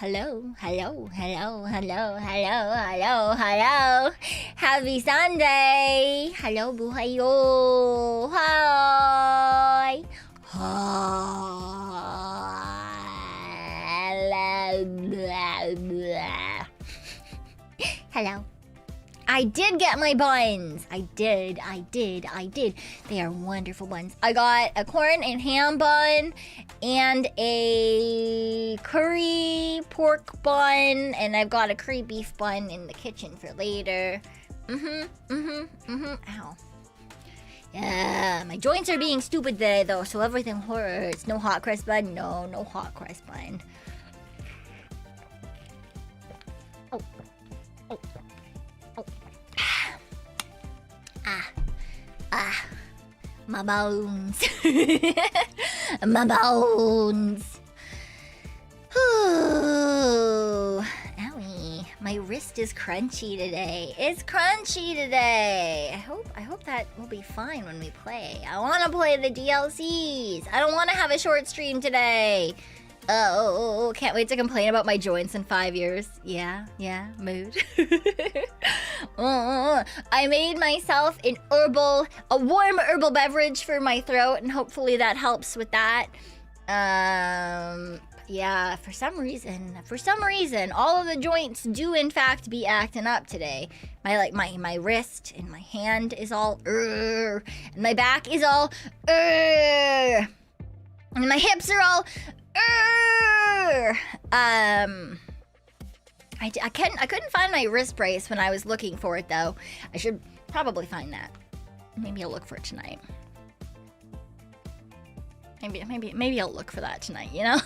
hello, hello, hello, hello, hello, hello, hello. Happy Sunday. Hello, buhayo. Hi. Hello. I did get my buns. I did. They are wonderful buns. I got a corn and ham bun and a curry pork bun, and I've got a curry beef bun in the kitchen for later. Ow. Yeah, my joints are being stupid today though, so everything hurts. No hot crust bun. No hot crust bun. My bones. My bones. Ooh. Owie. My wrist is crunchy today. It's crunchy today. I hope that will be fine when we play. I want to play the DLCs. I don't want to have a short stream today. Oh, can't wait to complain about my joints in 5 years. Yeah, mood. I made myself a warm herbal beverage for my throat, and hopefully that helps with that. Yeah, for some reason, all of the joints do in fact be acting up today. My wrist and my hand is all and my back is all and my hips are all I couldn't find my wrist brace when I was looking for it though. I should probably find that. Maybe I'll look for it tonight. Maybe I'll look for that tonight, you know?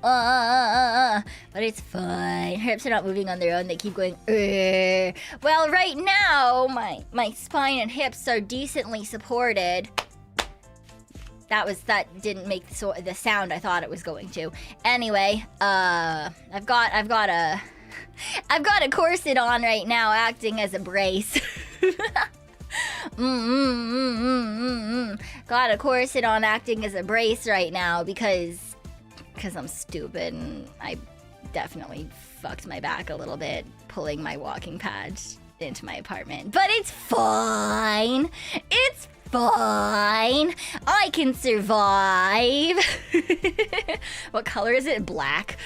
But it's fine. Hips are not moving on their own. They keep going, Well, right now, my spine and hips are decently supported. That didn't make the sound I thought it was going to. Anyway, I've got a corset on right now, acting as a brace. Got a corset on, acting as a brace right now because I'm stupid and I definitely fucked my back a little bit pulling my walking pad into my apartment. But it's fine. It's fine. I can survive. What color is it? Black.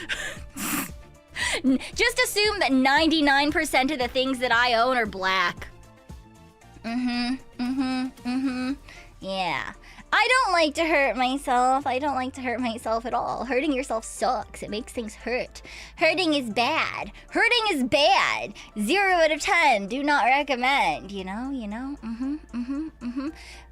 Just assume that 99% of the things that I own are black. Yeah. I don't like to hurt myself. I don't like to hurt myself at all. Hurting yourself sucks. It makes things hurt. Hurting is bad. 0 out of 10. Do not recommend. You know?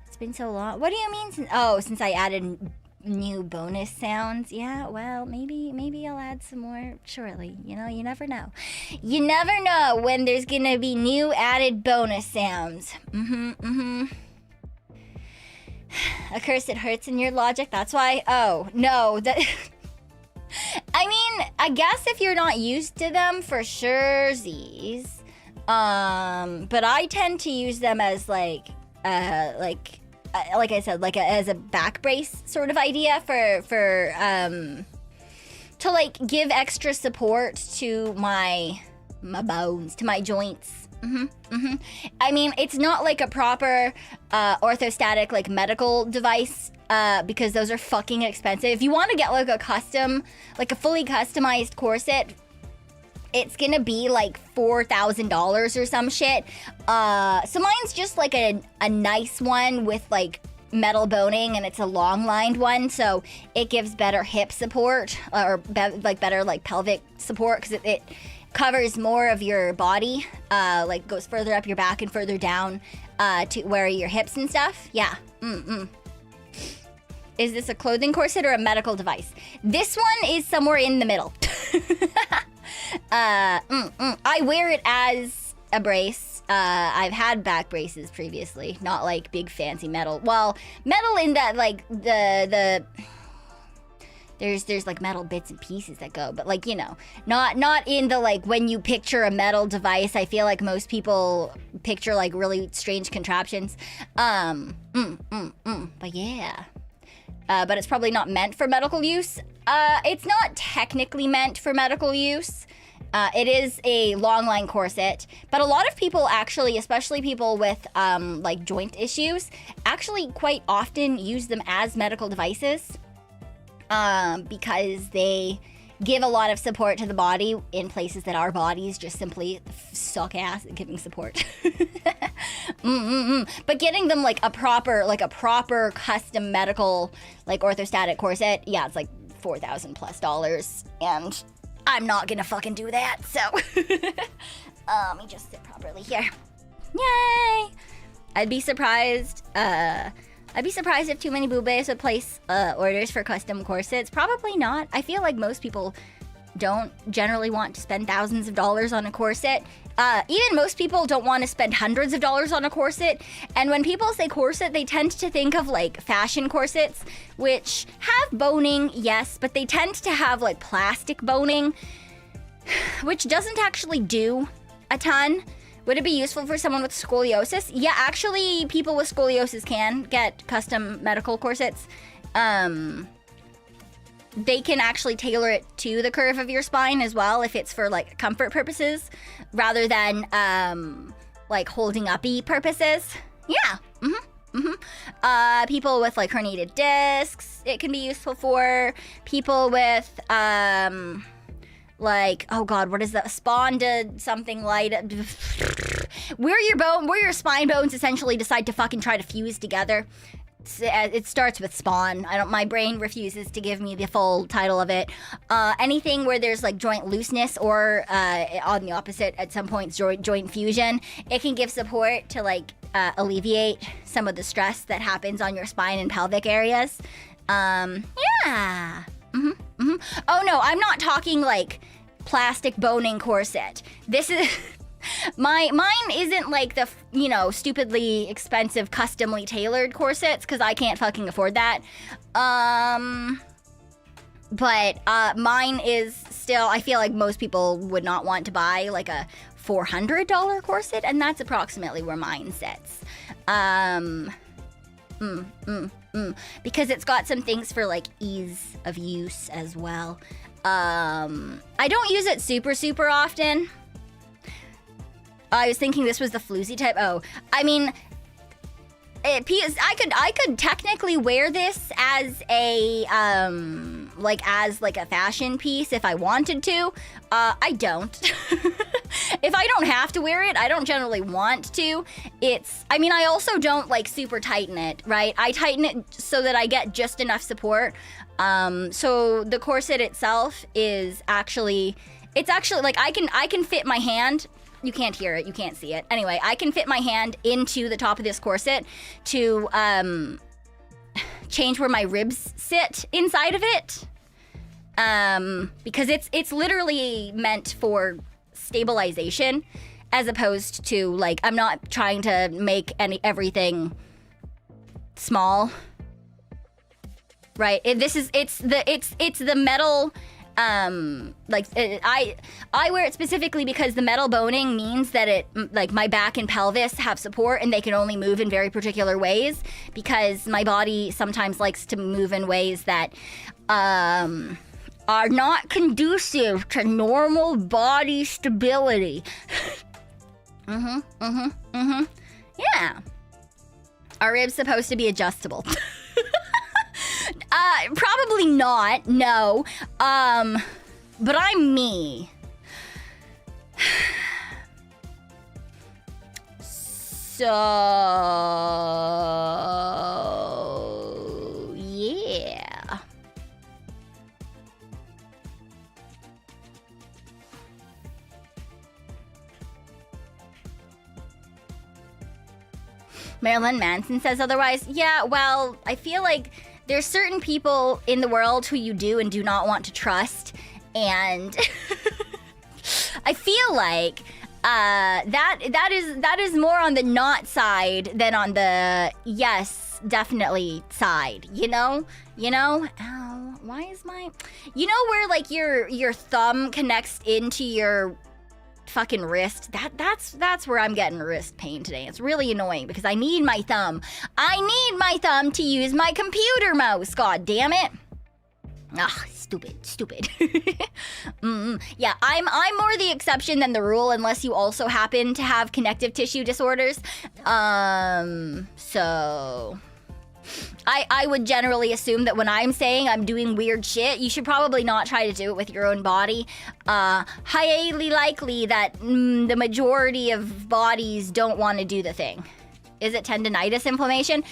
It's been so long. What do you mean? Since I added new bonus sounds. Yeah, well, maybe I'll add some more shortly. You know, you never know. You never know when there's gonna be new added bonus sounds. A curse that hurts in your logic. That's why. Oh no, that. I mean, I guess if you're not used to them, for sure, Z's. But I tend to use them as like I said, as a back brace sort of idea to like give extra support to my bones, to my joints. I mean, it's not like a proper orthostatic like medical device because those are fucking expensive. If you want to get like a fully customized corset, it's gonna be like $4,000 or some shit. So mine's just like a nice one with like metal boning, and it's a long lined one, so it gives better hip support or better like pelvic support because it covers more of your body, like goes further up your back and further down to where your hips and stuff. Yeah. Is this a clothing corset or a medical device? This one is somewhere in the middle. I wear it as a brace. I've had back braces previously, not like big fancy metal. Well, metal in that like the there's like metal bits and pieces that go, but like, you know, not in the like when you picture a metal device, I feel like most people picture like really strange contraptions. But yeah. but it's probably not meant for medical use. It's not technically meant for medical use. It is a long line corset, but a lot of people actually, especially people with like joint issues, actually quite often use them as medical devices because they give a lot of support to the body in places that our bodies just simply suck ass at giving support. But getting them like a proper custom medical like orthostatic corset, yeah, it's like $4,000+ and I'm not gonna fucking do that, so let me just sit properly here. Yay! I'd be surprised if too many boobies would place orders for custom corsets. Probably not. I feel like most people don't generally want to spend thousands of dollars on a corset. Even most people don't want to spend hundreds of dollars on a corset. And when people say corset, they tend to think of like fashion corsets, which have boning, yes, but they tend to have like plastic boning, which doesn't actually do a ton. Would it be useful for someone with scoliosis? Yeah, actually, people with scoliosis can get custom medical corsets. They can actually tailor it to the curve of your spine as well if it's for like comfort purposes rather than like holding uppy purposes. Yeah. People with like herniated discs, it can be useful for. People with like, oh god, what is that? Sponda something light. Where your spine bones essentially decide to fucking try to fuse together. It starts with spawn. My brain refuses to give me the full title of it. Anything where there's like joint looseness or on the opposite at some point joint fusion, it can give support to like alleviate some of the stress that happens on your spine and pelvic areas. Yeah. Oh no, I'm not talking like plastic boning corset. This is mine isn't like the stupidly expensive customly tailored corsets because I can't fucking afford that. But mine is still, I feel like most people would not want to buy like a $400 corset, and that's approximately where mine sits. Because it's got some things for like ease of use as well. I don't use it super often. I was thinking this was the floozy type. Oh, I mean, I could technically wear this as a as a fashion piece if I wanted to. I don't. If I don't have to wear it, I don't generally want to. I also don't like super tighten it, right? I tighten it so that I get just enough support. So the corset itself is actually, like I can fit my hand. You can't hear it, you can't see it. Anyway, I can fit my hand into the top of this corset to change where my ribs sit inside of it. Because it's literally meant for stabilization as opposed to like, I'm not trying to make everything small. Right? It's the metal. I wear it specifically because the metal boning means that it, like, my back and pelvis have support and they can only move in very particular ways because my body sometimes likes to move in ways that are not conducive to normal body stability. Yeah. Are ribs supposed to be adjustable? Probably not, no. But I'm me. So, yeah. Marilyn Manson says otherwise. Yeah, well, I feel like there's certain people in the world who you do and do not want to trust, and I feel like that is more on the not side than on the yes, definitely side. You know? Ow, why is my? You know where like your thumb connects into your fucking wrist. That's where I'm getting wrist pain today. It's really annoying because I need my thumb. I need my thumb to use my computer mouse. God damn it. Ugh, stupid. Yeah, I'm more the exception than the rule unless you also happen to have connective tissue disorders. So I would generally assume that when I'm saying I'm doing weird shit, you should probably not try to do it with your own body. Highly likely that the majority of bodies don't want to do the thing. Is it tendinitis inflammation?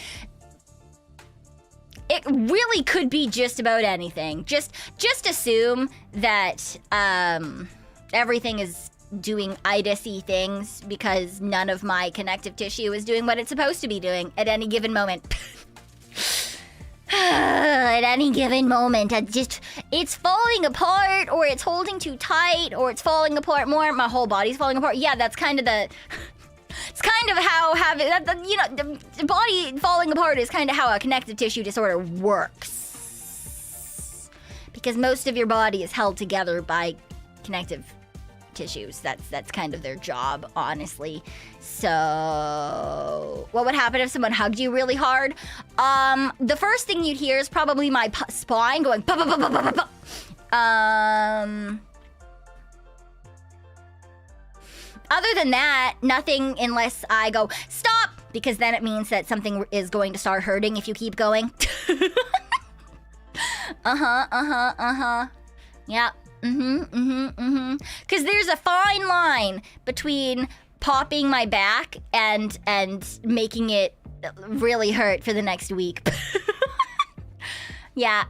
It really could be just about anything. Just assume that everything is doing itis-y things because none of my connective tissue is doing what it's supposed to be doing at any given moment. At any given moment, it's falling apart, or it's holding too tight, or it's falling apart more. My whole body's falling apart. Yeah, that's kind of the... It's kind of how having, you know, the body falling apart is kind of how a connective tissue disorder works. Because most of your body is held together by connective tissues. That's kind of their job, honestly. So, what would happen if someone hugged you really hard? The first thing you'd hear is probably my spine going pa pa pa pa pa pa. Other than that, nothing unless I go, stop! Because then it means that something is going to start hurting if you keep going. Yeah. Because there's a fine line between popping my back and making it really hurt for the next week. Yeah.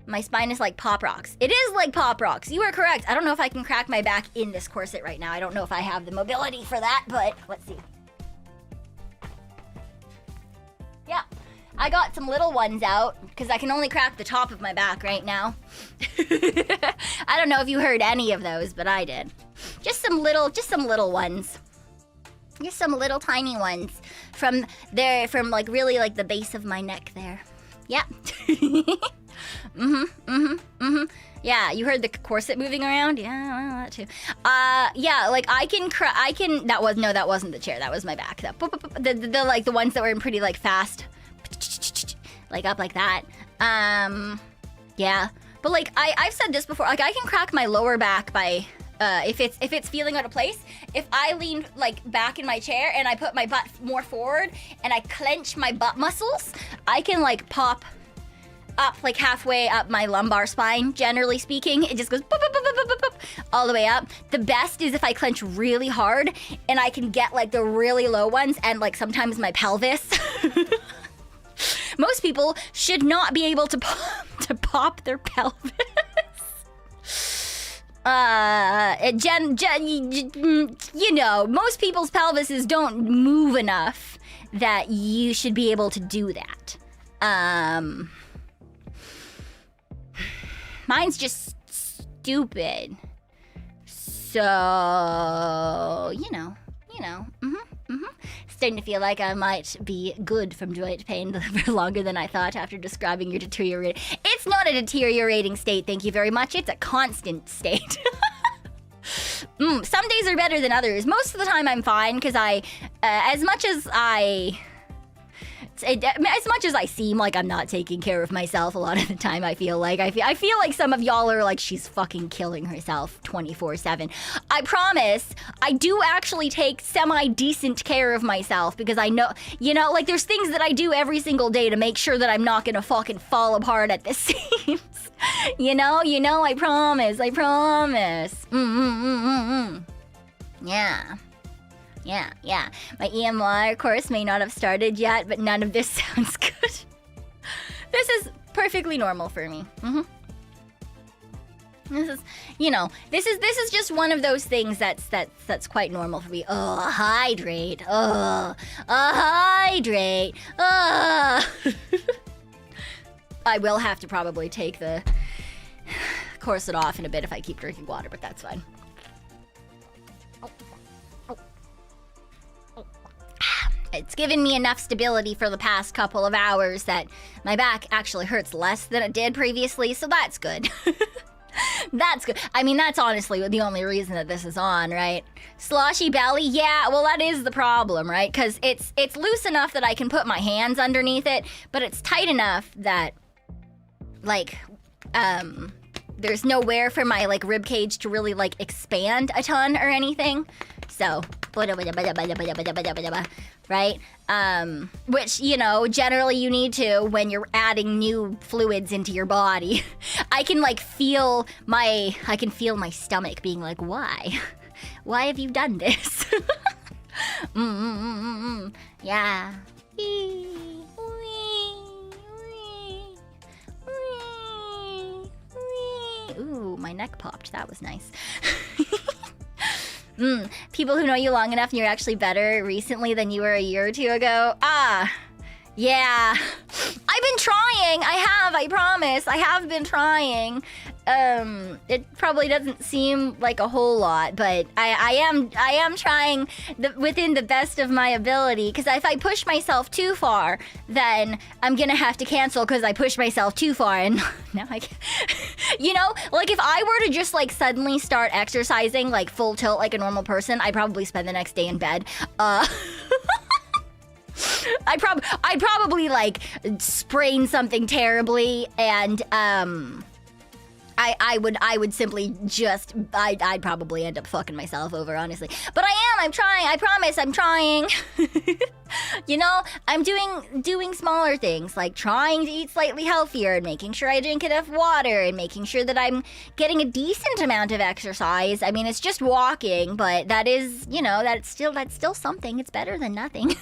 My spine is like Pop Rocks. It is like Pop Rocks. You are correct. I don't know if I can crack my back in this corset right now. I don't know if I have the mobility for that, but let's see. Yeah, I got some little ones out because I can only crack the top of my back right now. I don't know if you heard any of those, but I did. Just some little ones. Just some little tiny ones from like really like the base of my neck there. Yeah. Yeah, you heard the corset moving around? Yeah, well, that too. Yeah, like I can, that wasn't the chair, that was my back. The like the ones that were in pretty like fast, like up like that. Yeah, but like I've said this before, like I can crack my lower back by, if it's feeling out of place. If I lean like back in my chair and I put my butt more forward and I clench my butt muscles, I can like pop up like halfway up my lumbar spine. Generally speaking, it just goes boop, boop, boop, boop, boop, boop, all the way up. The best is if I clench really hard and I can get like the really low ones and like sometimes my pelvis. Most people should not be able to pop their pelvis. You know, most people's pelvises don't move enough that you should be able to do that. Mine's just stupid. So, you know. Starting to feel like I might be good from joint pain for longer than I thought after describing your deteriorating. It's not a deteriorating state, thank you very much. It's a constant state. Some days are better than others. Most of the time I'm fine because as much as I seem like I'm not taking care of myself, a lot of the time I feel like some of y'all are like, she's fucking killing herself 24/7. I promise, I do actually take semi-decent care of myself because I know, you know, like there's things that I do every single day to make sure that I'm not gonna fucking fall apart at the seams. You know, I promise. Yeah. My EMR course may not have started yet, but none of this sounds good. This is perfectly normal for me. This is, you know, this is just one of those things that's quite normal for me. Hydrate. Hydrate. I will have to probably take the corset off in a bit if I keep drinking water, but that's fine. It's given me enough stability for the past couple of hours that my back actually hurts less than it did previously, so that's good. That's good. I mean, that's honestly the only reason that this is on, right? Sloshy belly, yeah, well, that is the problem, right? Because it's loose enough that I can put my hands underneath it, but it's tight enough that, like, there's nowhere for my, like, rib cage to really, like, expand a ton or anything. So, right? Which, you know, generally you need to when you're adding new fluids into your body. I can feel my stomach being like, why? Why have you done this? Yeah. Ooh, my neck popped. That was nice. People who know you long enough and you're actually better recently than you were a year or two ago. Yeah. I've been trying. I promise. I have been trying. It probably doesn't seem like a whole lot, but I am trying within the best of my ability, because if I push myself too far, then I'm gonna have to cancel because I pushed myself too far, and now I can't. You know, like if I were to just like suddenly start exercising like full tilt like a normal person, I'd probably spend the next day in bed. I'd probably like sprain something terribly, and I would simply just I'd probably end up fucking myself over, honestly. But I'm trying. I promise I'm trying. You know, I'm doing smaller things, like trying to eat slightly healthier and making sure I drink enough water and making sure that I'm getting a decent amount of exercise. I mean, it's just walking, but that is, you know, that's still something. It's better than nothing.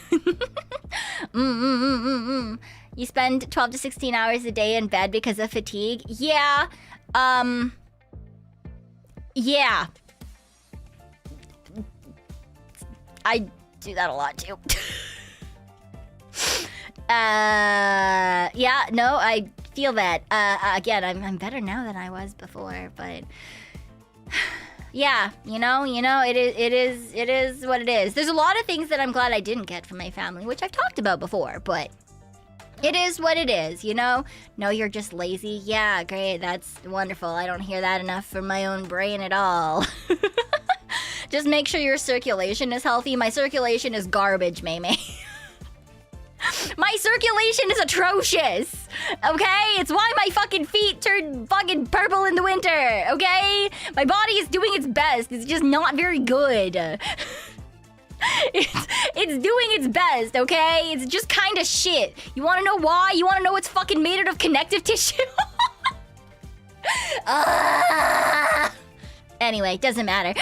You spend 12 to 16 hours a day in bed because of fatigue? Yeah. Yeah. I do that a lot too. Yeah, no, I feel that. Again, I'm better now than I was before, but yeah, you know, it is what it is. There's a lot of things that I'm glad I didn't get from my family, which I've talked about before, but it is what it is, you know? No, you're just lazy. Yeah, great, that's wonderful. I don't hear that enough from my own brain at all. Just make sure your circulation is healthy. My circulation is garbage, Maymay. My circulation is atrocious, okay? It's why my fucking feet turn fucking purple in the winter, okay? My body is doing its best. It's just not very good. It's doing its best, okay? It's just kind of shit. You want to know why? You want to know it's fucking made out of connective tissue? Anyway, doesn't matter.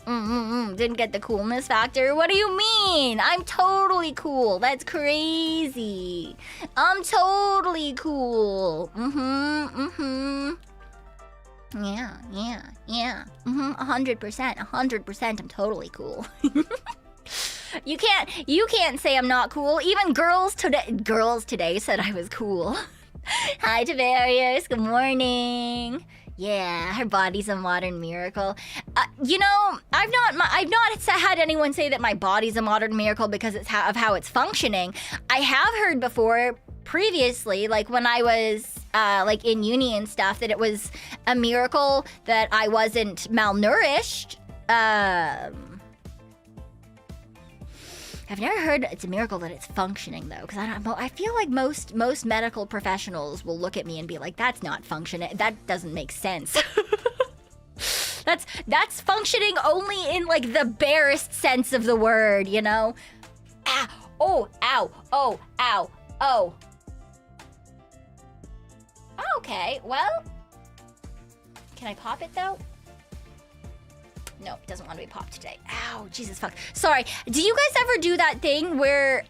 Didn't get the coolness factor. What do you mean? I'm totally cool. That's crazy. I'm totally cool. Yeah. 100%. I'm totally cool. You can't say I'm not cool. Even girls today said I was cool. Hi, Tavarius. Good morning. Yeah, her body's a modern miracle. You know, I've not had anyone say that my body's a modern miracle because of how it's functioning. I have heard before, previously, like when I was like in uni and stuff, that it was a miracle that I wasn't malnourished. I've never heard it's a miracle that it's functioning, though, because I feel like most medical professionals will look at me and be like, that's not functioning. That doesn't make sense. That's functioning only in like the barest sense of the word, you know? Ah, oh, ow, oh, ow, oh. Okay, well, can I pop it though? No, it doesn't want to be popped today. Ow, Jesus fuck. Sorry. Do you guys ever do that thing where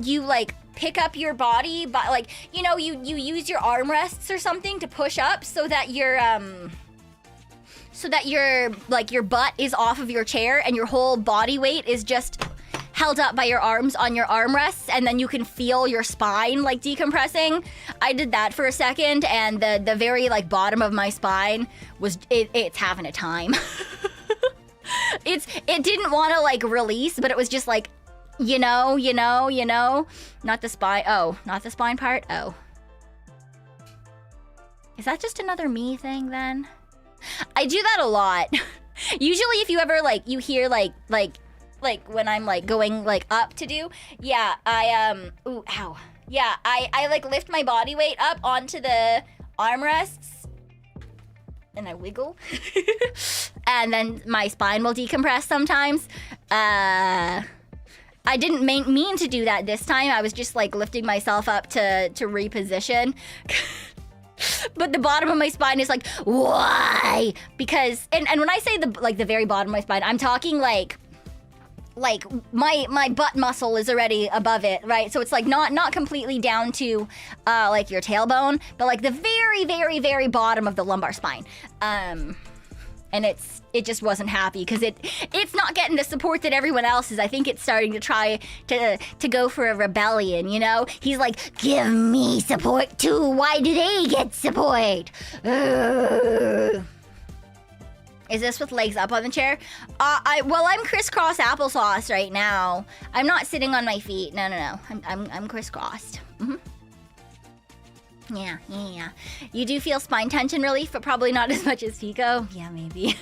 you like pick up your body, but like, you know, you use your armrests or something to push up so that your like your butt is off of your chair and your whole body weight is just held up by your arms on your armrests, and then you can feel your spine like decompressing? I did that for a second, and the very like bottom of my spine was it's having a time. It didn't want to like release, but it was just like, you know, not the spine. Oh, not the spine part. Oh, Is that just another me thing then? I do that a lot. Usually if you ever like, you hear like when I'm like going like up to do, yeah, ooh, ow. Yeah, I like lift my body weight up onto the armrests and I wiggle. And then my spine will decompress sometimes. I didn't mean to do that this time. I was just like lifting myself up to reposition. But the bottom of my spine is like, why? Because, and when I say the very bottom of my spine, I'm talking like my butt muscle is already above it, right? So it's like not completely down to like your tailbone, but like the very, very, very bottom of the lumbar spine. And it just wasn't happy because it's not getting the support that everyone else is. I think it's starting to try to go for a rebellion, you know? He's like, give me support too. Why do they get support? Is this with legs up on the chair? Well, I'm crisscross applesauce right now. I'm not sitting on my feet. No. I'm crisscrossed. Mm-hmm. Yeah. You do feel spine tension relief, but probably not as much as Pekoe. Yeah, maybe.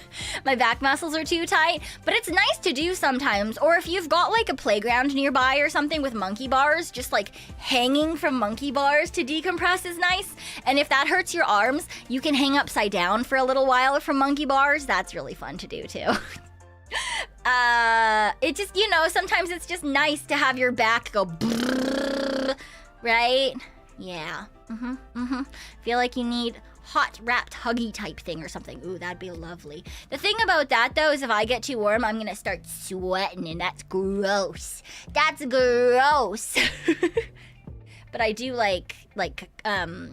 My back muscles are too tight, but it's nice to do sometimes. Or if you've got like a playground nearby or something with monkey bars, just like hanging from monkey bars to decompress is nice. And if that hurts your arms, you can hang upside down for a little while from monkey bars. That's really fun to do too. It just, you know, sometimes it's just nice to have your back go brrrr, right? Yeah. Feel like you need hot wrapped huggy type thing or something. Ooh, that'd be lovely. The thing about that though is if I get too warm, I'm gonna start sweating and that's gross. That's gross. But I do like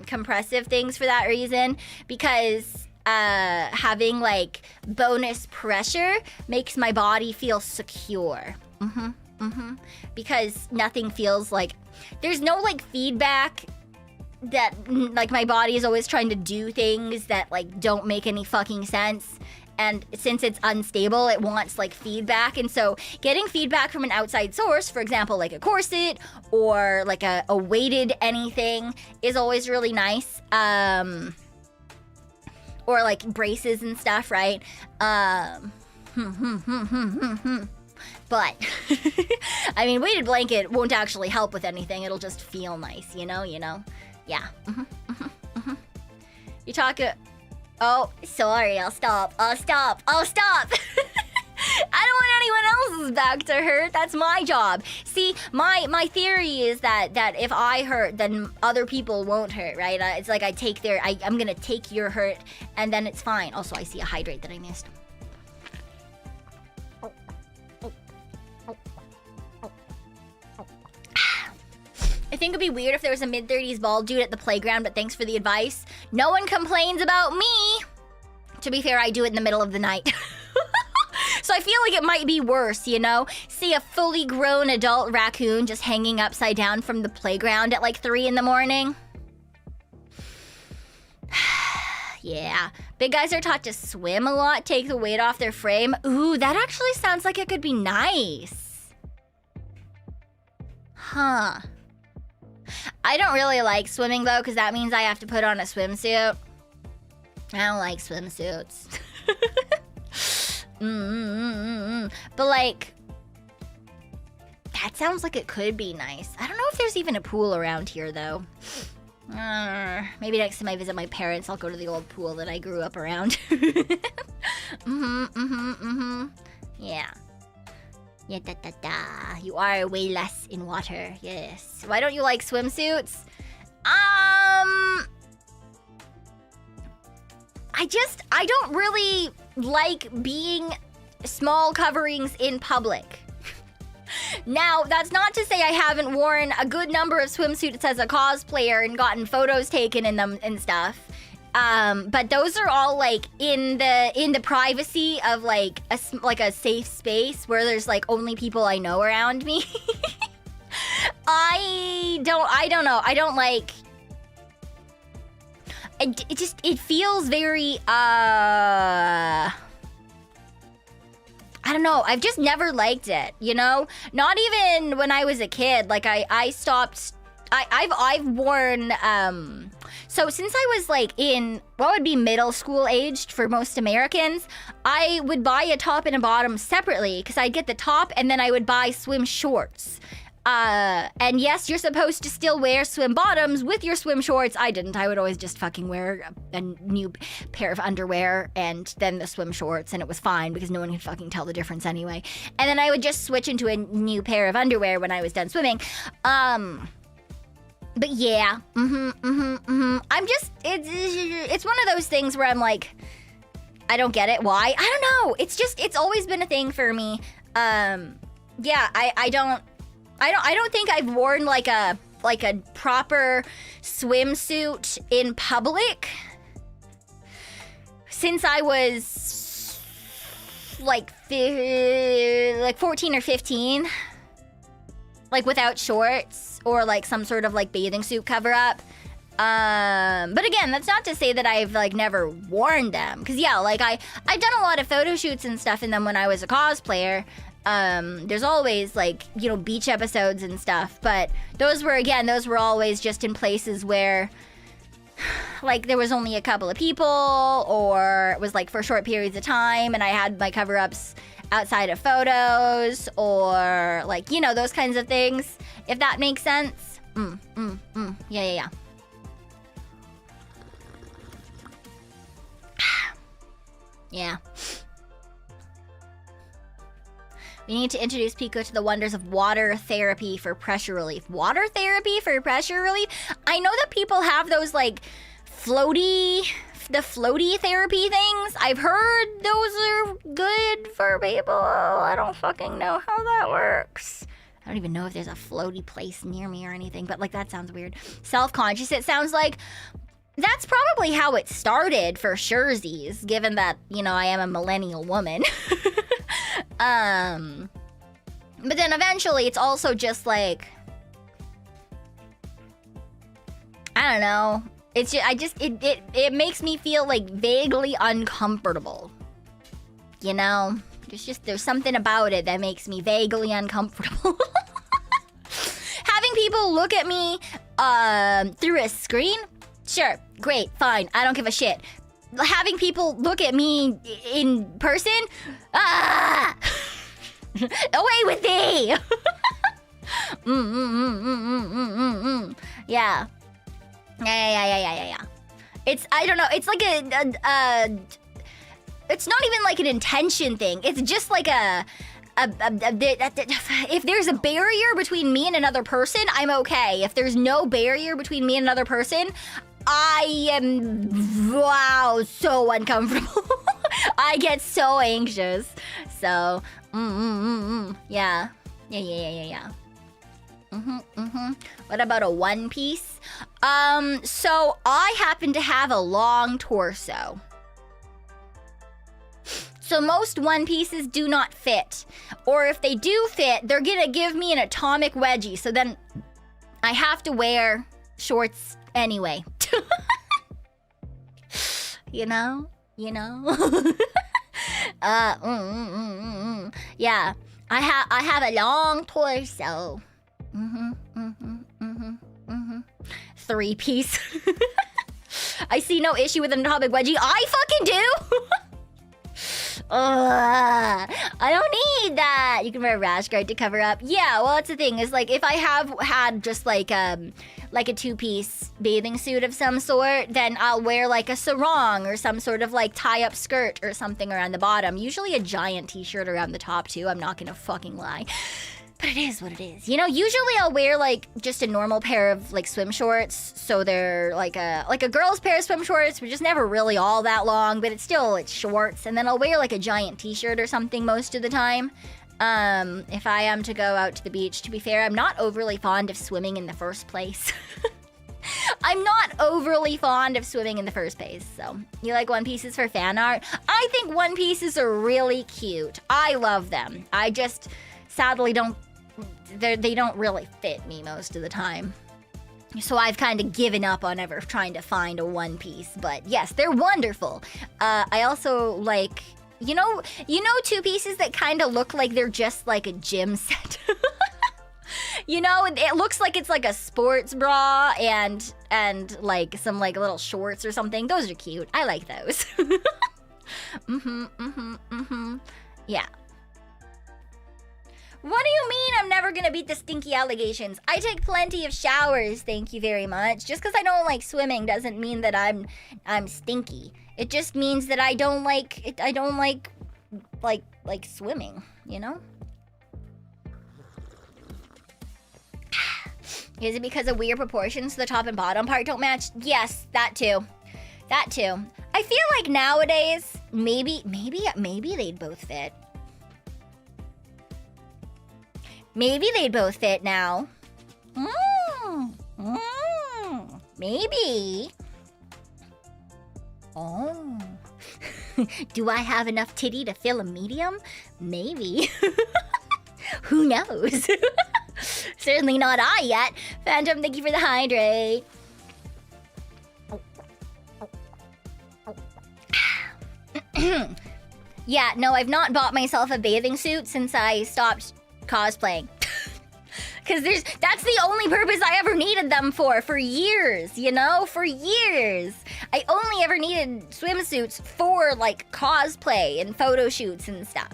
compressive things for that reason because having like bonus pressure makes my body feel secure. Because nothing feels like, there's no like feedback that like my body is always trying to do things that like don't make any fucking sense. And since it's unstable, it wants like feedback. And so getting feedback from an outside source, for example, like a corset or like a weighted anything is always really nice. Or like braces and stuff, right? But, I mean, weighted blanket won't actually help with anything. It'll just feel nice, you know? Yeah. You talk... oh, sorry, I'll stop. I don't want anyone else's back to hurt. That's my job. See, my theory is that if I hurt, then other people won't hurt, right? It's like I'm gonna take your hurt, and then it's fine. Also, I see a hydrate that I missed. I think it'd be weird if there was a mid-30s bald dude at the playground, but thanks for the advice. No one complains about me. To be fair, I do it in the middle of the night. So I feel like it might be worse, you know? See a fully grown adult raccoon just hanging upside down from the playground at like 3 in the morning. Yeah. Big guys are taught to swim a lot, take the weight off their frame. Ooh, that actually sounds like it could be nice. Huh. I don't really like swimming though, because that means I have to put on a swimsuit. I don't like swimsuits. But like, that sounds like it could be nice. I don't know if there's even a pool around here though. Maybe next time I visit my parents, I'll go to the old pool that I grew up around. Yeah. Yeah, you are way less in water, yes. Why don't you like swimsuits? I don't really like being small coverings in public. Now, that's not to say I haven't worn a good number of swimsuits as a cosplayer and gotten photos taken in them and stuff. But those are all like in the privacy of like a safe space where there's like only people I know around me. I don't know. I don't like. It feels very I don't know. I've just never liked it, you know? Not even when I was a kid. Like I stopped. I've worn So since I was like in what would be middle school aged for most Americans, I would buy a top and a bottom separately because I'd get the top and then I would buy swim shorts. And yes, you're supposed to still wear swim bottoms with your swim shorts. I didn't. I would always just fucking wear a new pair of underwear and then the swim shorts, and it was fine because no one could fucking tell the difference anyway. And then I would just switch into a new pair of underwear when I was done swimming. But yeah, I'm just, it's one of those things where I'm like, I don't get it. Why? I don't know. It's just, it's always been a thing for me. Yeah, I don't think I've worn like a proper swimsuit in public since I was like 14 or 15, like without shorts or like some sort of like bathing suit cover up. But again, that's not to say that I've like never worn them, because yeah, like I've done a lot of photo shoots and stuff in them when I was a cosplayer. There's always like, you know, beach episodes and stuff, but those were always just in places where like there was only a couple of people, or it was like for short periods of time and I had my cover-ups outside of photos, or like, you know, those kinds of things, if that makes sense. Yeah. Yeah. We need to introduce Pekoe to the wonders of water therapy for pressure relief. Water therapy for pressure relief? I know that people have those like floaty therapy things. I've heard those are good for people. I don't fucking know how that works. I don't even know if there's a floaty place near me or anything, but like that sounds weird. Self-conscious, it sounds like. That's probably how it started for surezies, given that, you know, I am a millennial woman. But then eventually it's also just like, I don't know. It's just, it makes me feel like vaguely uncomfortable. You know? There's something about it that makes me vaguely uncomfortable. Having people look at me through a screen? Sure, great, fine, I don't give a shit. Having people look at me in person? Ah! Away with thee! Yeah. Yeah. It's, I don't know, it's like it's not even like an intention thing. It's just like if there's a barrier between me and another person, I'm okay. If there's no barrier between me and another person, I am, wow, so uncomfortable. I get so anxious. So, yeah. What about a one piece? So I happen to have a long torso. So most one pieces do not fit. Or if they do fit, they're gonna give me an atomic wedgie. So then I have to wear shorts anyway. You know? Yeah. I have a long torso. Three piece. I see no issue with an atomic wedgie. I fucking do. I don't need that. You can wear a rash guard to cover up. Yeah, well, that's the thing, is like if I have had just like a two-piece bathing suit of some sort, then I'll wear like a sarong or some sort of like tie-up skirt or something around the bottom. Usually a giant t-shirt around the top too, I'm not gonna fucking lie. But it is what it is. You know, usually I'll wear like just a normal pair of like swim shorts. So they're like a girl's pair of swim shorts, which is never really all that long, but it's shorts. And then I'll wear like a giant t-shirt or something most of the time. If I am to go out to the beach. To be fair, I'm not overly fond of swimming in the first place. I'm not overly fond of swimming in the first place. So, you like one pieces for fan art? I think one pieces are really cute. I love them. I just sadly they don't really fit me most of the time. So I've kind of given up on ever trying to find a one piece, but yes, they're wonderful. I also like, you know two pieces that kind of look like they're just like a gym set. You know, it looks like it's like a sports bra and like some like little shorts or something. Those are cute. I like those. Yeah. What do you mean I'm never gonna beat the stinky allegations? I take plenty of showers, thank you very much. Just because I don't like swimming doesn't mean that I'm stinky. It just means that I don't like swimming, you know? Is it because of weird proportions the top and bottom part don't match? Yes, that too. That too. I feel like nowadays, maybe they'd both fit. Maybe they'd both fit now. Maybe. Oh. Do I have enough titty to fill a medium? Maybe. Who knows? Certainly not I yet. Phantom, thank you for the hydrate. Yeah, no, I've not bought myself a bathing suit since I stopped cosplaying. Because that's the only purpose I ever needed them for years, you know? For years. I only ever needed swimsuits for, like, cosplay and photo shoots and stuff.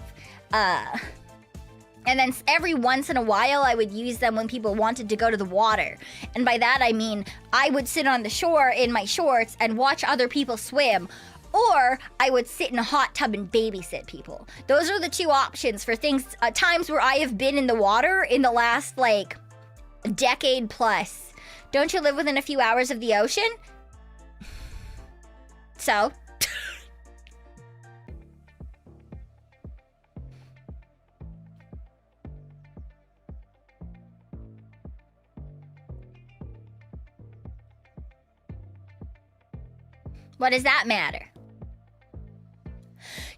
And then every once in a while, I would use them when people wanted to go to the water. And by that, I mean, I would sit on the shore in my shorts and watch other people swim, or I would sit in a hot tub and babysit people. Those are the two options for things, times where I have been in the water in the last, like, decade plus. Don't you live within a few hours of the ocean? So? What does that matter?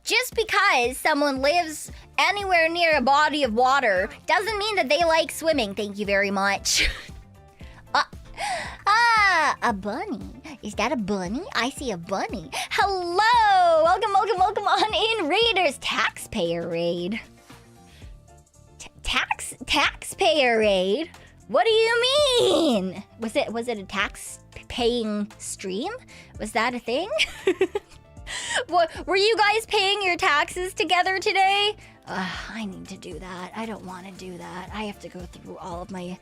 Just because someone lives anywhere near a body of water doesn't mean that they like swimming. Thank you very much. A bunny. Is that a bunny? I see a bunny. Hello! Welcome on in, Raiders. Taxpayer raid. Taxpayer raid? What do you mean? Was it a tax-paying stream? Was that a thing? What, were you guys paying your taxes together today? I need to do that. I don't want to do that. I have to go through all of my...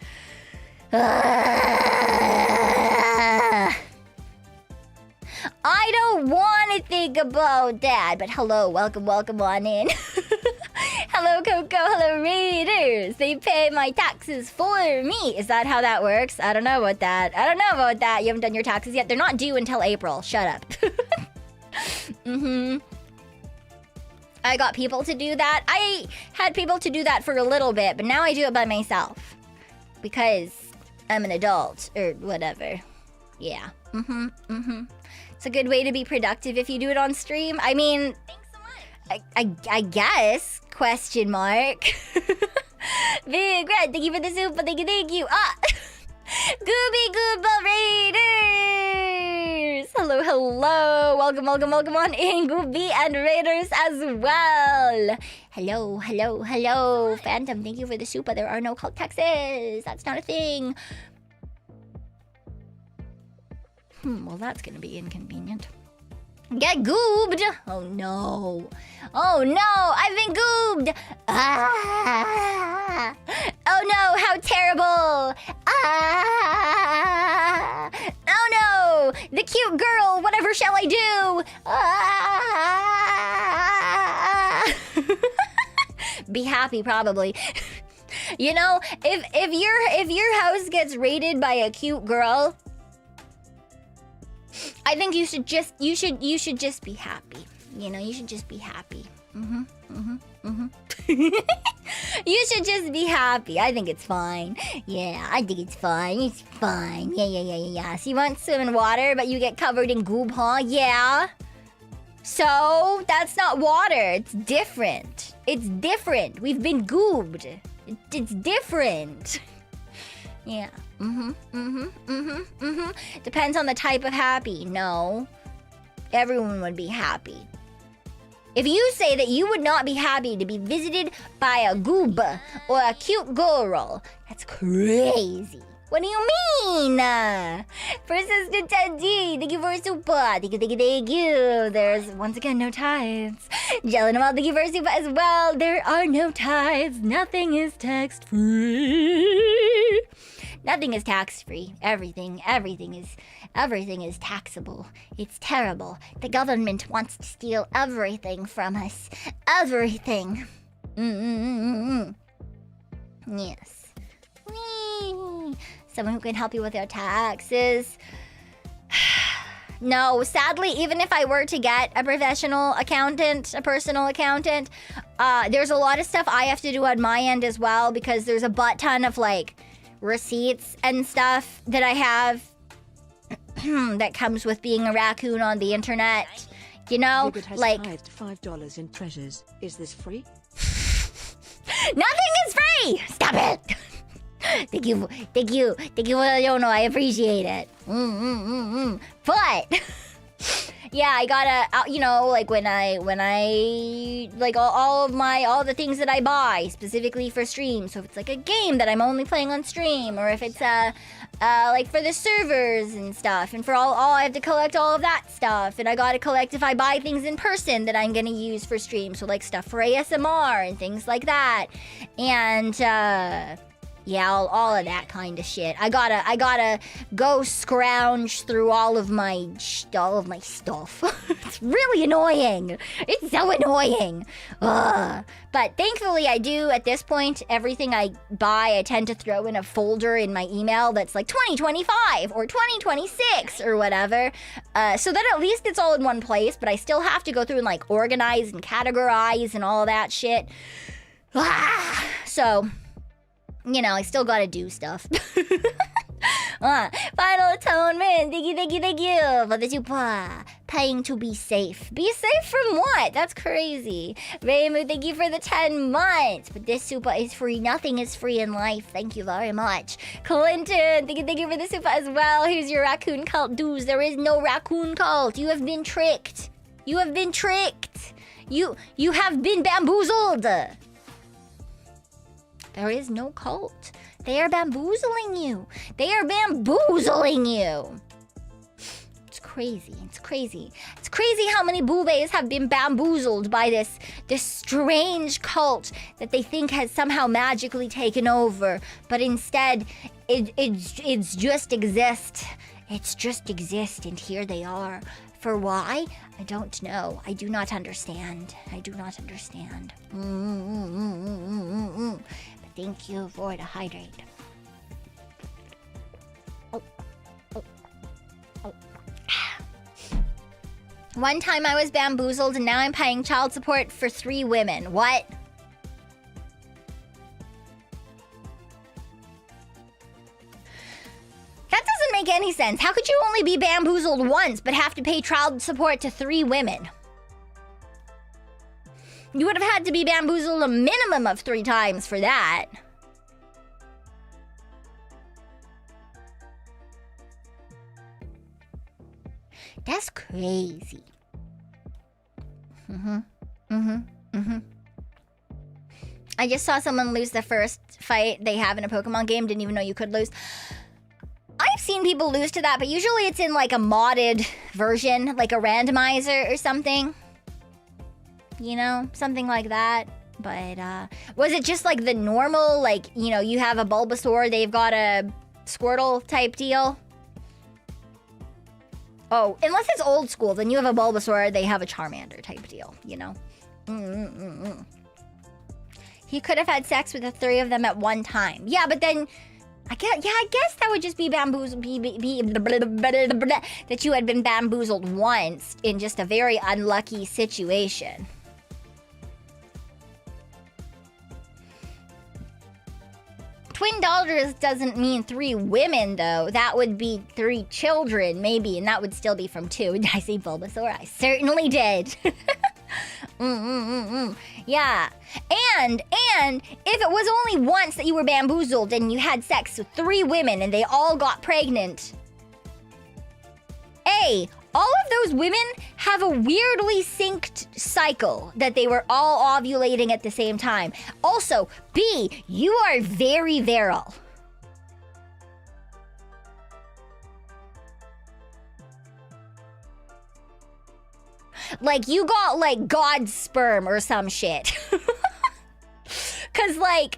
I don't want to think about that. But hello, welcome on in. Hello, Coco. Hello, Raiders. They pay my taxes for me. Is that how that works? I don't know about that. You haven't done your taxes yet. They're not due until April. Shut up. I got people to do that. I had people to do that for a little bit, but now I do it by myself. Because I'm an adult, or whatever. Yeah. It's a good way to be productive if you do it on stream. I mean... Thanks so much. I guess... Question mark. Big Red, thank you for the soup, thank you. Gooby Gooba Raiders! Hello. Welcome on in, Gooby and Raiders as well. Hello. Phantom, thank you for the soup, but there are no cult taxes. That's not a thing. Well, that's gonna be inconvenient. Get goobed! Oh no, I've been goobed! Oh no, how terrible! Oh no, the cute girl, whatever shall I do? Be happy, probably. You know, if your house gets raided by a cute girl, I think you should just be happy. You know, you should just be happy. You should just be happy. I think it's fine. Yeah, I think it's fine. It's fine. Yeah. So you want to swim in water, but you get covered in goob, huh? Yeah. So that's not water. It's different. We've been goobed. It's different. Yeah. Depends on the type of happy. No. Everyone would be happy. If you say that you would not be happy to be visited by a goob or a cute girl, that's crazy. What do you mean? Persistent Teddy, thank you for super. Thank you. There's, once again, no tithes. Jelanamal, thank you for super as well. There are no tithes. Nothing is tax-free. Nothing is tax-free. Everything is taxable. It's terrible. The government wants to steal everything from us. Everything. Yes. Whee. Someone who can help you with your taxes. No, sadly, even if I were to get a professional accountant, a personal accountant, there's a lot of stuff I have to do on my end as well, because there's a butt ton of like receipts and stuff that I have that comes with being a raccoon on the internet. You know, like $5 in treasures. Is this free? Nothing is free. Stop it. Thank you for I appreciate it. But yeah, I gotta, you know, like when I like all the things that I buy specifically for stream. So if it's like a game that I'm only playing on stream, or if it's like for the servers and stuff, and for all I have to collect all of that stuff, and I gotta collect if I buy things in person that I'm gonna use for stream. So like stuff for ASMR and things like that, and yeah, all of that kind of shit. I gotta go scrounge through all of my stuff. It's really annoying. It's so annoying. Ugh. But thankfully, I do at this point. Everything I buy, I tend to throw in a folder in my email that's like 2025 or 2026 or whatever, so that at least it's all in one place. But I still have to go through and like organize and categorize and all of that shit. So, you know, I still gotta do stuff. Final atonement. Thank you for the super. Paying to be safe. Be safe from what? That's crazy. Raymu, thank you for the 10 months. But this super is free. Nothing is free in life. Thank you very much. Clinton, thank you for the super as well. Here's your raccoon cult dues. There is no raccoon cult. You have been tricked. You have been tricked. You have been bamboozled. There is no cult. They are bamboozling you. They are bamboozling you. It's crazy. It's crazy. It's crazy how many boobies have been bamboozled by this strange cult that they think has somehow magically taken over. But instead, it's just exist. It's just exist, and here they are. For why? I don't know. I do not understand. I do not understand. Thank you for the hydrate. One time I was bamboozled and now I'm paying child support for 3 women. What? That doesn't make any sense. How could you only be bamboozled once but have to pay child support to 3 women? You would have had to be bamboozled a minimum of 3 times for that. That's crazy. I just saw someone lose the first fight they have in a Pokemon game. Didn't even know you could lose. I've seen people lose to that, but usually it's in like a modded version, like a randomizer or something. You know, something like that. But was it just like the normal, like, you know, you have a Bulbasaur, they've got a Squirtle type deal? Oh, unless it's old school, then you have a Bulbasaur, they have a Charmander type deal, you know? He could have had sex with the 3 of them at one time. Yeah, but then I guess that would just be bamboozled, that you had been bamboozled once in just a very unlucky situation. Twin daughters doesn't mean 3 women, though. That would be 3 children, maybe, and that would still be from 2. Did I say Bulbasaur? I certainly did. Yeah. And if it was only once that you were bamboozled and you had sex with 3 women and they all got pregnant, A, all of those women have a weirdly synced cycle that they were all ovulating at the same time. Also, B, you are very virile. Like, you got, like, God's sperm or some shit. Cause, like,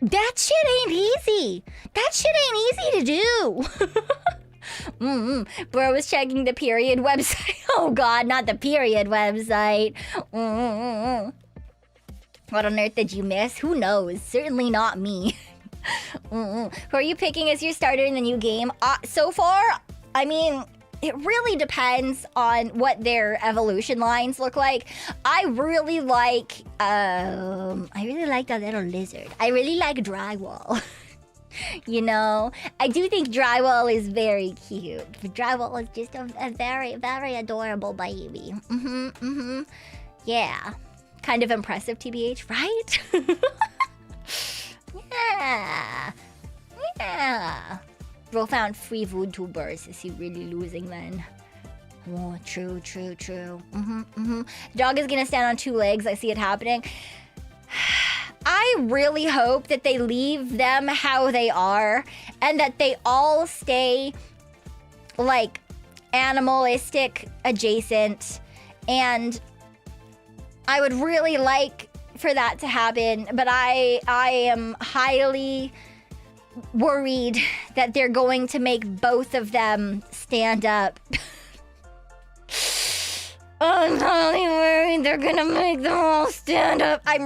that shit ain't easy. That shit ain't easy to do. Bro was checking the period website. Oh God, not the period website. What on earth did you miss? Who knows? Certainly not me. Who are you picking as your starter in the new game? So far, I mean, it really depends on what their evolution lines look like. I really like the little lizard. I really like Drywall. You know, I do think Drywall is very cute. Drywall is just a very, very adorable baby. Yeah. Kind of impressive, TBH, right? Yeah. Yeah. Bro found free Vtubers. Is he really losing then? Oh, true. Dog is gonna stand on 2 legs. I see it happening. I really hope that they leave them how they are and that they all stay like animalistic adjacent, and I would really like for that to happen, but I am highly worried that they're going to make both of them stand up. I'm totally worried they're gonna make them all stand up. I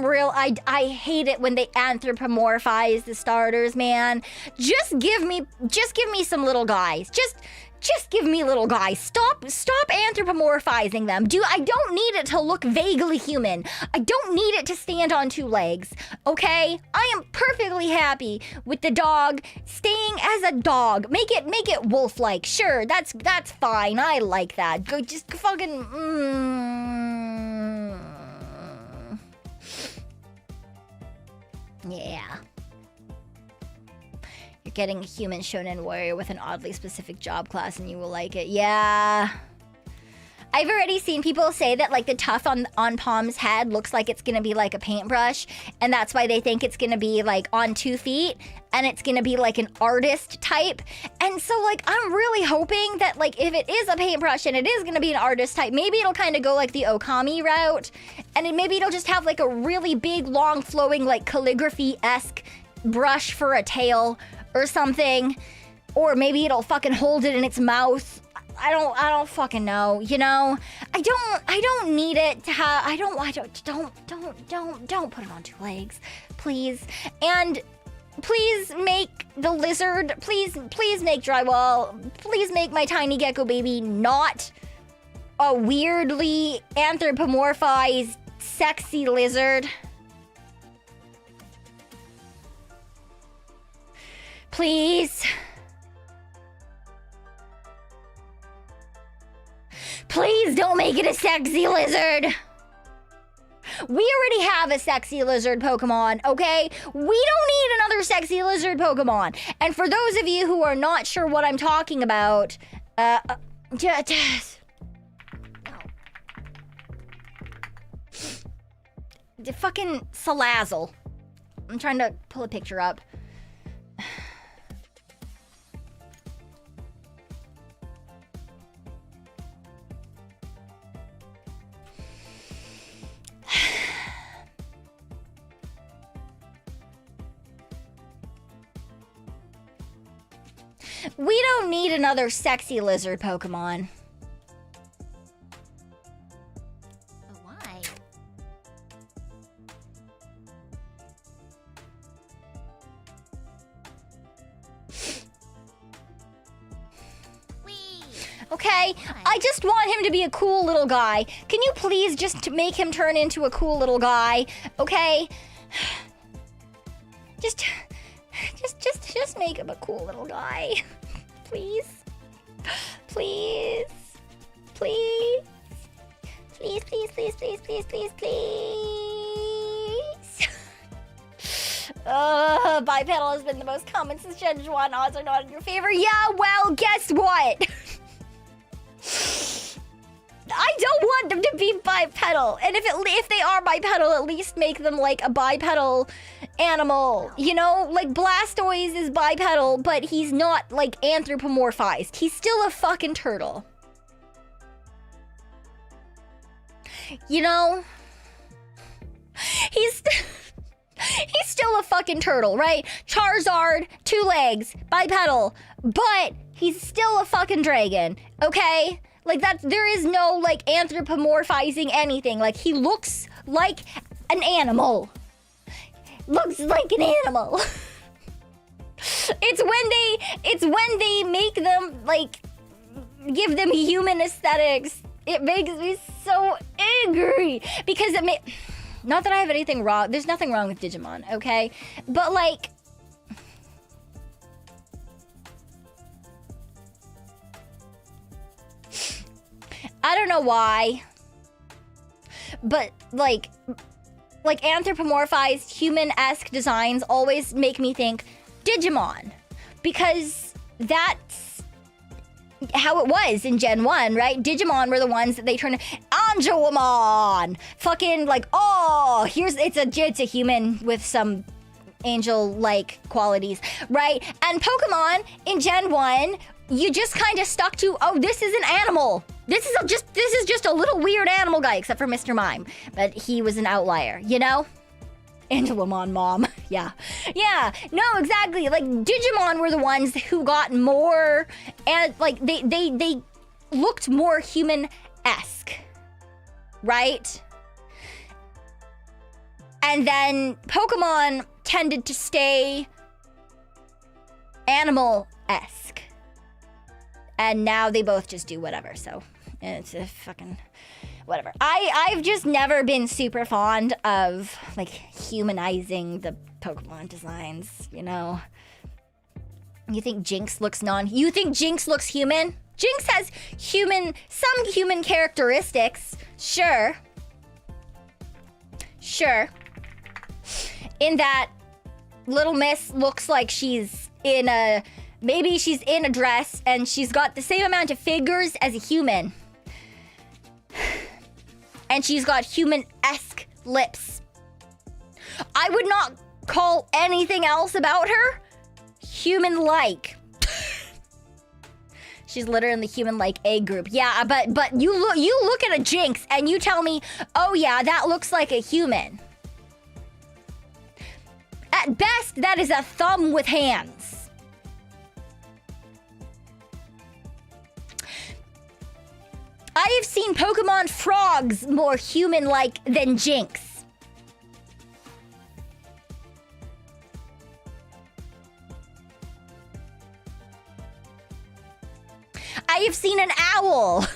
hate it when they anthropomorphize the starters, man. Just give me some little guys. Just give me little guys. Stop anthropomorphizing them. I don't need it to look vaguely human. I don't need it to stand on 2 legs. Okay? I am perfectly happy with the dog staying as a dog. Make it wolf-like. Sure, that's fine. I like that. Go just fucking Yeah. You're getting a human shonen warrior with an oddly specific job class and you will like it. Yeah. I've already seen people say that like the tuft on Pom's head looks like it's gonna be like a paintbrush, and that's why they think it's gonna be like on 2 feet and it's gonna be like an artist type. And so like I'm really hoping that like if it is a paintbrush and it is gonna be an artist type, maybe it'll kind of go like the Okami route, and maybe it'll just have like a really big long flowing like calligraphy-esque brush for a tail or something, or maybe it'll fucking hold it in its mouth. I don't fucking know, you know? I don't need it to have, don't put it on 2 legs, please. And please make the lizard, please make Drywall, please make my tiny gecko baby not a weirdly anthropomorphized sexy lizard. Please. Please don't make it a sexy lizard. We already have a sexy lizard Pokemon, okay? We don't need another sexy lizard Pokemon. And for those of you who are not sure what I'm talking about, just no. The fucking Salazzle. I'm trying to pull a picture up. We don't need another sexy lizard Pokemon. But why? Okay, I just want him to be a cool little guy. Can you please just make him turn into a cool little guy? Okay? Just make him a cool little guy. Please. Please. Please. Please, please, please, please, please, please, please. Bipedal has been the most common since Gen 1. Odds are not in your favor. Yeah, well, guess what? I don't want them to be bipedal. And if they are bipedal, at least make them like a bipedal animal. You know, like Blastoise is bipedal, but he's not like anthropomorphized. He's still a fucking turtle. You know? He's still a fucking turtle, right? Charizard, 2 legs, bipedal, but he's still a fucking dragon, okay? Like there is no like anthropomorphizing anything. Like he looks like an animal. Looks like an animal. It's when they make them like give them human aesthetics. It makes me so angry because not that I have anything wrong. There's nothing wrong with Digimon, okay? But like I don't know why, but like anthropomorphized human-esque designs always make me think Digimon, because that's how it was in Gen 1, right? Digimon were the ones that they turned Angelomon, fucking like, oh, it's a human with some angel-like qualities, right? And Pokemon in Gen 1, you just kind of stuck to, oh, this is an animal. This is just a little weird animal guy, except for Mr. Mime. But he was an outlier, you know? Angelomon mom. Yeah. Yeah. No, exactly. Like Digimon were the ones who got more, and like they looked more human-esque. Right? And then Pokemon tended to stay animal-esque. And now they both just do whatever, so it's a fucking whatever. I've just never been super fond of like humanizing the Pokemon designs, you know? You think Jinx looks human? Jinx has some human characteristics, sure. Sure. In that Little Miss looks like maybe she's in a dress and she's got the same amount of figures as a human. And she's got human-esque lips. I would not call anything else about her human-like. She's literally in the human-like A group. Yeah, but you look at a Jinx and you tell me, oh yeah, that looks like a human. At best, that is a thumb with hands. I have seen Pokemon frogs more human-like than Jinx. I have seen an owl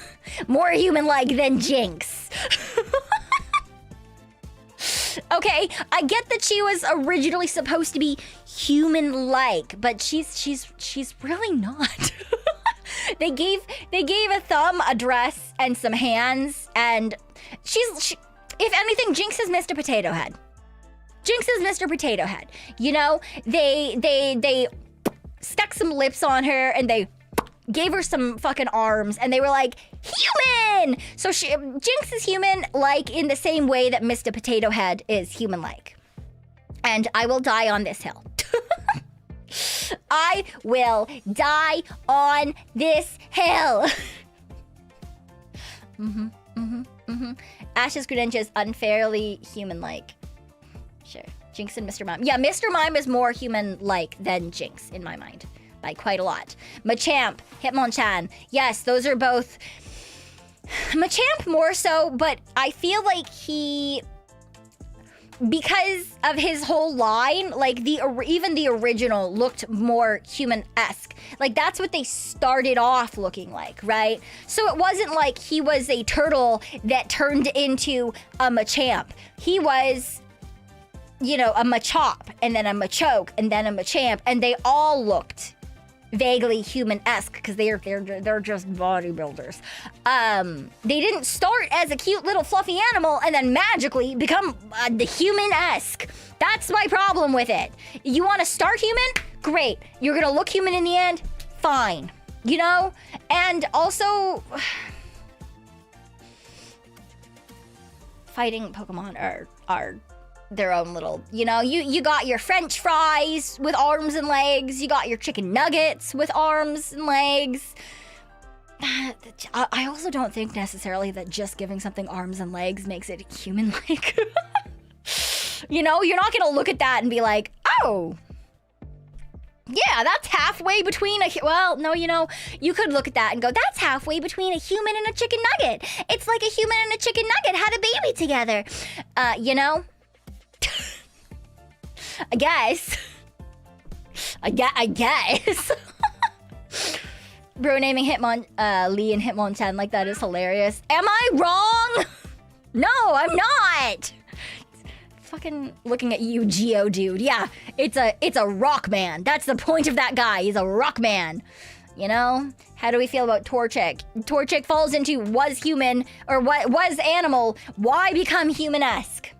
more human-like than Jinx. Okay, I get that she was originally supposed to be human-like, but she's really not. They gave a thumb, a dress, and some hands, and she if anything, Jinx is Mr. Potato Head. Jinx is Mr. Potato Head. You know, they stuck some lips on her, and they gave her some fucking arms, and they were like, human! So Jinx is human-like in the same way that Mr. Potato Head is human-like. And I will die on this hill. I will die on this hill. Ash's Greninja is unfairly human-like. Sure. Jinx and Mr. Mime. Yeah, Mr. Mime is more human-like than Jinx in my mind. By quite a lot. Machamp, Hitmonchan. Yes, those are both... Machamp more so, but I feel like because of his whole line, like even the original looked more human-esque. Like that's what they started off looking like, right? So it wasn't like he was a turtle that turned into a Machamp. He was, you know, a Machop, and then a Machoke, and then a Machamp, and they all looked vaguely human-esque because they're just bodybuilders. They didn't start as a cute little fluffy animal and then magically become the human-esque. That's my problem with it. You want to start human? Great. You're gonna look human in the end? Fine. You know? And also, fighting Pokemon are their own little, you know, you got your French fries with arms and legs, you got your chicken nuggets with arms and legs. I also don't think necessarily that just giving something arms and legs makes it human-like. You know, you're not gonna look at that and be like, oh, yeah, that's halfway between well, no, you know, you could look at that and go, that's halfway between a human and a chicken nugget. It's like a human and a chicken nugget had a baby together. You know? I guess. I guess. Bro naming Hitmon, Lee and Hitmonchan like that is hilarious. Am I wrong? No, I'm not. Fucking looking at you, Geodude. Yeah, it's a rock man. That's the point of that guy. He's a rock man. You know? How do we feel about Torchic? Torchic falls into was human or what was animal. Why become human-esque?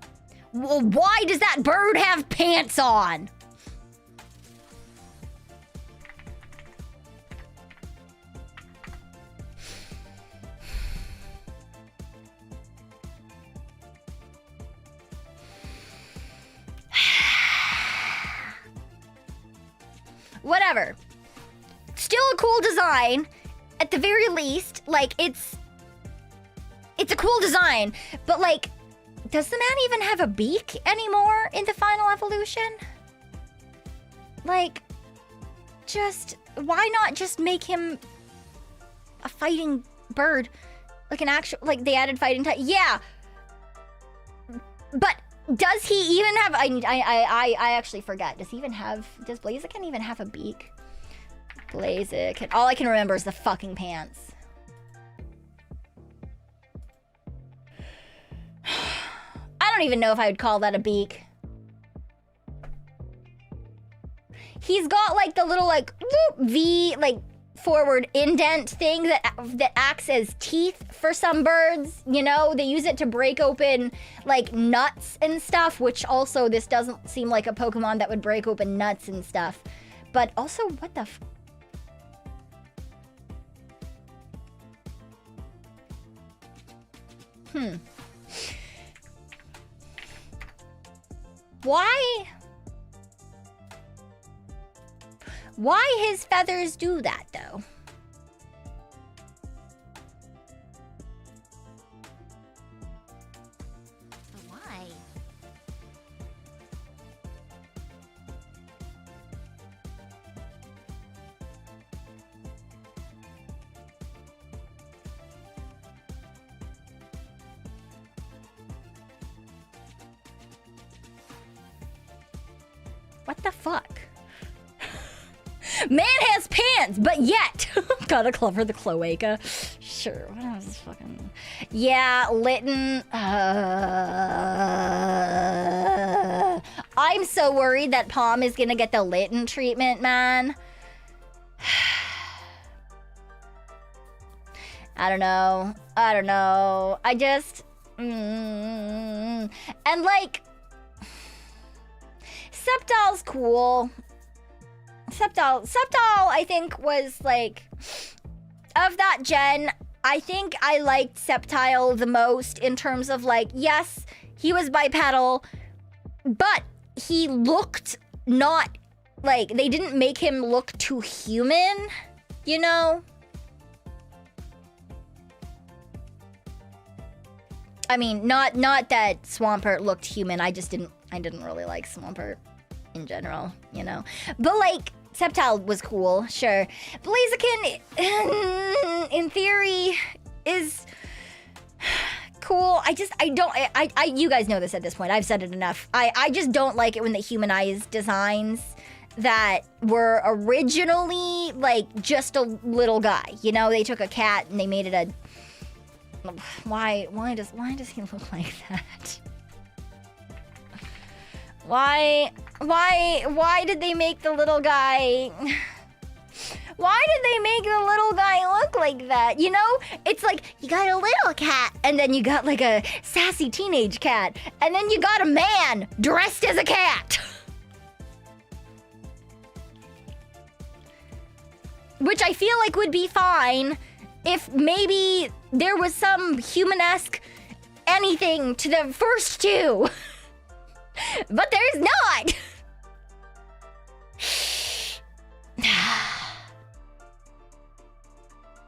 Well, why does that bird have pants on? Whatever. Still a cool design. At the very least, like, it's a cool design. But, like, does the man even have a beak anymore in the final evolution? Like, just, why not just make him a fighting bird? Like an actual, like, they added fighting type. Yeah. But does he even have, I actually forget. Does Blaziken even have a beak? Blaziken, all I can remember is the fucking pants. I don't even know if I would call that a beak. He's got like the little like V like forward indent thing that acts as teeth for some birds. You know, they use it to break open like nuts and stuff, which also this doesn't seem like a Pokemon that would break open nuts and stuff. But also, what the Why his feathers do that, though? Why? What the fuck? Man has pants, but yet gotta cover the cloaca. Sure, what else? Fucking yeah, Litten. I'm so worried that Palm is gonna get the Litten treatment, man. I don't know. I just and like Sceptile's cool. Sceptile, I think, was like, of that gen, I think I liked Sceptile the most in terms of like, yes, he was bipedal, but he looked not, like, they didn't make him look too human, you know? I mean, not that Swampert looked human, I didn't really like Swampert in general, you know? But like, Sceptile was cool, sure. Blaziken, in theory, is cool. You guys know this at this point. I've said it enough. I just don't like it when they humanize designs that were originally, like, just a little guy. You know, they took a cat and they made it a... Why does he look like that? Why did they make the little guy? Why did they make the little guy look like that? You know, it's like you got a little cat, and then you got like a sassy teenage cat, and then you got a man dressed as a cat. Which I feel like would be fine if maybe there was some human-esque anything to the first two. But there's not!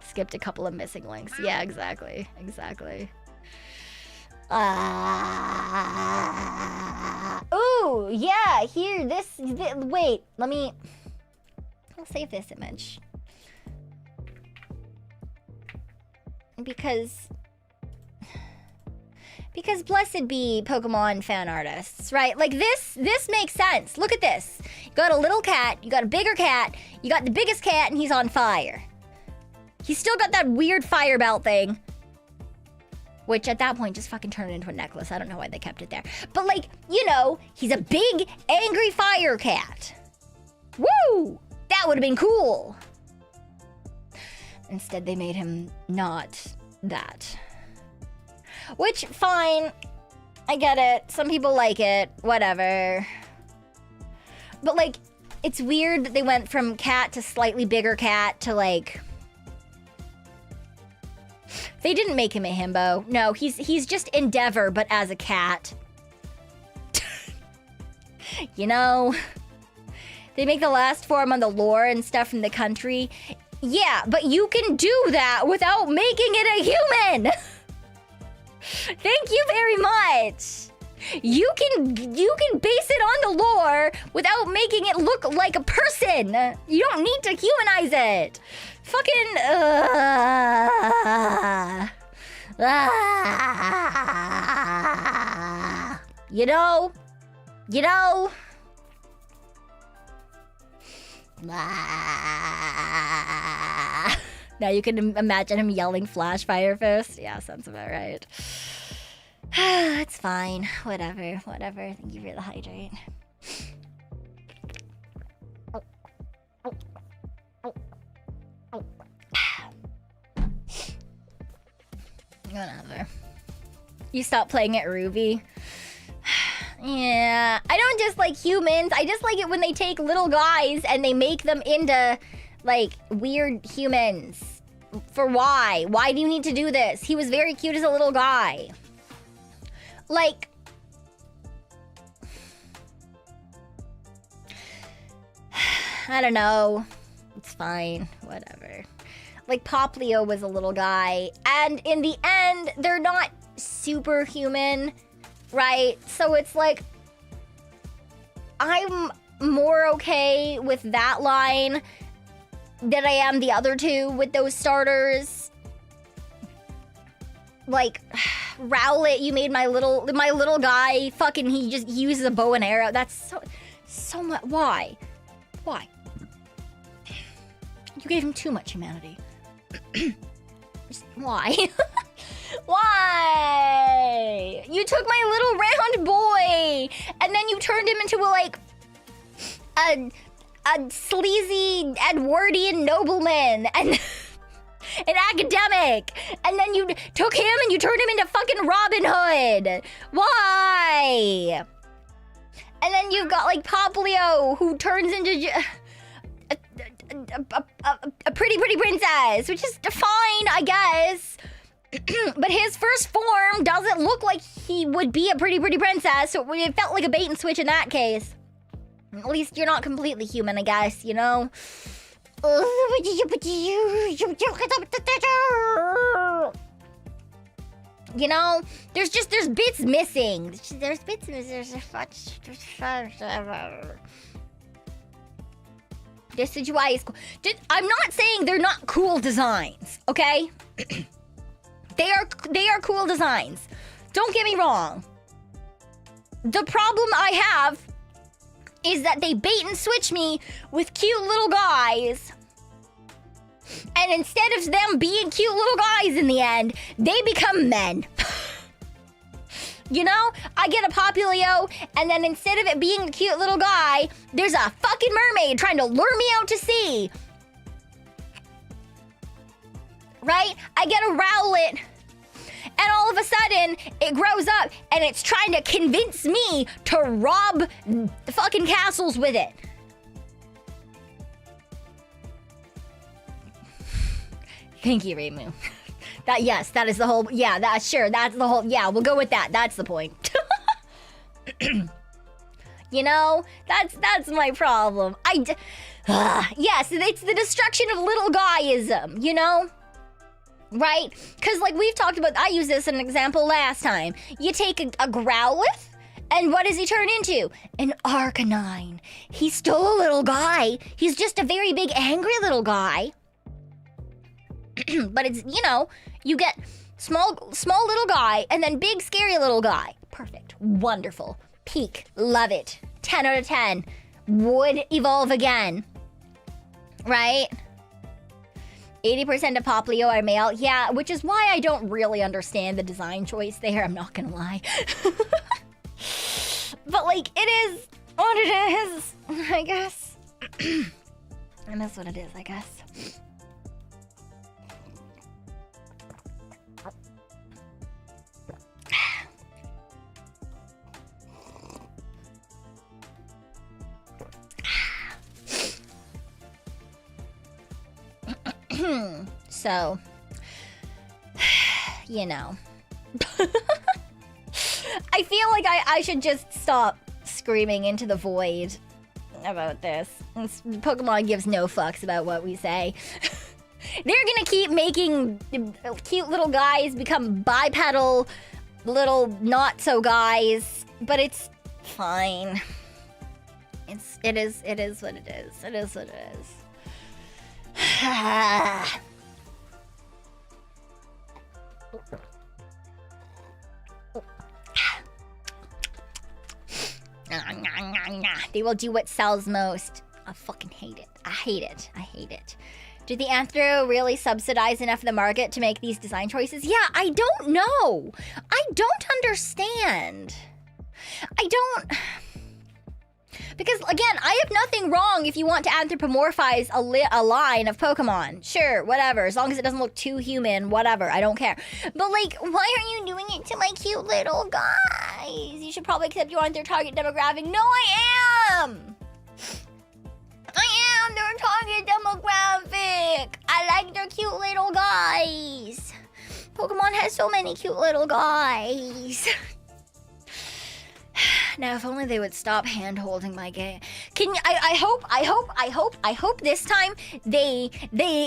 Skipped a couple of missing links. Yeah, exactly. Exactly. Ooh, yeah, here, wait, I'll save this image. Because blessed be Pokemon fan artists, right? Like this makes sense. Look at this. You got a little cat, you got a bigger cat, you got the biggest cat, and he's on fire. He's still got that weird fire belt thing. Which at that point just fucking turned into a necklace. I don't know why they kept it there. But like, you know, he's a big, angry fire cat. Woo! That would have been cool. Instead, they made him not that. Which, fine. I get it. Some people like it. Whatever. But, like, it's weird that they went from cat to slightly bigger cat to, like... They didn't make him a himbo. No, he's just Endeavor, but as a cat. You know? They make the last form on the lore and stuff from the country. Yeah, but you can do that without making it a human! Thank you very much! You can base it on the lore without making it look like a person! You don't need to humanize it! Fucking... You know? Now you can imagine him yelling Flash Fire Fist. Yeah, sounds about right. It's fine. Whatever. Thank you for the hydrate. Whatever. You stop playing at Ruby. Yeah, I don't just like humans. I just like it when they take little guys and they make them into, like, weird humans. For why? Why do you need to do this? He was very cute as a little guy. Like... I don't know. It's fine. Whatever. Like, Poplio was a little guy. And in the end, they're not superhuman. Right? So it's like, I'm more okay with that line than I am the other two with those starters. Like, Rowlet, you made my little guy fucking, he uses a bow and arrow. That's so much. Why? You gave him too much humanity. Why? Why? You took my little round boy, and then you turned him into a sleazy Edwardian nobleman, and an academic, and then you took him and you turned him into fucking Robin Hood. Why? And then you've got like Poplio, who turns into a pretty princess, which is fine, I guess. But his first form doesn't look like he would be a pretty princess, so it felt like a bait and switch in that case. At least you're not completely human, I guess, you know? You know, there's bits missing. There's bits missing. This is why it's cool. I'm not saying they're not cool designs, okay? They are cool designs. Don't get me wrong. The problem I have is that they bait and switch me with cute little guys. And instead of them being cute little guys in the end, they become men. You know? I get a Poplio, and then instead of it being a cute little guy, there's a fucking mermaid trying to lure me out to sea. right? I get a Rowlet, and all of a sudden, it grows up, and it's trying to convince me to rob the fucking castles with it. Thank you, Reimu. Yes, that is the whole, yeah, that's the whole, yeah, we'll go with that. That's the point. You know, that's my problem. Yes, it's the destruction of little guyism, you know? Right? Because like we've talked about, I used this as an example last time. You take a Growlithe, and what does he turn into? An Arcanine. He's still a little guy. He's just a very big, angry little guy. But it's, you know, you get small little guy, and then big, scary little guy. Perfect. Wonderful. Peak. Love it. 10 out of 10. Would evolve again. Right? 80% of Poplio are male. Yeah, which is why I don't really understand the design choice there. I'm not gonna lie. But, like, it is what it is, I guess. And that's what it is, I guess. So, you know. I feel like I should just stop screaming into the void about this. Pokemon gives no fucks about what we say. They're gonna keep making cute little guys become bipedal little not so guys, but it's fine. It is what it is. It is what it is. They will do what sells most. I fucking hate it. I hate it. I hate it. Did the Anthro really subsidize enough of the market to make these design choices? Yeah, I don't know. I don't understand. I don't... Because, again, I have nothing wrong if you want to anthropomorphize a line of Pokemon. Sure, whatever. As long as it doesn't look too human, whatever. I don't care. But, like, why are you doing it to my cute little guys? You should probably accept you aren't their target demographic. No, I am! I am their target demographic! I like their cute little guys. Pokemon has so many cute little guys. Now, if only they would stop hand-holding my game. I hope this time they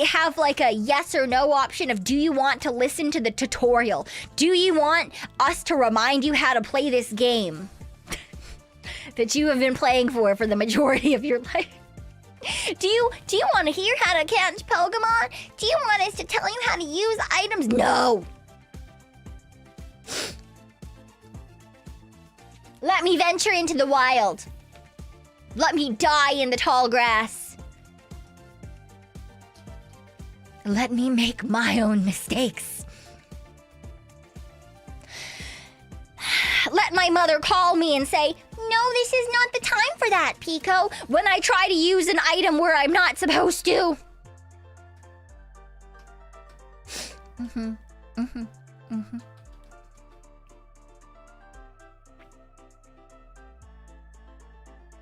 have like a yes or no option of, do you want to listen to the tutorial? Do you want us to remind you how to play this game that you have been playing for the majority of your life? Do you want to hear how to catch Pokemon? Do you want us to tell you how to use items? No. Let me venture into the wild. Let me die in the tall grass. Let me make my own mistakes. Let my mother call me and say, no, this is not the time for that, Pekoe, when I try to use an item where I'm not supposed to.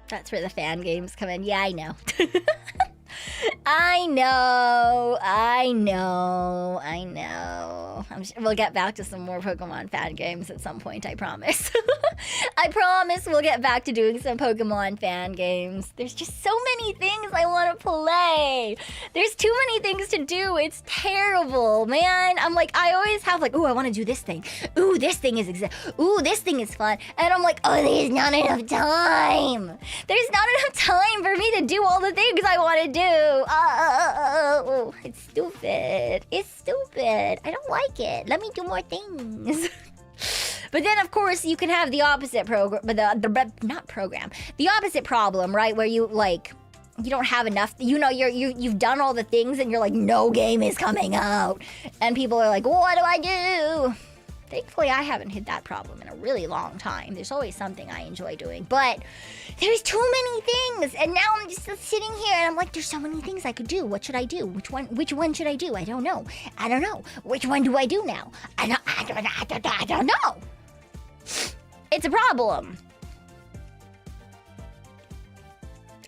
That's where the fan games come in. Yeah, I know. I know. We'll get back to some more Pokemon fan games at some point, I promise. I promise we'll get back to doing some Pokemon fan games. There's just so many things I want to play. There's too many things to do. It's terrible, man. I'm like, I always have like, ooh, I want to do this thing. Ooh, this thing is ooh, this thing is fun. And I'm like, oh, there's not enough time. There's not enough time for me to do all the things I want to do. Oh, it's stupid. It's stupid. I don't like it. Let me do more things. But then, of course, you can have the opposite program, the opposite problem, right? Where you like, you don't have enough. You know, you've done all the things, and you're like, no game is coming out, and people are like, what do I do? Thankfully, I haven't hit that problem in a really long time. There's always something I enjoy doing, but there's too many things. And now I'm just sitting here and I'm like, there's so many things I could do. What should I do? Which one should I do? I don't know. I don't know. Which one do I do now? I don't know. It's a problem.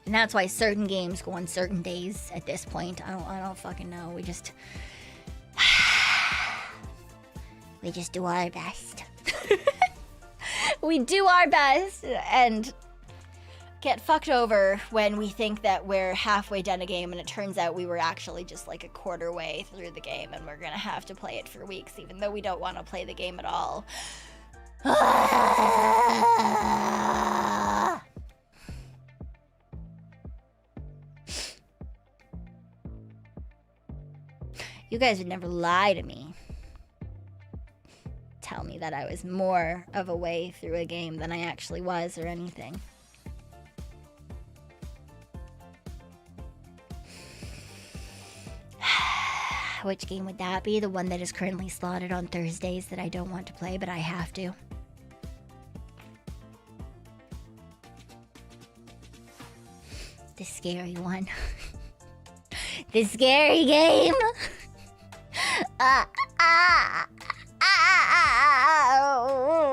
And that's why certain games go on certain days at this point. I don't fucking know. We just do our best. We do our best and get fucked over when we think that we're halfway done a game and it turns out we were actually just like a quarter way through the game and we're gonna have to play it for weeks even though we don't want to play the game at all. You guys would never lie to me. Tell me that I was more of a way through a game than I actually was or anything. Which game would that be? The one that is currently slotted on Thursdays that I don't want to play, but I have to. The scary one. The scary game.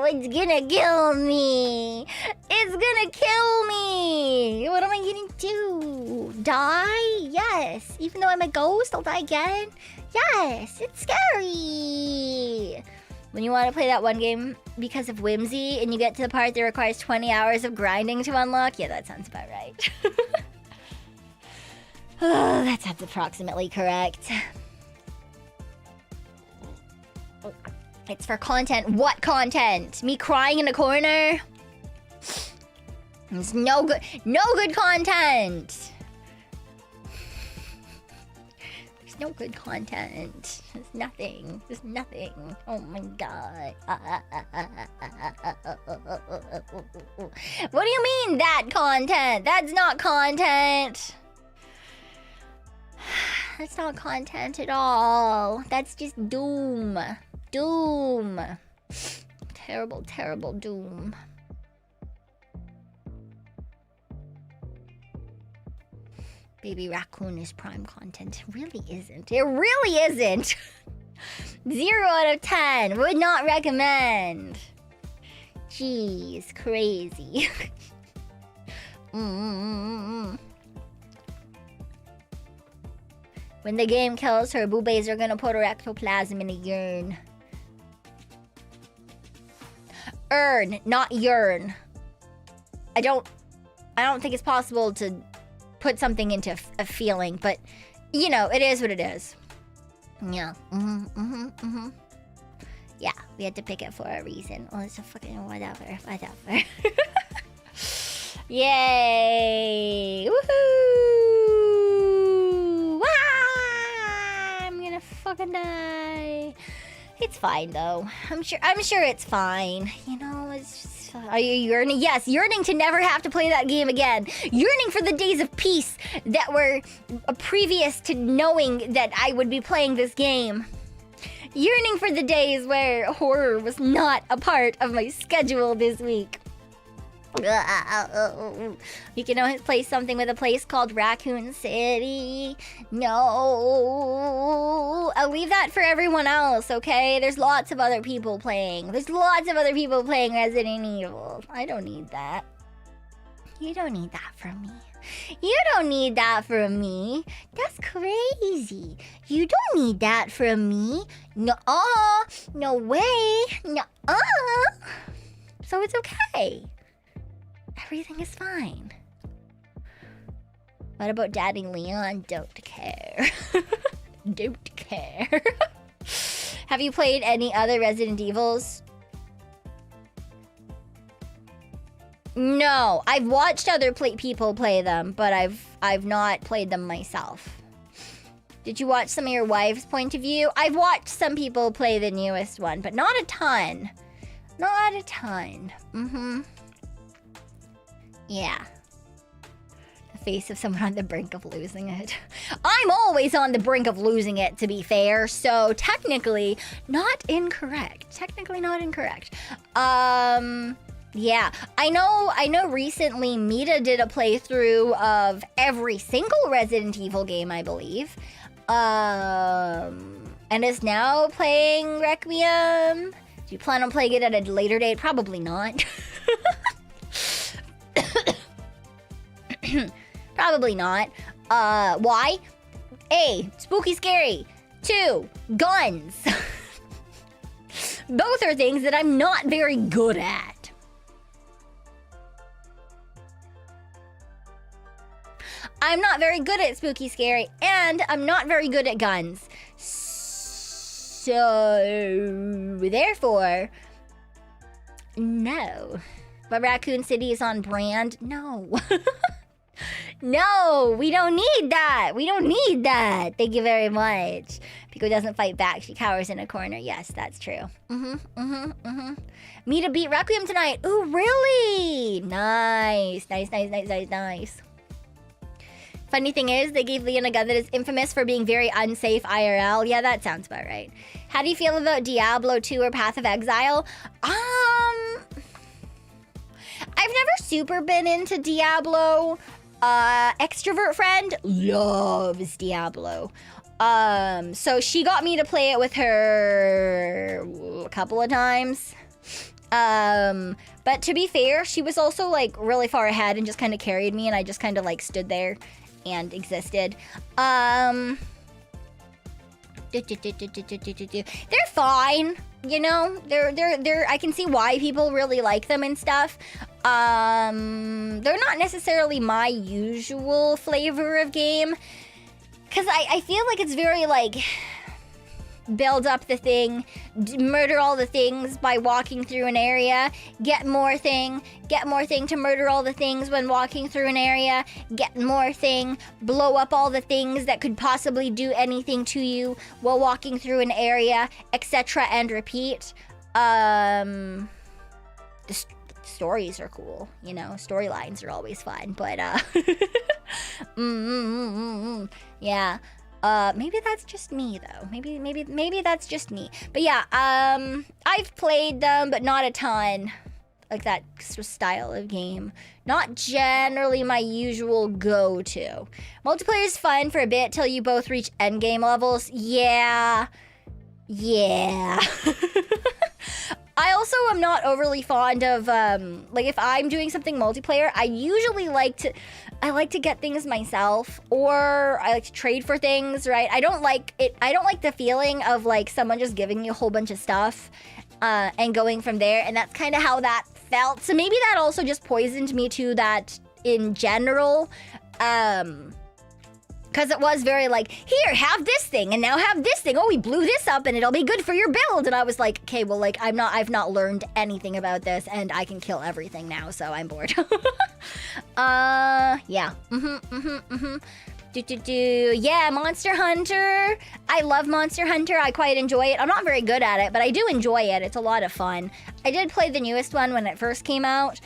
It's gonna kill me. It's gonna kill me. What am I gonna do? Die? Yes. Even though I'm a ghost, I'll die again? Yes. It's scary. When you want to play that one game because of whimsy and you get to the part that requires 20 hours of grinding to unlock, yeah, that sounds about right. Oh, that sounds approximately correct. It's for content. What content? Me crying in a corner? It's no good content. There's no good content. There's nothing. There's nothing. Oh my god. What do you mean that content? That's not content. That's not content at all. That's just doom. Doom. Terrible, terrible doom. Baby Raccoon is prime content. It really isn't. It really isn't. 0 out of 10. Would not recommend. Jeez, crazy. When the game kills her, boobies are gonna put her ectoplasm in a urn. Urn, not urn. I don't think it's possible to put something into a feeling, but you know, it is what it is. Yeah. Yeah, we had to pick it for a reason. Oh, it's a fucking whatever. Yay! Woohoo! I'm gonna fucking die. It's fine though. I'm sure it's fine. You know, it's just. Are you yearning? Yes, yearning to never have to play that game again. Yearning for the days of peace that were previous to knowing that I would be playing this game. Yearning for the days where horror was not a part of my schedule this week. You can always play something with a place called Raccoon City. No, I'll leave that for everyone else, okay? There's lots of other people playing. Resident Evil. I don't need that. You don't need that from me. You don't need that from me. That's crazy. You don't need that from me. No-uh. No way. No-uh. So it's okay. Everything is fine. What about Daddy Leon? Don't care. Don't care. Have you played any other Resident Evils? No, I've watched other people play them, but I've not played them myself. Did you watch some of your wife's point of view? I've watched some people play the newest one, but not a ton. Not a ton. Yeah. face of someone on the brink of losing it. I'm always on the brink of losing it, to be fair, so technically not incorrect. Technically not incorrect. Yeah, I know recently Mita did a playthrough of every single Resident Evil game, I believe. And is now playing Requiem. Do you plan on playing it at a later date? Probably not. Probably not. Why? A, spooky scary. 2, guns. Both are things that I'm not very good at. I'm not very good at spooky scary, and I'm not very good at guns. So, therefore, no. But Raccoon City is on brand? No. No, we don't need that. We don't need that. Thank you very much. Pekoe doesn't fight back. She cowers in a corner. Yes, that's true. Me to beat Requiem tonight. Ooh, really? Nice. Nice. Funny thing is, they gave Leon a gun that is infamous for being very unsafe IRL. Yeah, that sounds about right. How do you feel about Diablo 2 or Path of Exile? I've never super been into Diablo. Extrovert friend loves Diablo. So she got me to play it with her a couple of times. But to be fair, she was also like really far ahead and just kind of carried me, and I just kind of like stood there and existed. They're fine, you know. They're I can see why people really like them and stuff. They're not necessarily my usual flavor of game, because I feel like it's very like build up the thing, murder all the things by walking through an area, get more thing to murder all the things when walking through an area, get more thing, blow up all the things that could possibly do anything to you while walking through an area, etc. and repeat. The stories are cool, you know, storylines are always fun, but yeah. Maybe that's just me though. Maybe that's just me. But yeah, I've played them, but not a ton. Like that style of game. Not generally my usual go-to. Multiplayer is fun for a bit till you both reach endgame levels. Yeah. I also am not overly fond of, like if I'm doing something multiplayer, I usually like to get things myself, or I like to trade for things, right? I don't like the feeling of like someone just giving me a whole bunch of stuff, and going from there, and that's kind of how that felt. So maybe that also just poisoned me to that in general, because it was very like, here, have this thing, and now have this thing. Oh, we blew this up, and it'll be good for your build. And I was like, okay, well, like, I've not learned anything about this, and I can kill everything now, so I'm bored. Yeah. Yeah, Monster Hunter. I love Monster Hunter. I quite enjoy it. I'm not very good at it, but I do enjoy it. It's a lot of fun. I did play the newest one when it first came out.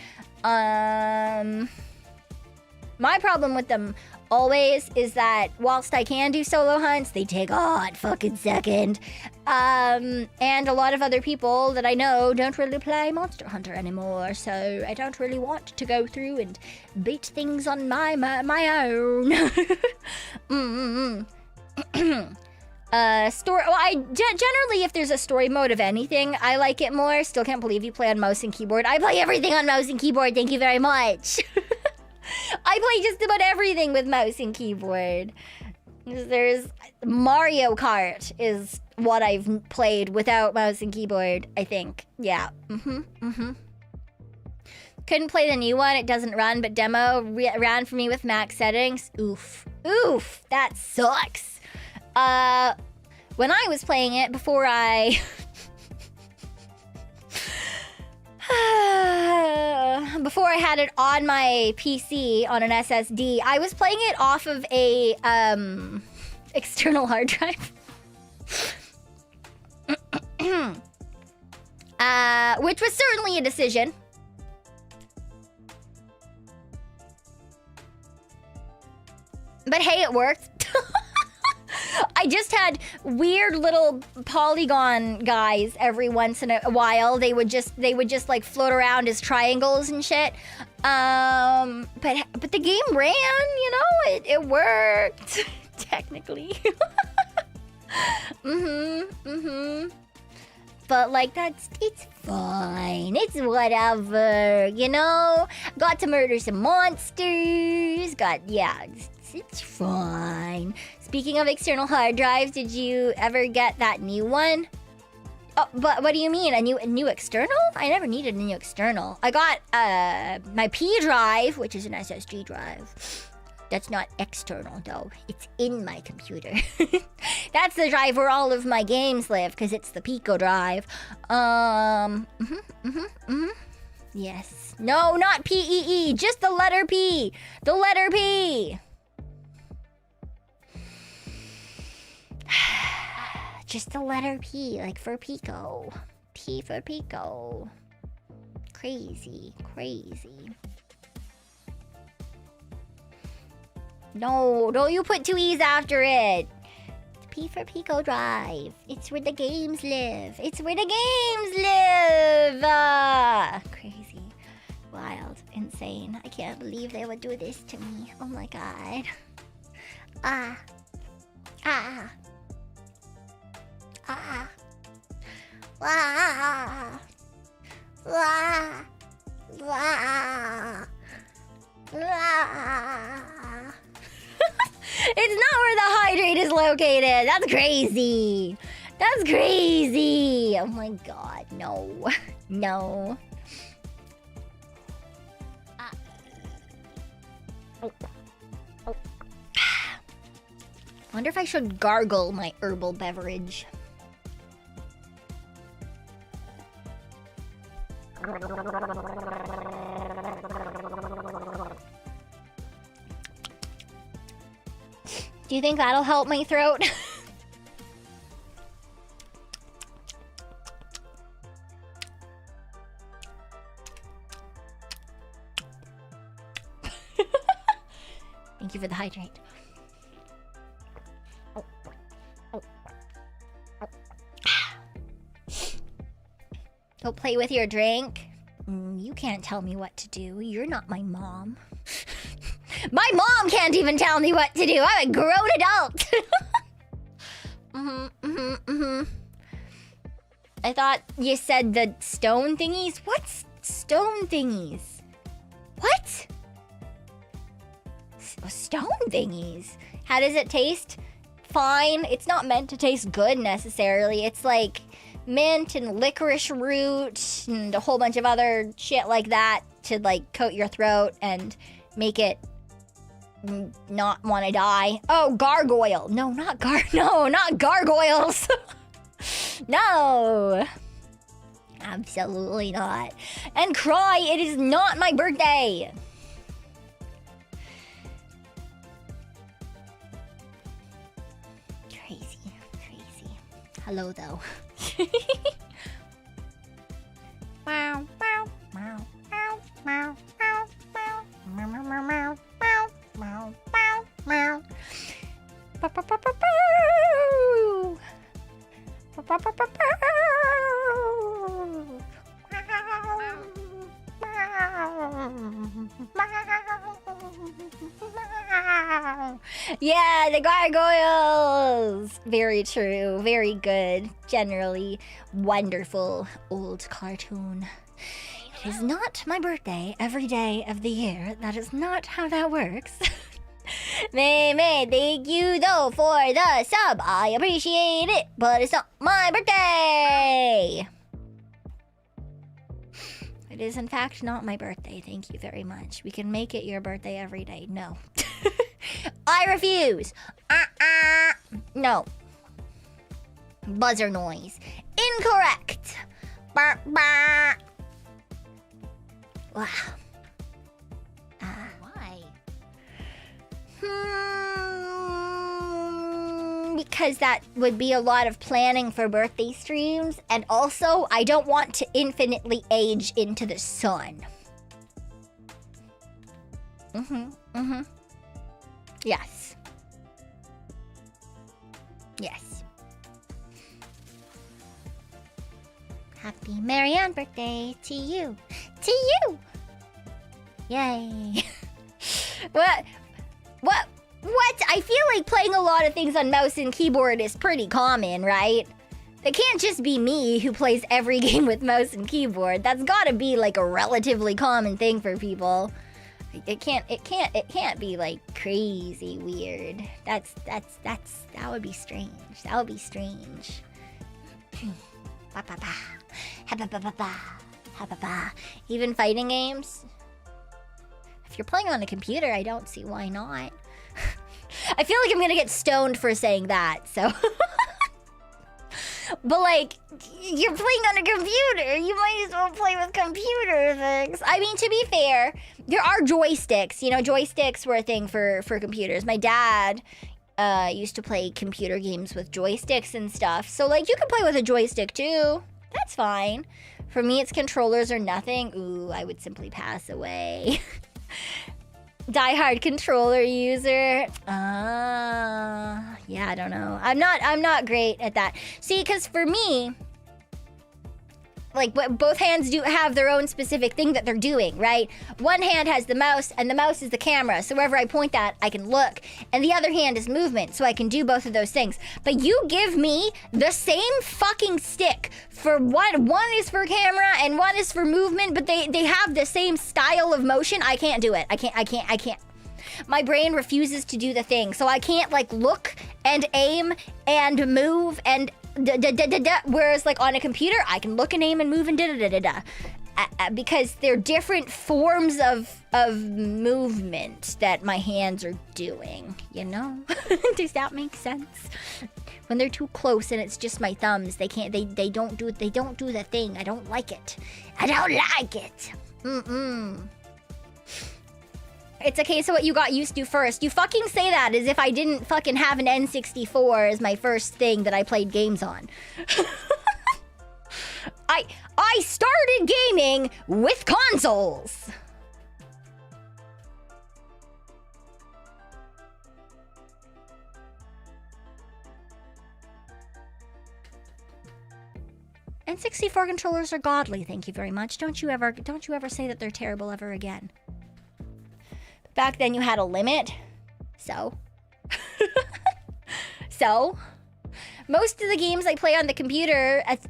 My problem with them always is that whilst I can do solo hunts, they take a hot fucking second. And a lot of other people that I know don't really play Monster Hunter anymore, so I don't really want to go through and beat things on my own. Story. Well, generally, if there's a story mode of anything, I like it more. Still can't believe you play on mouse and keyboard. I play everything on mouse and keyboard. Thank you very much. I play just about everything with mouse and keyboard. There's Mario Kart is what I've played without mouse and keyboard, I think. Yeah. Couldn't play the new one. It doesn't run, but demo ran for me with max settings. Oof. That sucks. When I was playing it before I had it on my PC on an SSD, I was playing it off of a external hard drive. Which was certainly a decision. But hey, it worked. I just had weird little polygon guys every once in a while. They would just like float around as triangles and shit. But the game ran, you know, it worked technically. But like it's fine. It's whatever, you know. Got to murder some monsters. It's fine. Speaking of external hard drives, did you ever get that new one? Oh, but what do you mean? A new external? I never needed a new external. I got my P drive, which is an SSD drive. That's not external though. It's in my computer. That's the drive where all of my games live, because it's the Pico drive. Yes. No, not PEE. Just the letter P. The letter P. Just the letter P, like for Pico. P for Pico. Crazy, crazy. No, don't you put two E's after it. It's P for Pico Drive. It's where the games live. It's where the games live. Crazy, wild, insane. I can't believe they would do this to me. Oh my god. Ah. Ah. Ah. Ah. Ah. Ah. Ah. It's not where the hydrate is located. That's crazy. That's crazy. Oh my god, no. No. Wonder if I should gargle my herbal beverage. Do you think that'll help my throat? Thank you for the hydrate. Don't play with your drink. You can't tell me what to do. You're not my mom. My mom can't even tell me what to do. I'm a grown adult. I thought you said the stone thingies. What's stone thingies? What? Stone thingies. How does it taste? Fine. It's not meant to taste good necessarily. It's like mint and licorice root and a whole bunch of other shit like that to like coat your throat and make it not want to die. Oh, gargoyle. No, not gargoyles. No. Absolutely not. And cry, it is not my birthday. Crazy. Hello, though. Wow, wow, wow, wow, wow, wow, wow, wow, wow, wow, wow, wow, wow. Yeah, the gargoyles! Very true, very good, generally wonderful old cartoon. It is not my birthday every day of the year. That is not how that works. May, thank you though for the sub. I appreciate it, but it's not my birthday. It is in fact not my birthday. Thank you very much. We can make it your birthday every day. No. I refuse. No. Buzzer noise. Incorrect. Bah, bah. Wow. Why? Because that would be a lot of planning for birthday streams, and also I don't want to infinitely age into the sun. Yes. Yes. Happy Marianne birthday to you. To you! Yay. What? I feel like playing a lot of things on mouse and keyboard is pretty common, right? It can't just be me who plays every game with mouse and keyboard. That's gotta be like a relatively common thing for people. It can't be like crazy weird. That would be strange. That would be strange. Even fighting games? If you're playing on a computer, I don't see why not. I feel like I'm gonna get stoned for saying that, so. But like, you're playing on a computer. You might as well play with computer things. I mean, to be fair, there are joysticks. You know, joysticks were a thing for computers. My dad used to play computer games with joysticks and stuff. So like, you can play with a joystick too. That's fine. For me, it's controllers or nothing. Ooh, I would simply pass away. Die-hard controller user. Yeah, I don't know. I'm not great at that. See, because for me, like, both hands do have their own specific thing that they're doing, right? One hand has the mouse, and the mouse is the camera. So wherever I point that, I can look. And the other hand is movement, so I can do both of those things. But you give me the same fucking stick for one. One is for camera, and one is for movement, but they have the same style of motion. I can't do it. I can't. My brain refuses to do the thing. So I can't, like, look and aim and move and whereas like on a computer I can look and aim and move and because they're different forms of movement that my hands are doing, you know. Does that make sense? When they're too close and it's just my thumbs, they don't do the thing. I don't like it. It's a case of what you got used to first. You fucking say that as if I didn't fucking have an N64 as my first thing that I played games on. I started gaming with consoles. N64 controllers are godly, thank you very much. Don't you ever say that they're terrible ever again. Back then you had a limit, so. So, most of the games I play on the computer at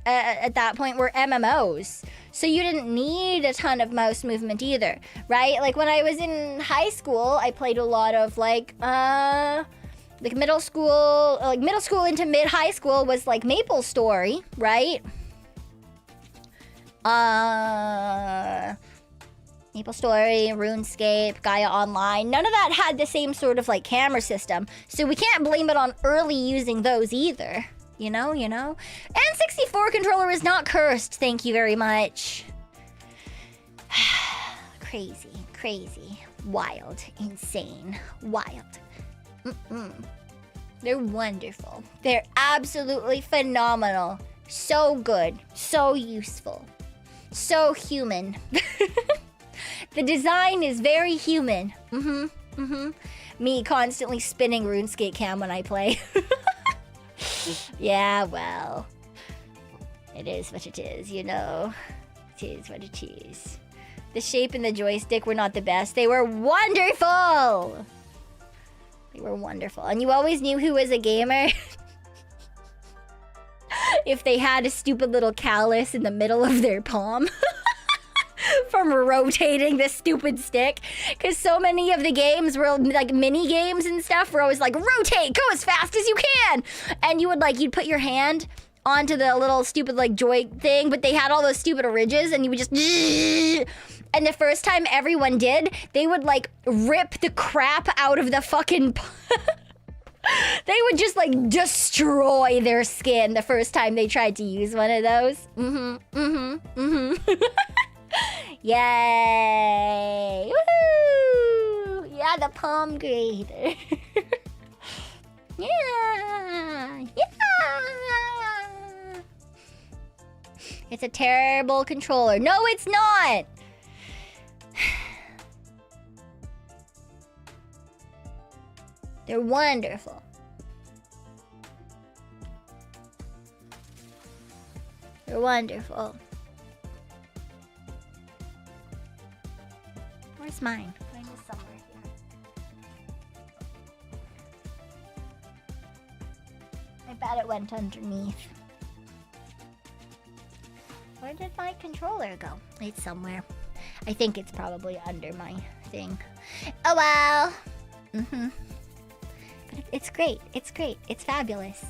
that point were MMOs. So you didn't need a ton of mouse movement either, right? Like when I was in high school, I played a lot of like middle school into mid-high school was like Maple Story, right? Maple Story, RuneScape, Gaia Online, none of that had the same sort of like camera system. So we can't blame it on early using those either. You know? N64 controller is not cursed, thank you very much. Crazy, wild, insane, wild. They're wonderful. They're absolutely phenomenal. So good, so useful, so human. The design is very human. Me constantly spinning RuneScape cam when I play. Yeah, well, it is what it is, you know. It is what it is. The shape and the joystick were not the best. They were wonderful. They were wonderful. And you always knew who was a gamer if they had a stupid little callus in the middle of their palm. From rotating this stupid stick, because so many of the games were like mini games and stuff were always like rotate, go as fast as you can, and you'd put your hand onto the little stupid like joy thing, but they had all those stupid ridges and you would just and the first time everyone did, they would like rip the crap out of the fucking they would just like destroy their skin the first time they tried to use one of those. Yay! Woohoo! Yeah, the palm grader. Yeah! It's a terrible controller. No, it's not! They're wonderful. You're wonderful. Where's mine? Mine is somewhere here. I bet it went underneath. Where did my controller go? It's somewhere. I think it's probably under my thing. Oh well. But it's great. It's great. It's fabulous.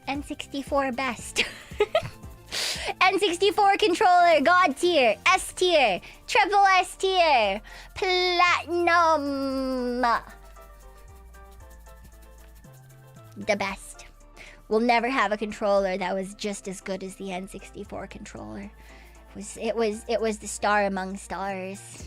N64 best. N64 controller, God tier, S tier, triple S tier, platinum. The best. We'll never have a controller that was just as good as the N64 controller. It was the star among stars.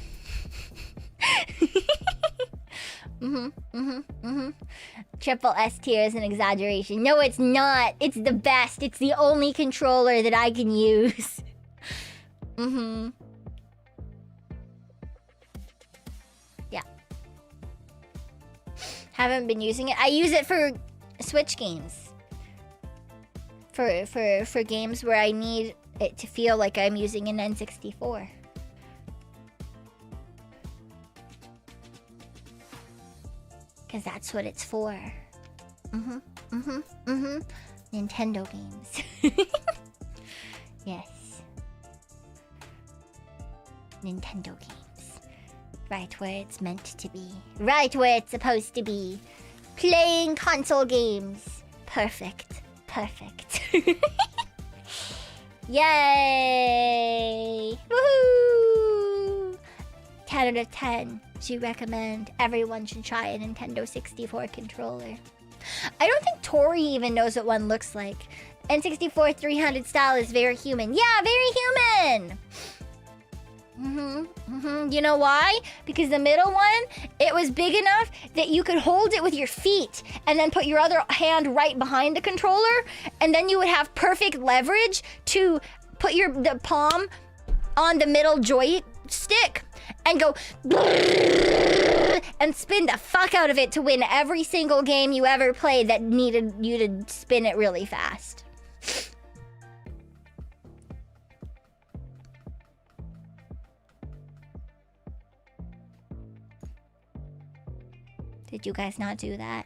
Triple S tier is an exaggeration. No, it's not. It's the best. It's the only controller that I can use. Yeah. Haven't been using it. I use it for Switch games. For games where I need it to feel like I'm using an N64. Because that's what it's for. Nintendo games. Yes. Nintendo games. Right where it's meant to be. Right where it's supposed to be. Playing console games. Perfect. Perfect. Yay! Woohoo! 10 out of 10. Do recommend everyone should try a Nintendo 64 controller. I don't think Tori even knows what one looks like. N64 300 style is very human. Yeah, very human! You know why? Because the middle one, it was big enough that you could hold it with your feet and then put your other hand right behind the controller, and then you would have perfect leverage to put the palm on the middle joystick and go and spin the fuck out of it to win every single game you ever played that needed you to spin it really fast. Did you guys not do that?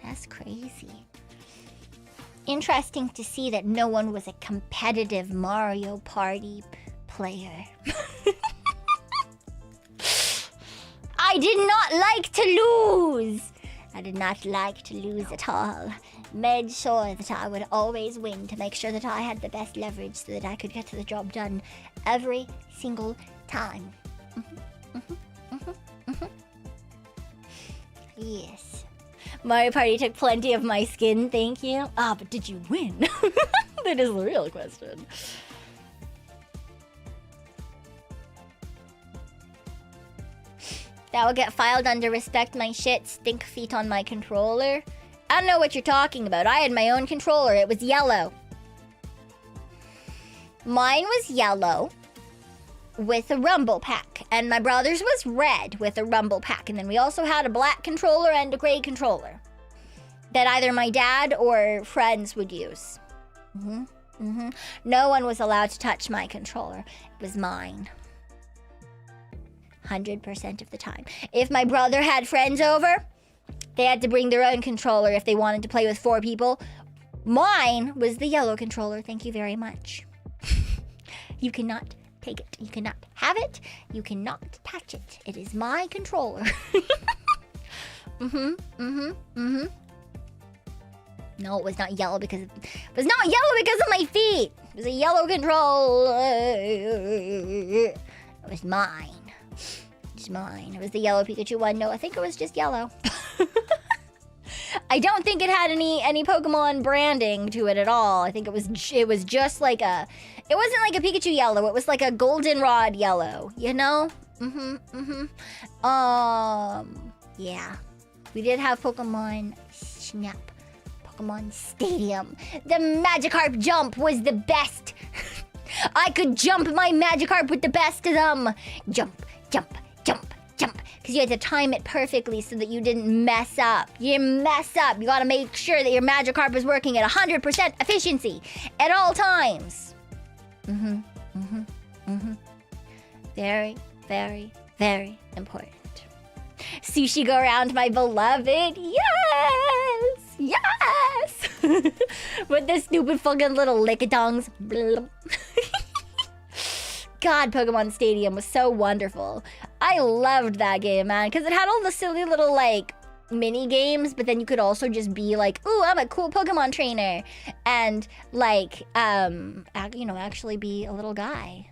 That's crazy. Interesting to see that no one was a competitive Mario Party player. I did not like to lose. I did not like to lose at all. Made sure that I would always win to make sure that I had the best leverage so that I could get to the job done every single time. Yes. Mario Party took plenty of my skin, thank you. Ah, but did you win? That is the real question. That will get filed under respect my shit, stink feet on my controller. I don't know what you're talking about. I had my own controller. It was yellow. Mine was yellow with a rumble pack. And my brother's was red with a rumble pack. And then we also had a black controller and a gray controller that either my dad or friends would use. No one was allowed to touch my controller. It was mine. 100% of the time. If my brother had friends over, they had to bring their own controller if they wanted to play with 4 people. Mine was the yellow controller. Thank you very much. You cannot take it. You cannot have it. You cannot touch it. It is my controller. No, it was not yellow because of my feet. It was a yellow controller. It was mine. It's mine. It was the yellow Pikachu one. No, I think it was just yellow. I don't think it had any Pokemon branding to it at all. I think it was just like it wasn't like a Pikachu yellow. It was like a goldenrod yellow, you know? Yeah. We did have Pokemon snap. Pokemon Stadium. The Magikarp jump was the best. I could jump my Magikarp with the best of them. Jump, jump, jump, jump. Because you had to time it perfectly so that you didn't mess up. You didn't mess up. You got to make sure that your Magikarp is working at 100% efficiency at all times. Very, very, very important. Sushi go around, my beloved. Yes! Yes! With the stupid fucking little lickitongs. God, Pokemon Stadium was so wonderful. I loved that game, man, because it had all the silly little, like, mini games, but then you could also just be like, ooh, I'm a cool Pokemon trainer. And, like, you know, actually be a little guy.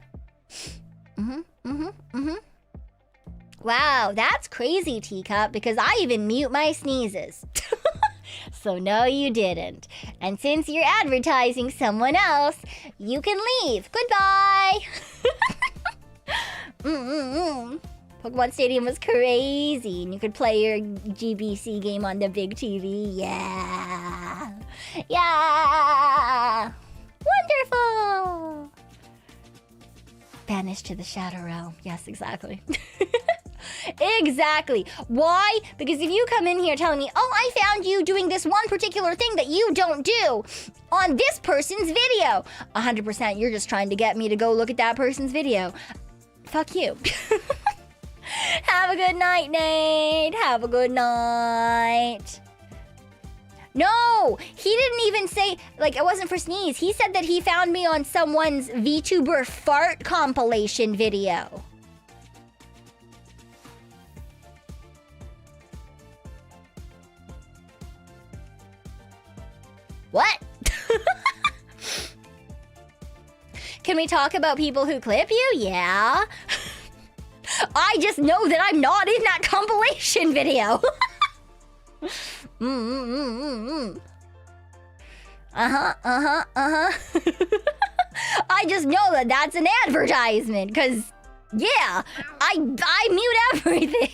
Wow, that's crazy, Teacup, because I even mute my sneezes. So no, you didn't. And since you're advertising someone else, you can leave. Goodbye. Pokemon Stadium was crazy, and you could play your GBC game on the big TV. Yeah. Yeah. Wonderful. Banished to the Shadow Realm. Yes, exactly. Exactly. Why? Because if you come in here telling me, oh, I found you doing this one particular thing that you don't do on this person's video, 100% you're just trying to get me to go look at that person's video. Fuck you. Have a good night, Nate. Have a good night. No, he didn't even say, like, it wasn't for sneeze. He said that he found me on someone's VTuber fart compilation video. What? Can we talk about people who clip you? Yeah. I just know that I'm not in that compilation video. I just know that that's an advertisement, because, yeah, I mute everything.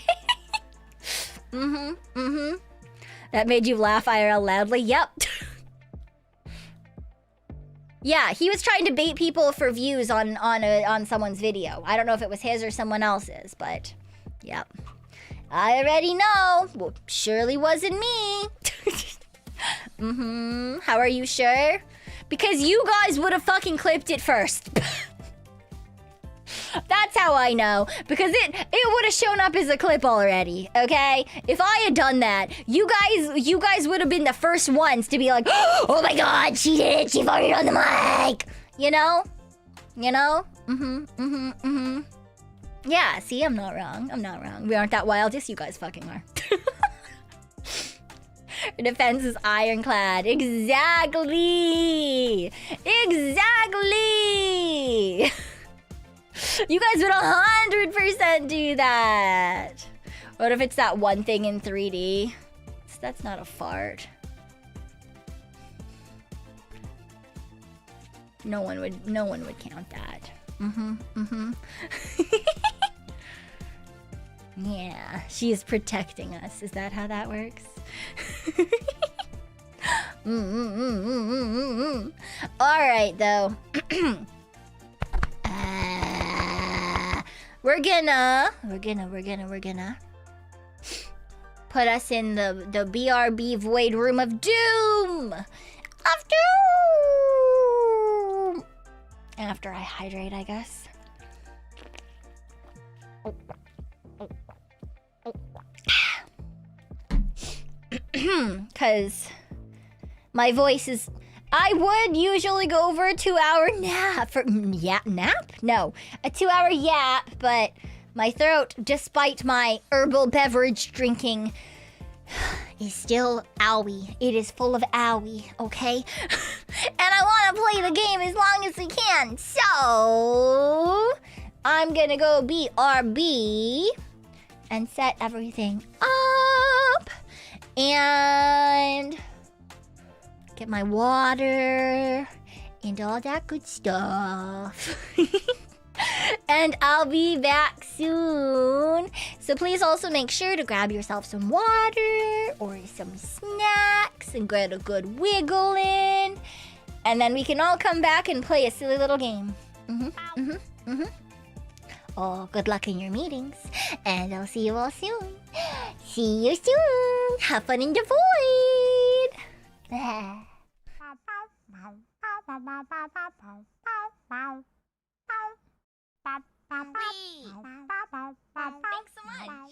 That made you laugh IRL loudly? Yep. Yeah, he was trying to bait people for views on someone's video. I don't know if it was his or someone else's, but yep. I already know. Well, surely wasn't me. How are you sure? Because you guys would have fucking clipped it first. That's how I know. Because it would have shown up as a clip already, okay? If I had done that, you guys would have been the first ones to be like, oh my god, she did it, she farted on the mic! You know? You know? Yeah, see, I'm not wrong. I'm not wrong. We aren't that wild, yes, you guys fucking are. Her defense is ironclad. Exactly! Exactly! You guys would 100% do that. What if it's that one thing in 3D? That's not a fart. No one would count that. Yeah, she is protecting us. Is that how that works? All right, though. We're gonna put us in the BRB Void Room of Doom. Of Doom. After I hydrate, I guess. Because my voice is... I would usually go over a 2-hour nap for... nap? No. A 2-hour yap, but my throat, despite my herbal beverage drinking, is still owie. It is full of owie, okay? And I want to play the game as long as we can. So, I'm gonna go BRB and set everything up. And... get my water and all that good stuff. and I'll be back soon. So please also make sure to grab yourself some water or some snacks and get a good wiggle in. And then we can all come back and play a silly little game. Oh, good luck in your meetings. And I'll see you all soon. See you soon. Have fun in the void. Thanks so much.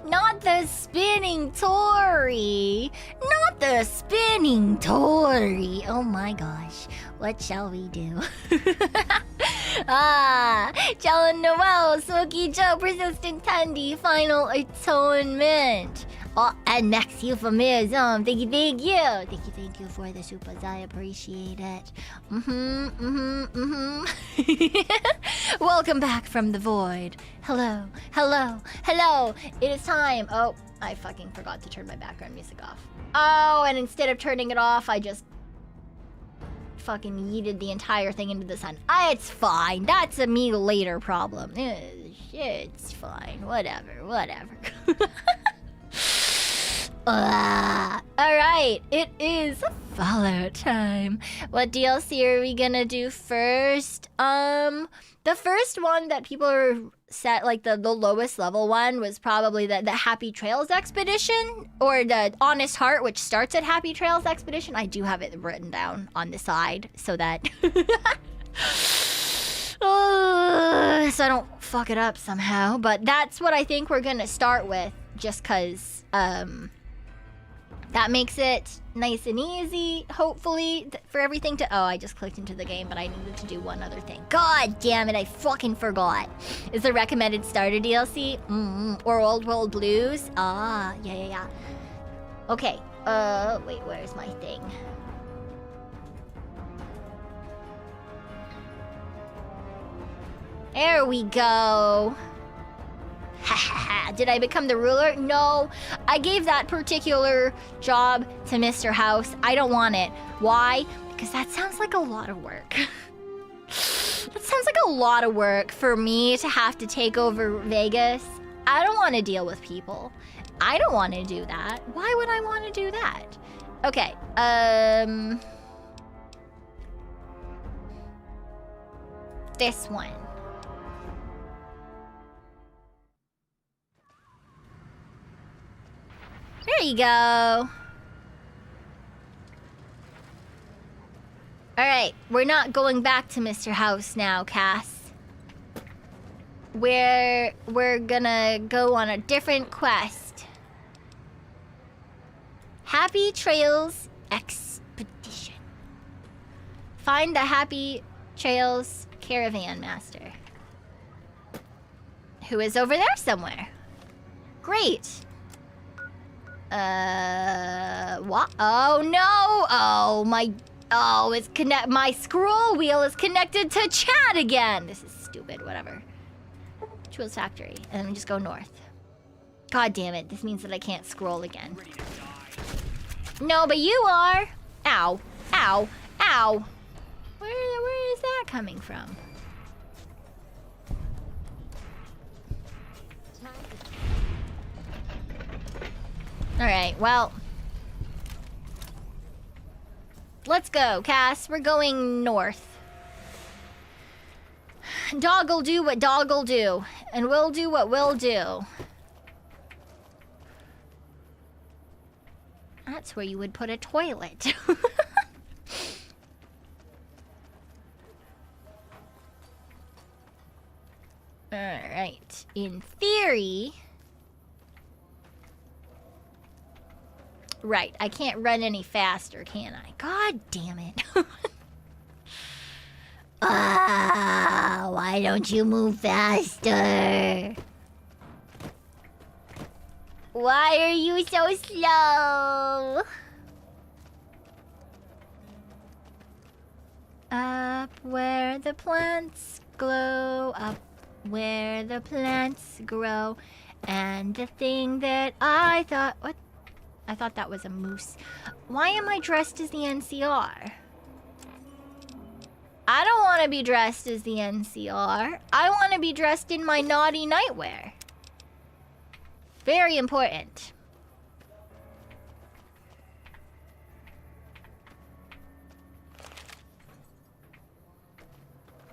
Not the spinning Tory! Not the spinning Tory! Oh my gosh, what shall we do? Jalen Noel, Smoky Joe, Persistent Tandy, Final Atonement. Oh, and Max Euphemism. Thank you. Thank you for the supers. I appreciate it. Welcome back from the void. Hello. It is time. Oh, I fucking forgot to turn my background music off. Oh, and instead of turning it off, I just fucking yeeted the entire thing into the sun. It's fine. That's a me later problem. It's fine. Whatever. Alright, it is Fallout time. What DLC are we gonna do first? The first one that people are set, like the lowest level one, was probably the Happy Trails Expedition, or the Honest Heart, which starts at Happy Trails Expedition. I do have it written down on the side so that so I don't fuck it up somehow. But that's what I think we're gonna start with, just cause that makes it nice and easy, hopefully, for everything to... Oh, I just clicked into the game, but I needed to do one other thing. God damn it, I fucking forgot. Is the recommended starter DLC? Or Old World Blues? Yeah. Okay, wait, where's my thing? There we go. Did I become the ruler? No, I gave that particular job to Mr. House. I don't want it. Why? Because that sounds like a lot of work. That sounds like a lot of work for me to have to take over Vegas. I don't want to deal with people. I don't want to do that. Why would I want to do that? Okay, this one. There you go. Alright, we're not going back to Mr. House now, Cass. we're gonna go on a different quest. Happy Trails Expedition. Find the Happy Trails Caravan Master, who is over there somewhere. Great. What? Oh no! Oh my! Oh, it's my scroll wheel is connected to chat again. This is stupid. Whatever. Tools Factory, and then we just go north. God damn it! This means that I can't scroll again. No, but you are. Ow! Ow! Ow! Where is that coming from? Alright, well. Let's go, Cass. We're going north. Dog'll do what dog'll do. And we'll do what we'll do. That's where you would put a toilet. Alright. In theory... Right, I can't run any faster, can I? God damn it. Why don't you move faster? Why are you so slow? Up where the plants glow, up where the plants grow, and the thing that I thought... What? I thought that was a moose. Why am I dressed as the NCR? I don't want to be dressed as the NCR. I want to be dressed in my naughty nightwear. Very important.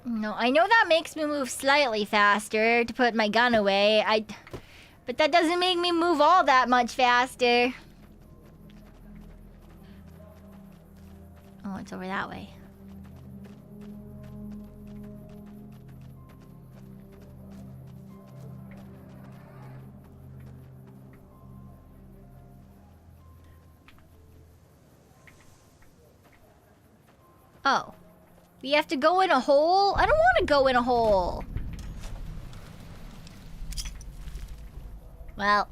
No, I know that makes me move slightly faster to put my gun away. But that doesn't make me move all that much faster. Oh, it's over that way. Oh. We have to go in a hole? I don't want to go in a hole. Well.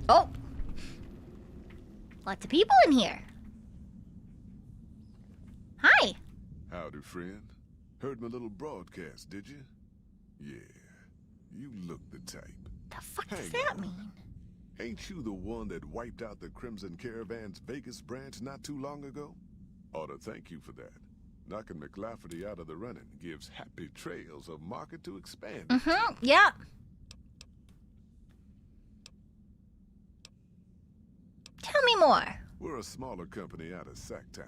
Oh. Lots of people in here. Hi. Howdy, friend. Heard my little broadcast, did you? Yeah. You look the type. The fuck does Hang that on. mean? Ain't you the one that wiped out the Crimson Caravan's Vegas branch not too long ago? Ought to thank you for that. Knocking McLafferty out of the running gives Happy Trails a market to expand. Yeah. Tell me more. We're a smaller company out of Sacktown,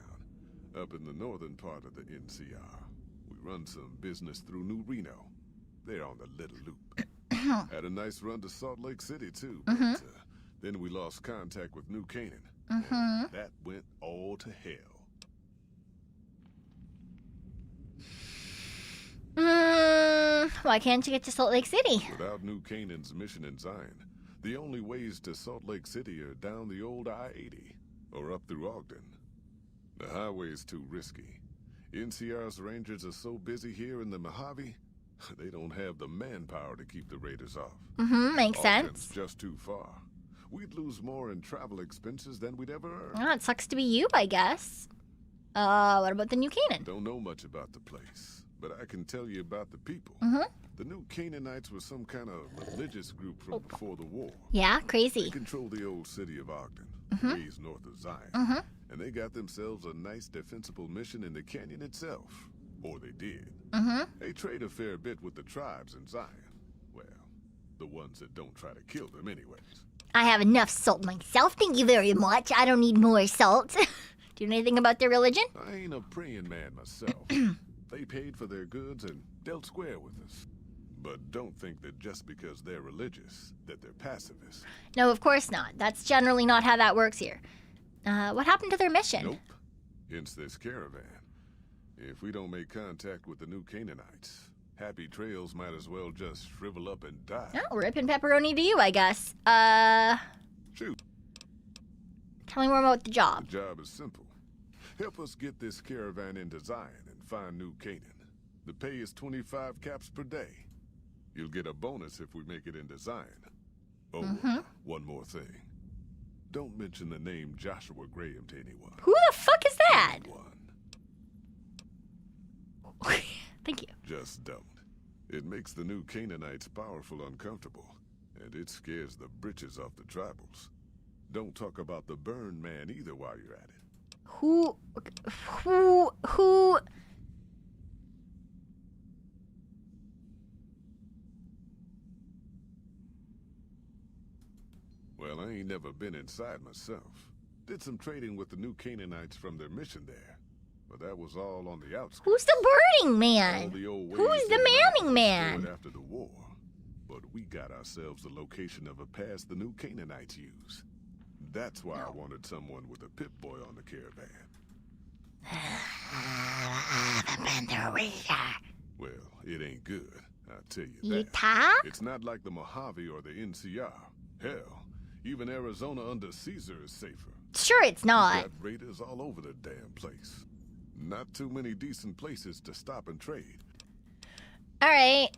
up in the northern part of the NCR. We run some business through New Reno. They're on the Little Loop. Had a nice run to Salt Lake City, too. But, then we lost contact with New Canaan. And that went all to hell. Why can't you get to Salt Lake City? Without New Canaan's mission in Zion, the only ways to Salt Lake City are down the old I-80 or up through Ogden. The highway's too risky. NCR's rangers are so busy here in the Mojave, they don't have the manpower to keep the raiders off. Makes Ogden's sense. just too far. We'd lose more in travel expenses than we'd ever earn. Oh, it sucks to be you, I guess. What about the New Canaan? Don't know much about the place, but I can tell you about the people. The New Canaanites were some kind of religious group from before the war. Yeah, They crazy. control the old city of Ogden, ways north of Zion. And they got themselves a nice defensible mission in the canyon itself. Or they did. They trade a fair bit with the tribes in Zion. Well, the ones that don't try to kill them anyways. I have enough salt myself, thank you very much. I don't need more salt. Do you know anything about their religion? I ain't a praying man myself. They paid for their goods and dealt square with us. But don't think that just because they're religious, that they're pacifists. No, of course not. That's generally not how that works here. What happened to their mission? Nope. Hence this caravan. If we don't make contact with the new Canaanites, Happy Trails might as well just shrivel up and die. Oh, ripping pepperoni to you, I guess. Shoot. Tell me more about the job. The job is simple. Help us get this caravan into Zion and find new Canaan. The pay is 25 caps per day. You'll get a bonus if we make it into Zion. Oh, one more thing. Don't mention the name Joshua Graham to anyone. Who the fuck is that? Thank you. Just don't. It makes the new Canaanites powerful uncomfortable, and it scares the britches off the tribals. Don't talk about the burn man either while you're at it. Who? Well, I ain't never been inside myself. Did some trading with the new Canaanites from their mission there, but that was all on the outskirts. Who's the burning man? Who's the manning man? After the war, but we got ourselves the location of a pass the new Canaanites use. That's why I wanted someone with a Pip-Boy on the caravan. Well, it ain't good, I'll tell you that. It's not like the Mojave or the NCR. Hell, even Arizona under Caesar is safer. Sure it's not. Got raiders all over the damn place. Not too many decent places to stop and trade. Alright,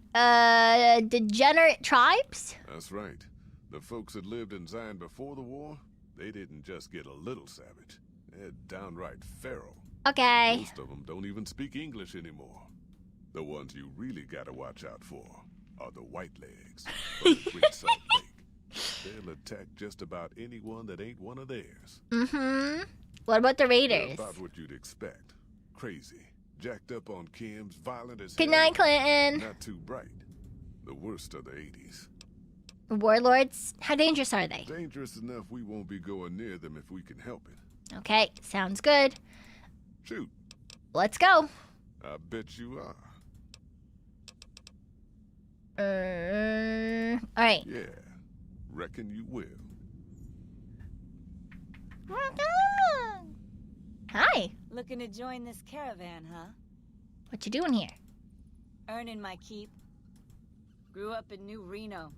degenerate tribes? That's right. The folks that lived in Zion before the war, they didn't just get a little savage. They're downright feral. Okay. Most of them don't even speak English anymore. The ones you really gotta watch out for are the Whitelegs from Great Salt Lake. They'll attack just about anyone that ain't one of theirs. What about the They're Raiders? about what you'd expect. Crazy, jacked up on chems, violent as Good hell, night, Clinton. not too bright. The worst of the 80s. Warlords? How dangerous are they? Dangerous enough we won't be going near them if we can help it. Okay, sounds good. Shoot, Let's go. I bet you are. Alright. Yeah, reckon you will. Hi. Looking to join this caravan, huh? What you doing here? Earning my keep. Grew up in New Reno.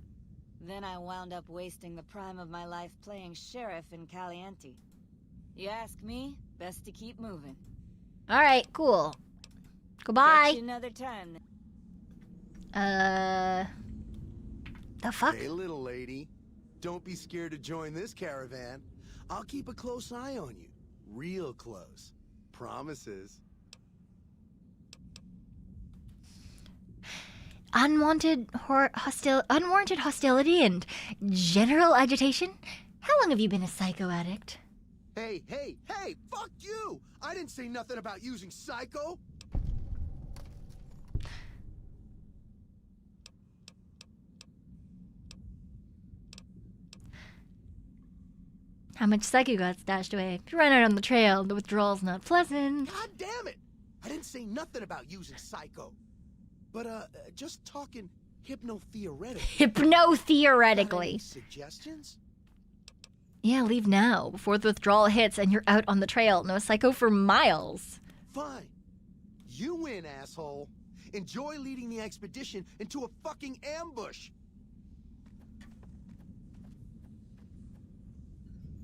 Then I wound up wasting the prime of my life playing sheriff in Caliente. You ask me, best to keep moving. Alright, cool. Goodbye. Catch you another time. The fuck? Hey, little lady. Don't be scared to join this caravan. I'll keep a close eye on you. Real close. Promises. Unwanted hostility and general agitation? How long have you been a psycho addict? Hey, hey, hey! Fuck you! I didn't say nothing about using psycho! How much psycho got stashed away? If you run out on the trail, the withdrawal's not pleasant. God damn it! I didn't say nothing about using psycho. But, just talking hypno-theoretically. Hypno-theoretically. Got any suggestions? Yeah, leave now, before the withdrawal hits and you're out on the trail. No psycho for miles. Fine. You win, asshole. Enjoy leading the expedition into a fucking ambush.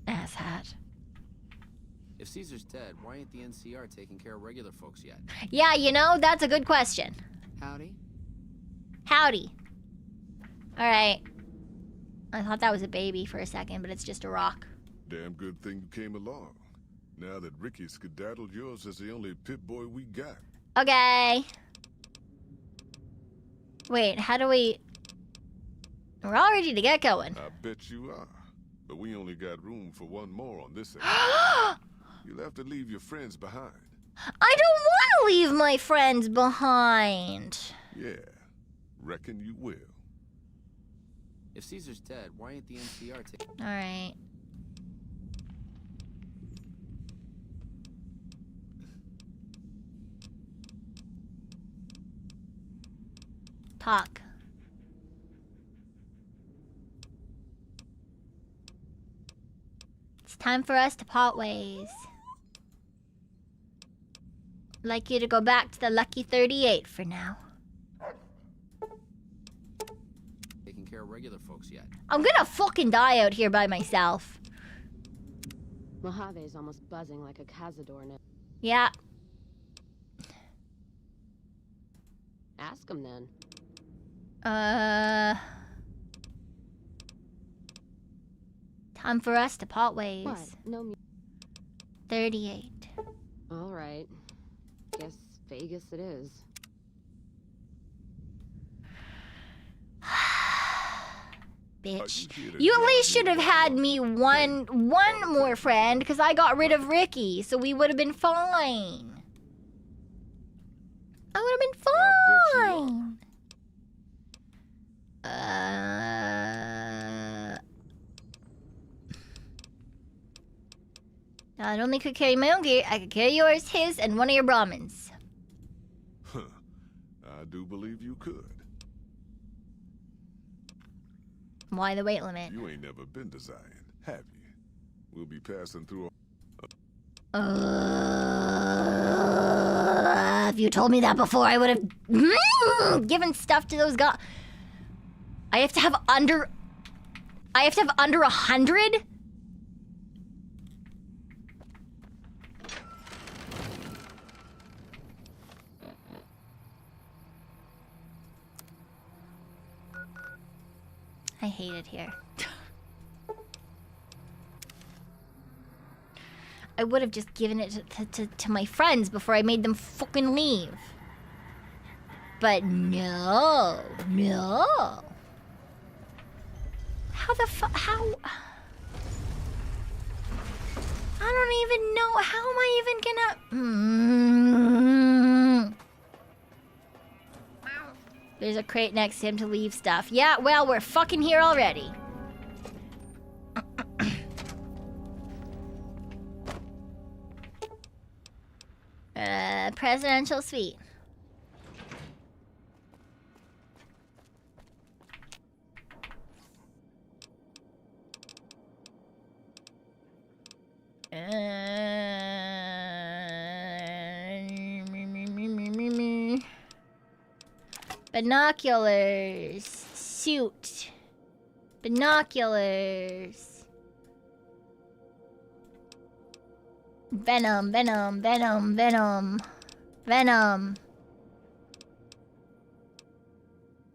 Asshat. If Caesar's dead, why ain't the NCR taking care of regular folks yet? Yeah, you know, that's a good question. Howdy. Howdy. Alright. I thought that was a baby for a second, but it's just a rock. Damn good thing you came along. Now that Ricky skedaddled, yours is the only Pip-Boy we got. Okay. Wait, how do we... We're all ready to get going. I bet you are. But we only got room for one more on this end. You'll have to leave your friends behind. I don't want to leave my friends behind. Yeah, reckon you will. If Caesar's dead, why ain't the NCR taking... Alright. Talk. It's time for us to part ways. like you to go back to the Lucky 38 for now. Taking care of regular folks yet? I'm gonna fucking die out here by myself. Mojave's almost buzzing like a cazador now. Yeah. Ask him then. Time for us to part ways. What? No. 38. All right. Guess Vegas it is. Bitch. You at least should have had me one more friend, because I got rid of Ricky, so we would have been fine. I would have been fine. Not only could carry my own gear, I could carry yours, his, and one of your Brahmins. Huh. I do believe you could. Why the weight limit? You ain't never been to Zion, have you? We'll be passing through. If you told me that before, I would have given stuff to those guys. I have to have under 100? I hate it here. I would have just given it to my friends before I made them fucking leave. But no. How the fuck? How? I don't even know. How am I even gonna? There's a crate next to him to leave stuff. Yeah, well, we're fucking here already. Presidential suite. Binoculars. Suit. Binoculars. Venom.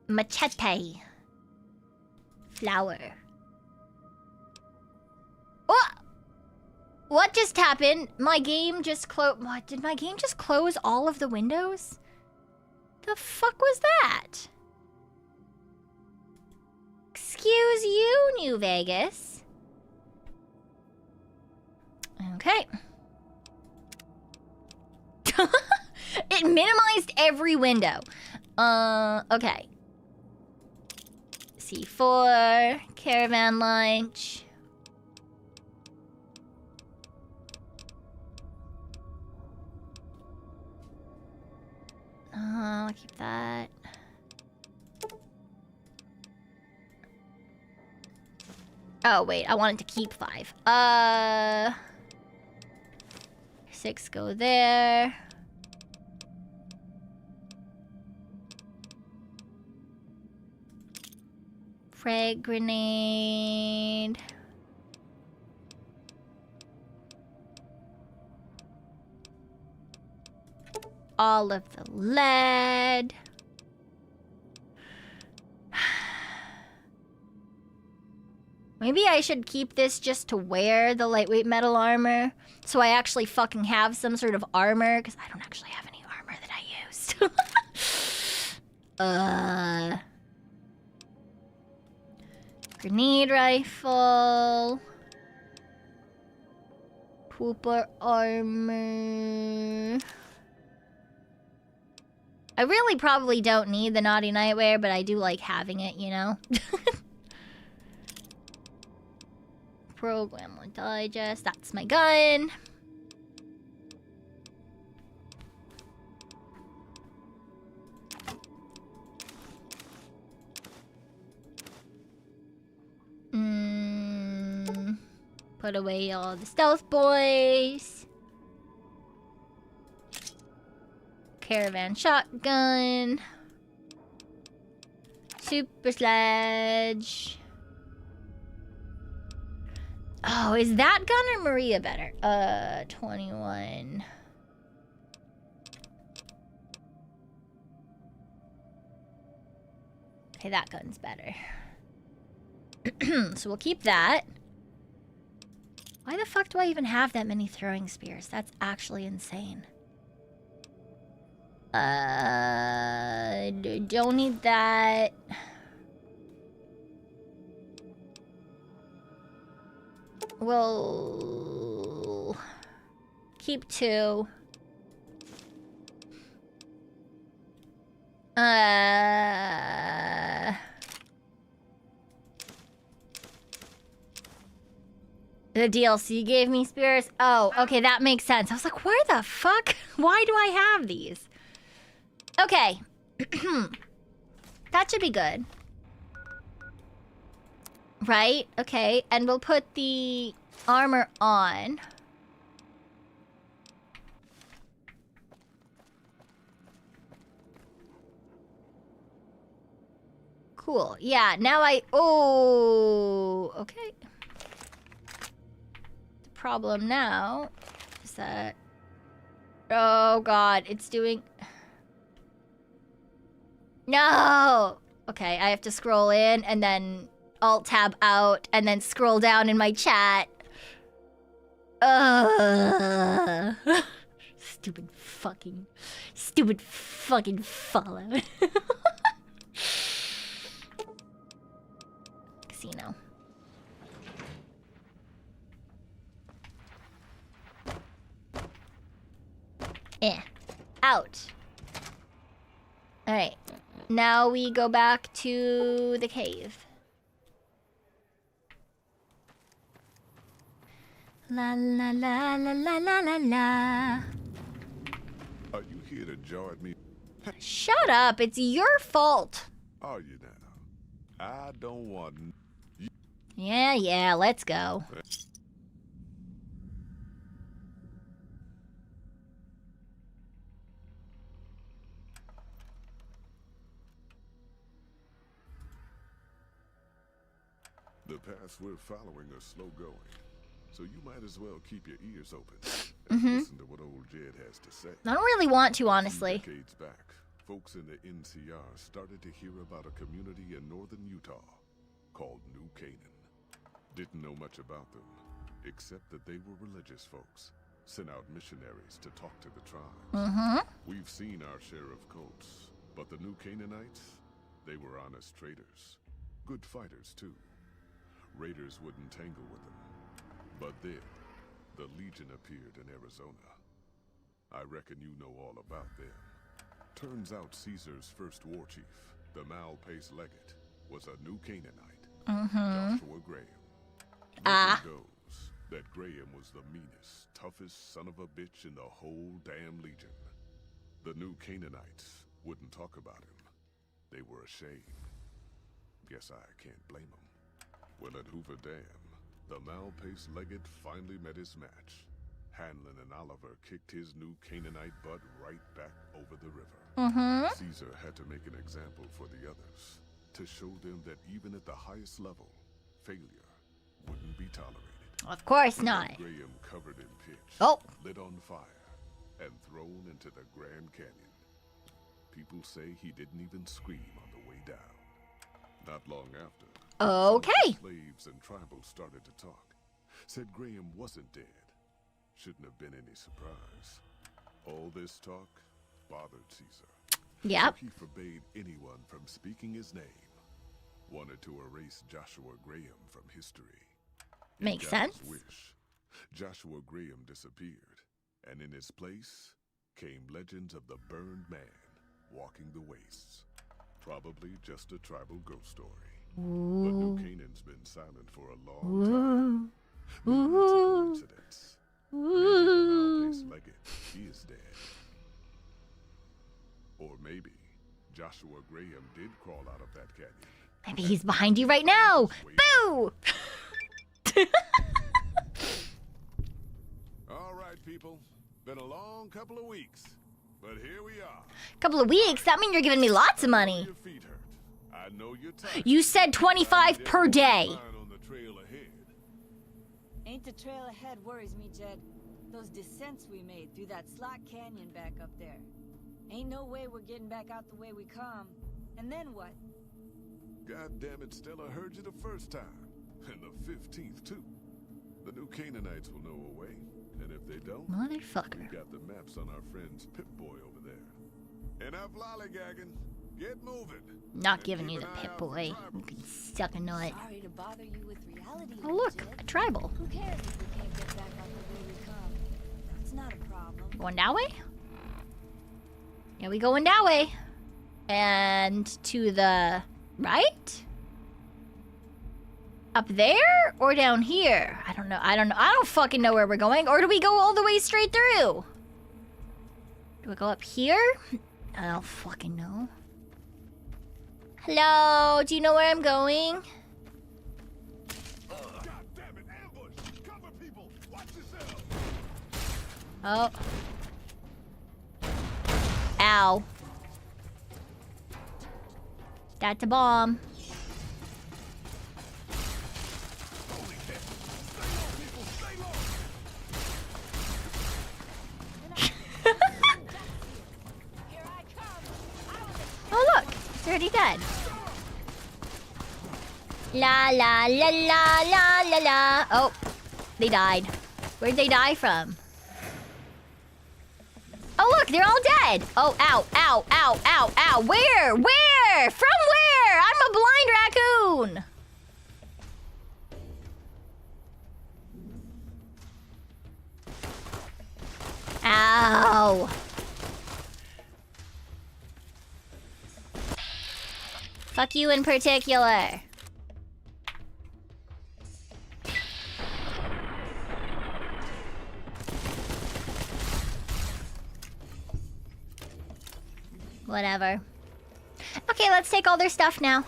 Machete. Flower. What just happened? My game just closed. What? Did my game just close all of the windows? The fuck was that? Excuse you, New Vegas. Okay. It minimized every window. Okay. C4, caravan lunch. I'll keep that. Oh, wait, I wanted to keep 5. 6 go there. Frag grenade. All of the lead. Maybe I should keep this just to wear the lightweight metal armor, so I actually fucking have some sort of armor, because I don't actually have any armor that I used. Grenade rifle. Pooper armor. I really probably don't need the naughty nightwear, but I do like having it, you know? Program will digest. That's my gun. Put away all the stealth boys. Caravan shotgun. Super sledge. Oh, is that gun or Maria better? 21. Okay, that gun's better. So we'll keep that. Why the fuck do I even have that many throwing spears? That's actually insane. Don't need that. We'll keep 2. The DLC gave me spears. Oh, okay, that makes sense. I was like, where the fuck? Why do I have these? Okay. That should be good. Right? Okay, and we'll put the armor on. Cool. Yeah, now oh, okay. The problem now is that... Oh god, it's doing... No! Okay, I have to scroll in and then Alt-tab out and then scroll down in my chat. Stupid fucking follow. Casino. Out. Alright. Now we go back to the cave. La la la la la la la la. Are you here to join me? Shut up, it's your fault. Are you now? I don't want... Yeah, let's go. The paths we're following are slow going, so you might as well keep your ears open and listen to what old Jed has to say. I don't really want to, honestly. Decades back, folks in the NCR started to hear about a community in northern Utah called New Canaan. Didn't know much about them, except that they were religious folks, sent out missionaries to talk to the tribes. We've seen our share of cults, but the New Canaanites, they were honest traders. Good fighters, too. Raiders wouldn't tangle with them. But then, the Legion appeared in Arizona. I reckon you know all about them. Turns out Caesar's first war chief, the Malpace Legate, was a New Canaanite, Joshua Graham. Legend goes that Graham was the meanest, toughest son of a bitch in the whole damn Legion. The New Canaanites wouldn't talk about him. They were ashamed. Guess I can't blame them. Well, at Hoover Dam, the Malpace Legate finally met his match. Hanlon and Oliver kicked his New Canaanite butt right back over the river. Caesar had to make an example for the others, to show them that even at the highest level, failure wouldn't be tolerated. Of course not. Graham covered in pitch, lit on fire, and thrown into the Grand Canyon. People say he didn't even scream on the way down. Not long after, okay. slaves and tribals started to talk. Said Graham wasn't dead. Shouldn't have been any surprise. All this talk bothered Caesar. Yep. So he forbade anyone from speaking his name. Wanted to erase Joshua Graham from history. Makes Got his sense. wish. Joshua Graham disappeared, and in his place came legends of the burned man walking the wastes. Probably just a tribal ghost story. But New Canaan's been silent for a long time. Maybe it's a coincidence. Maybe the Malpace Legate, he is dead. Or maybe Joshua Graham did crawl out of that canyon. Maybe he's behind you right now. Boo! All right, people. Been a long couple of weeks. But here we are. Couple of weeks? That means you're giving me lots of money. Your feet hurt. I know you're tired. You said 25 per day. On the trail ahead. Ain't the trail ahead worries me, Jed. Those descents we made through that slot canyon back up there. Ain't no way we're getting back out the way we come. And then what? God damn it, Stella heard you the first time. And the 15th, too. The new Canaanites will know a way. And if they don't, Motherfucker. we got the maps on our friend's Pip-Boy over there. Enough lollygagging. Get moving. Not giving you Keep the an eye Pip out for Boy. You tribals. can suck a nut. Sorry to bother you with reality. Oh look, Jed. a tribal. Who cares if we can't get back out the way we come? That's not a problem. Going that way? Yeah, we going that way. And to the right? Up there or down here? I don't know. I don't fucking know where we're going. Or do we go all the way straight through? Do we go up here? I don't fucking know. Hello? Do you know where I'm going? God damn it, ambush! Cover people! Watch yourself! Oh. Ow. That's a bomb. Holy shit! Stay low, people! Stay low! Here I come. I was Oh look, it's already dead. La la la la la la la. Oh, they died. Where'd they die from? Oh look, they're all dead. Oh, ow, ow, ow, ow, ow. Where? Where? From where? I'm a blind raccoon. Ow. Fuck you in particular. Whatever. Okay, let's take all their stuff now.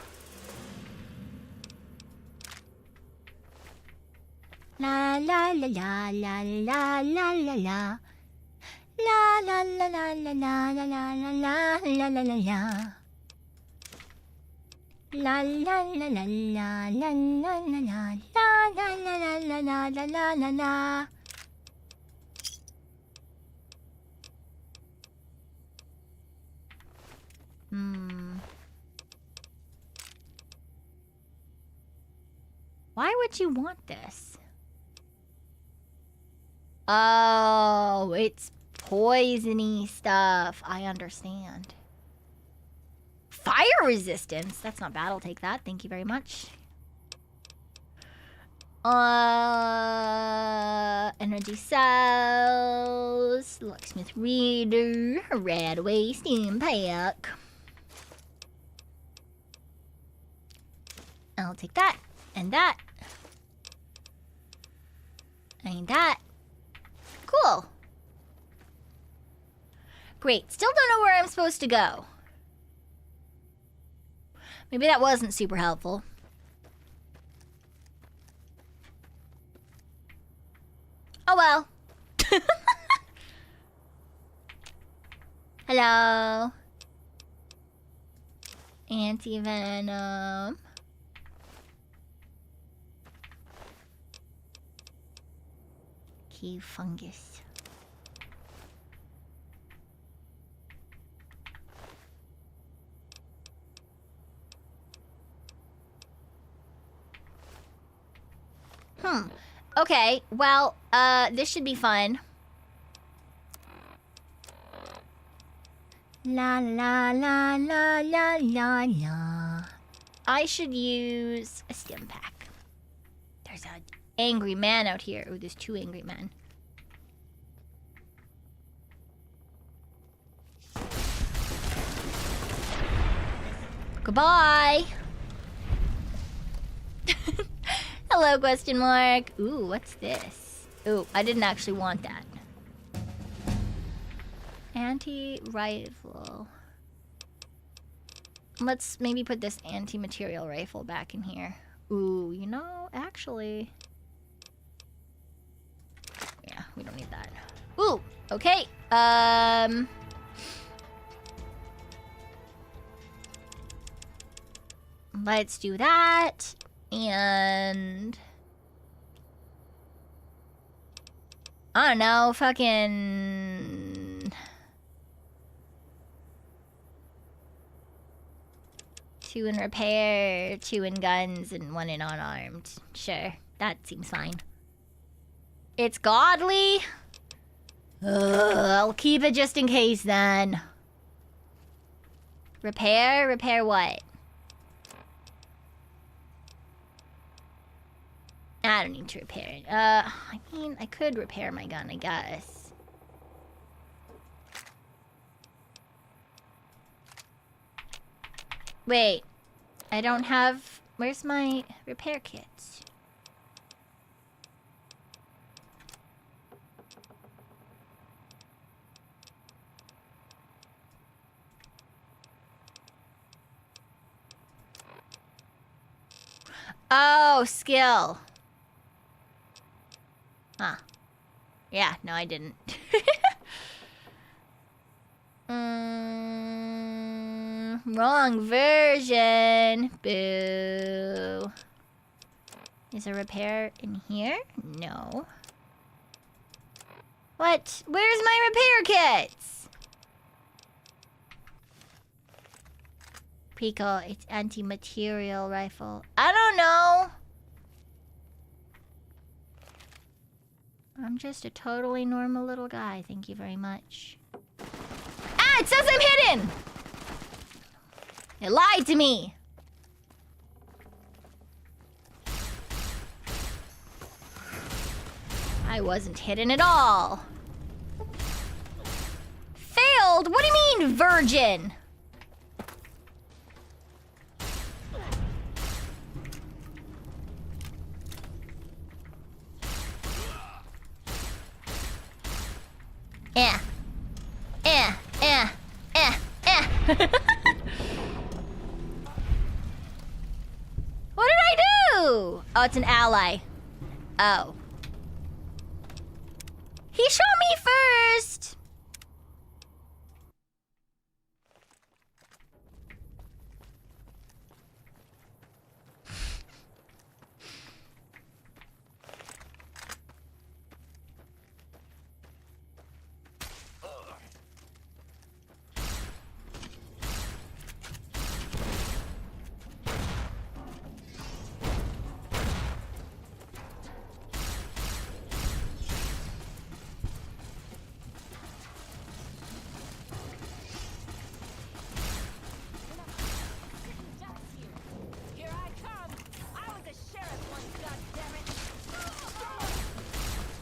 La la la la la la la la la. La la la la la la la la la la la la la la. La la la la la la la la la la la la la la la la la. Why would you want this? Oh, it's poisony stuff. I understand. Fire resistance? That's not bad. I'll take that. Thank you very much. Energy cells. Locksmith reader. Red waste impact. I'll take that. And that. And that. Cool. Great. Still don't know where I'm supposed to go. Maybe that wasn't super helpful. Oh well. Hello. Anti-venom. Key fungus. Okay, well, this should be fun. La la la la la la la. I should use a stim pack. There's an angry man out here. Oh, there's two angry men. Goodbye. Hello, question mark. Ooh, what's this? Ooh, I didn't actually want that. Anti-rifle. Let's maybe put this anti-material rifle back in here. Ooh, you know, actually... yeah, we don't need that. Ooh, okay. let's do that. And I don't know, fucking 2 in repair, 2 in guns, and 1 in unarmed. Sure, that seems fine. It's godly. I'll keep it just in case then. Repair? Repair what? I don't need to repair it. I mean, I could repair my gun, I guess. Wait. I don't have... Where's my repair kit? Oh, skill. Huh. Yeah, no, I didn't. Wrong version. Boo. Is a repair in here? No. What? Where's my repair kits? Pekoe, it's anti-material rifle. I don't know. I'm just a totally normal little guy. Thank you very much. Ah, it says I'm hidden! It lied to me. I wasn't hidden at all. Failed? What do you mean, virgin? What did I do? Oh, it's an ally. Oh. He shot me first.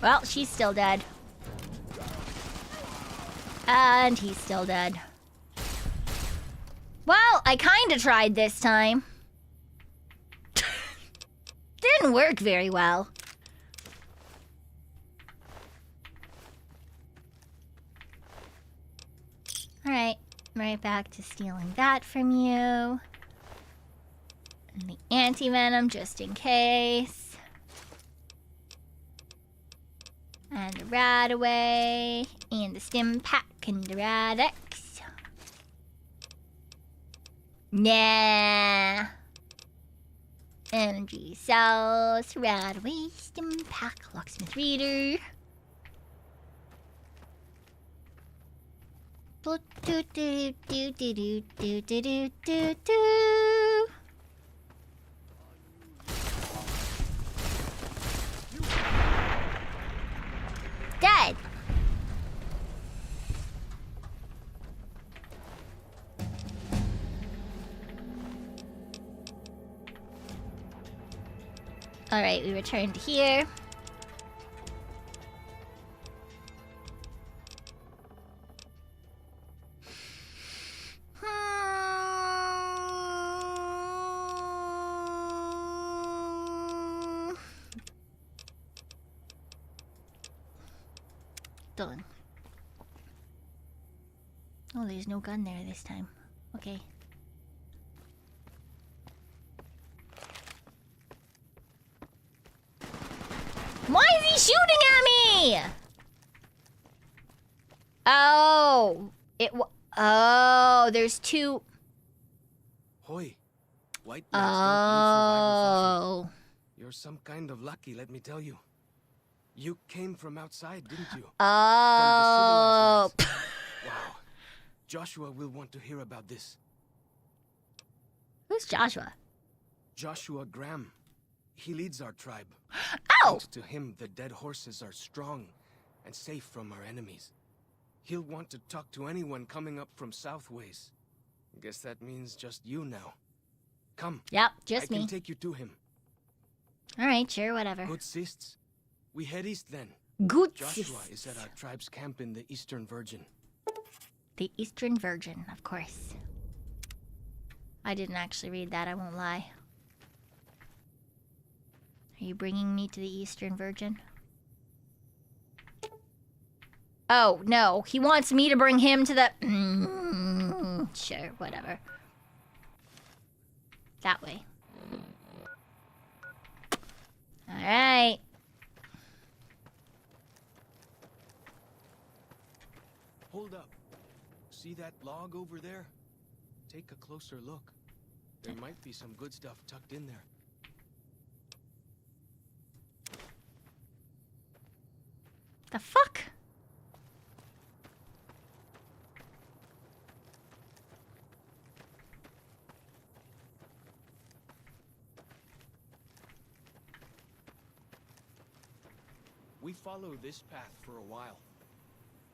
Well, she's still dead. And he's still dead. Well, I kinda tried this time. Didn't work very well. Alright, right back to stealing that from you. And the anti-venom just in case. And the Radaway, and the stim pack, and the Radex. Nah. Energy cells, Radaway, stim pack, locksmith reader. Do do do do do do do do do do. Dead. All right, we returned here. Done. Oh, there's no gun there this time. Okay. Why is he shooting at me? Oh, oh, there's two. Hoi. White legs don't need survival function. Oh. You're some kind of lucky, let me tell you. You came from outside, didn't you? Oh. From the civilized lands. Wow. Joshua will want to hear about this. Who's Joshua? Joshua Graham. He leads our tribe. Oh! Thanks to him, the dead horses are strong and safe from our enemies. He'll want to talk to anyone coming up from Southways. Guess that means just you now. Come. Yep, just I can me. take you to him. Alright, sure, whatever. Good sists. We head east then. Good. Joshua is at our tribe's camp in the Eastern Virgin. The Eastern Virgin, of course. I didn't actually read that, I won't lie. Are you bringing me to the Eastern Virgin? Oh, no. He wants me to bring him to the... sure, whatever. That way. Alright. Hold up. See that log over there? Take a closer look. There might be some good stuff tucked in there. The fuck? We follow this path for a while.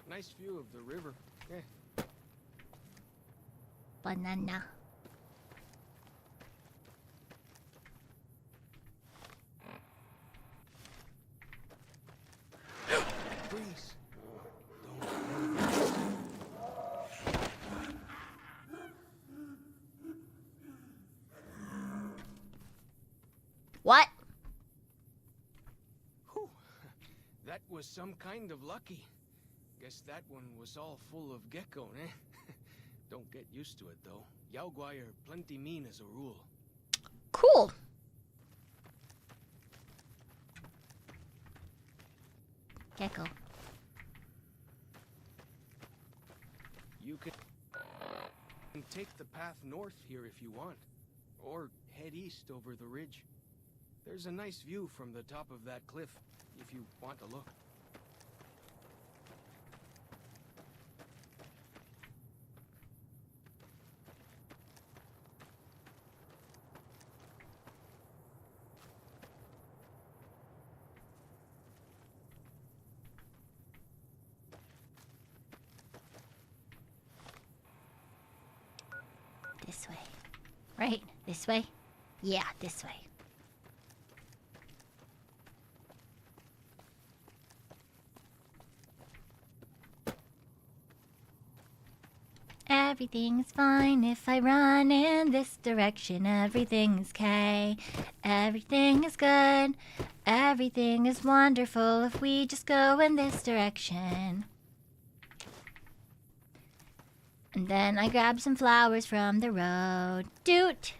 Nice view of the river. Eh. Banana. Breeze. What? Whew. That was some kind of lucky. Guess that one was all full of gecko, eh? Don't get used to it, though. Yaoguai are plenty mean as a rule. Cool. Gecko. You can take the path north here if you want, or head east over the ridge. There's a nice view from the top of that cliff, if you want to look. This way. Right? This way? Yeah, this way. Everything's fine if I run in this direction. Everything is okay. Everything is good. Everything is wonderful if we just go in this direction. And then I grab some flowers from the road. Doot!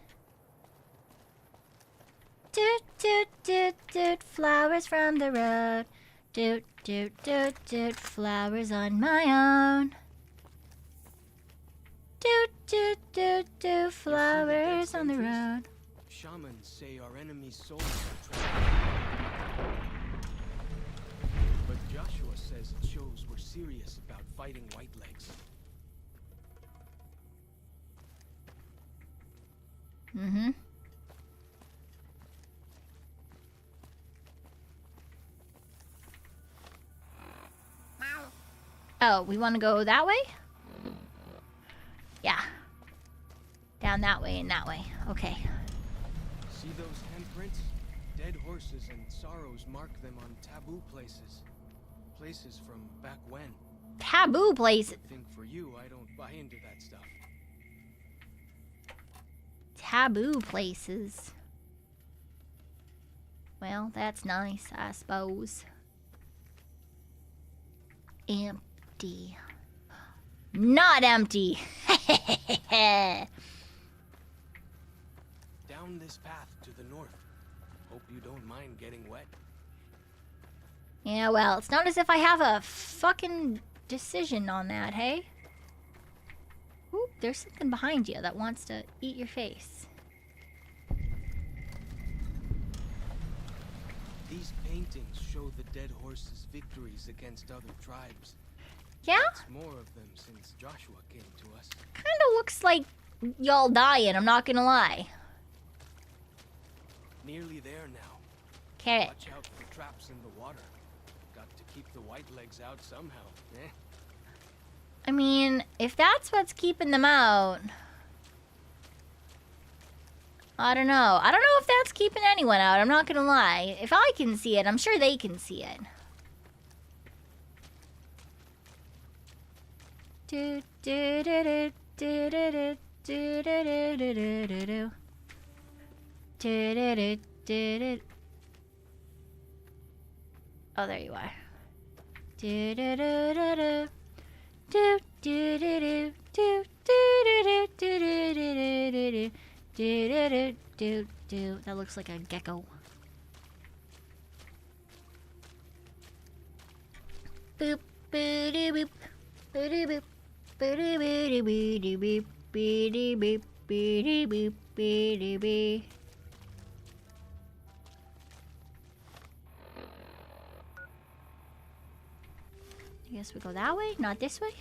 Doot, doot, doot, doot. Flowers from the road. Doot, doot, doot, doot. Flowers on my own. Doot, doot, doot, doot. Flowers on the road. Shamans say our enemy's souls are trapped. But Joshua says it shows we're serious about fighting Whitelegs. Mm-hmm. Oh, we want to go that way? Yeah. Down that way and that way. Okay. See those handprints? Dead horses and sorrows mark them on taboo places. Places from back when. Taboo places. I think for you, I don't buy into that stuff. Taboo places. Well, that's nice, I suppose. Empty. Not empty. Down this path to the north. Hope you don't mind getting wet. Yeah, well, it's not as if I have a fucking decision on that, hey? Ooh, there's something behind you that wants to eat your face. These paintings show the dead horse's victories against other tribes. Yeah? It's more of them since Joshua came to us. Kinda looks like y'all dying, I'm not gonna lie. Nearly there now. Carrot. Watch out for traps in the water. Got to keep the white legs out somehow, eh? I mean, if that's what's keeping them out... I don't know. I don't know if that's keeping anyone out, I'm not gonna lie. If I can see it, I'm sure they can see it. Do do do do do do do do do do do do. Do do do do do. Oh, there you are. Do do do do do. Do do do do do do do do do do do do. Do do do do do. That looks like a gecko. Boop boo doo boop boo doo boop boo doo boo doo boo doo boop boo doo boop boo doo boop boo doo boo. I guess we go that way, not this way.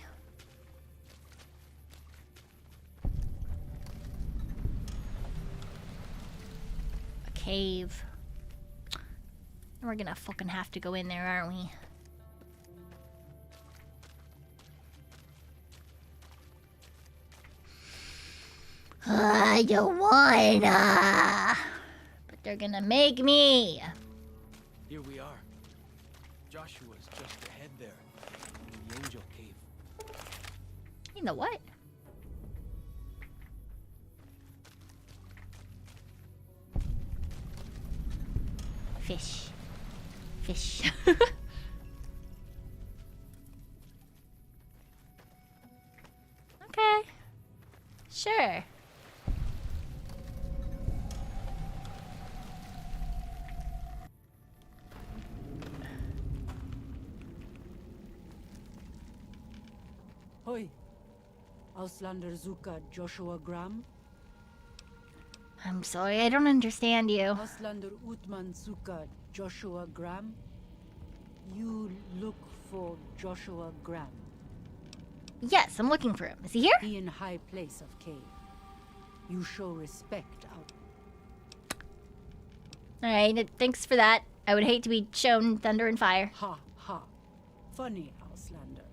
Cave. We're gonna fucking have to go in there, aren't we? I don't wanna. But they're gonna make me. Here we are. Joshua's just ahead there, in the angel cave. You know what? Fish. Fish. Okay. Sure. Hoi. Auslander Zuka Joshua Graham. I'm sorry, I don't understand you. Auslander Utman Zuka Joshua Graham. You look for Joshua Graham. Yes, I'm looking for him. Is he here? He in high place of cave. You show respect out. Alright, thanks for that. I would hate to be shown thunder and fire. Ha ha. Funny Auslander.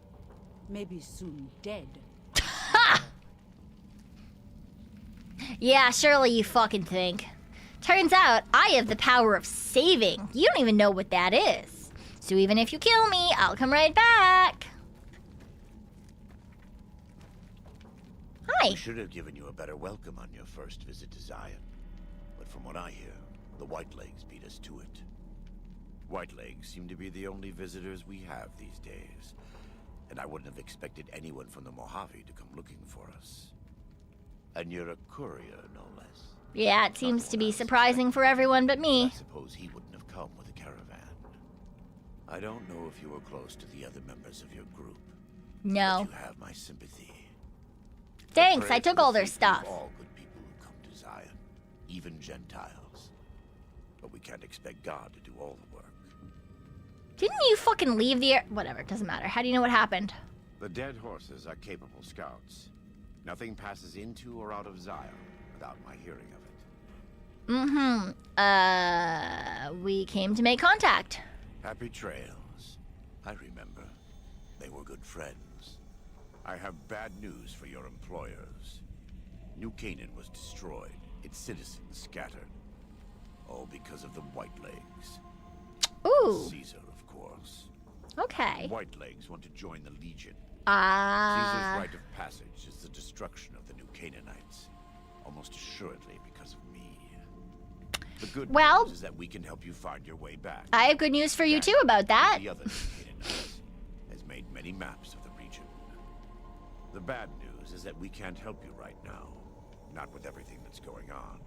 Maybe soon dead. Ha! Yeah, surely you fucking think. Turns out, I have the power of saving. You don't even know what that is. So even if you kill me, I'll come right back. Hi. I should have given you a better welcome on your first visit to Zion. But from what I hear, the Whitelegs beat us to it. Whitelegs seem to be the only visitors we have these days. And I wouldn't have expected anyone from the Mojave to come looking for us. And you're a courier, no less. Yeah, it seems to be surprising for everyone but I me. suppose he wouldn't have come with a caravan. I don't know if you were close to the other members of your group. No. But you have my sympathy. Thanks, I took all their Of stuff. all good people who come to Zion, even Gentiles. But we can't expect God to do all the work. Didn't you fucking leave the air? Whatever, it doesn't matter. How do you know what happened? The dead horses are capable scouts. Nothing passes into or out of Zion without my hearing of it. We came to make contact. Happy trails. I remember. They were good friends. I have bad news for your employers. New Canaan was destroyed, its citizens scattered. All because of the Whitelegs. Ooh. Caesar, of course. Okay. Whitelegs want to join the Legion. Caesar's Ah. rite of passage is the destruction of the New Canaanites. Almost assuredly because of me. The good news is that we can help you find your way back. I have good news for you too about that. The other New Canaanites has made many maps of the region. The bad news is that we can't help you right now. Not with everything that's going on.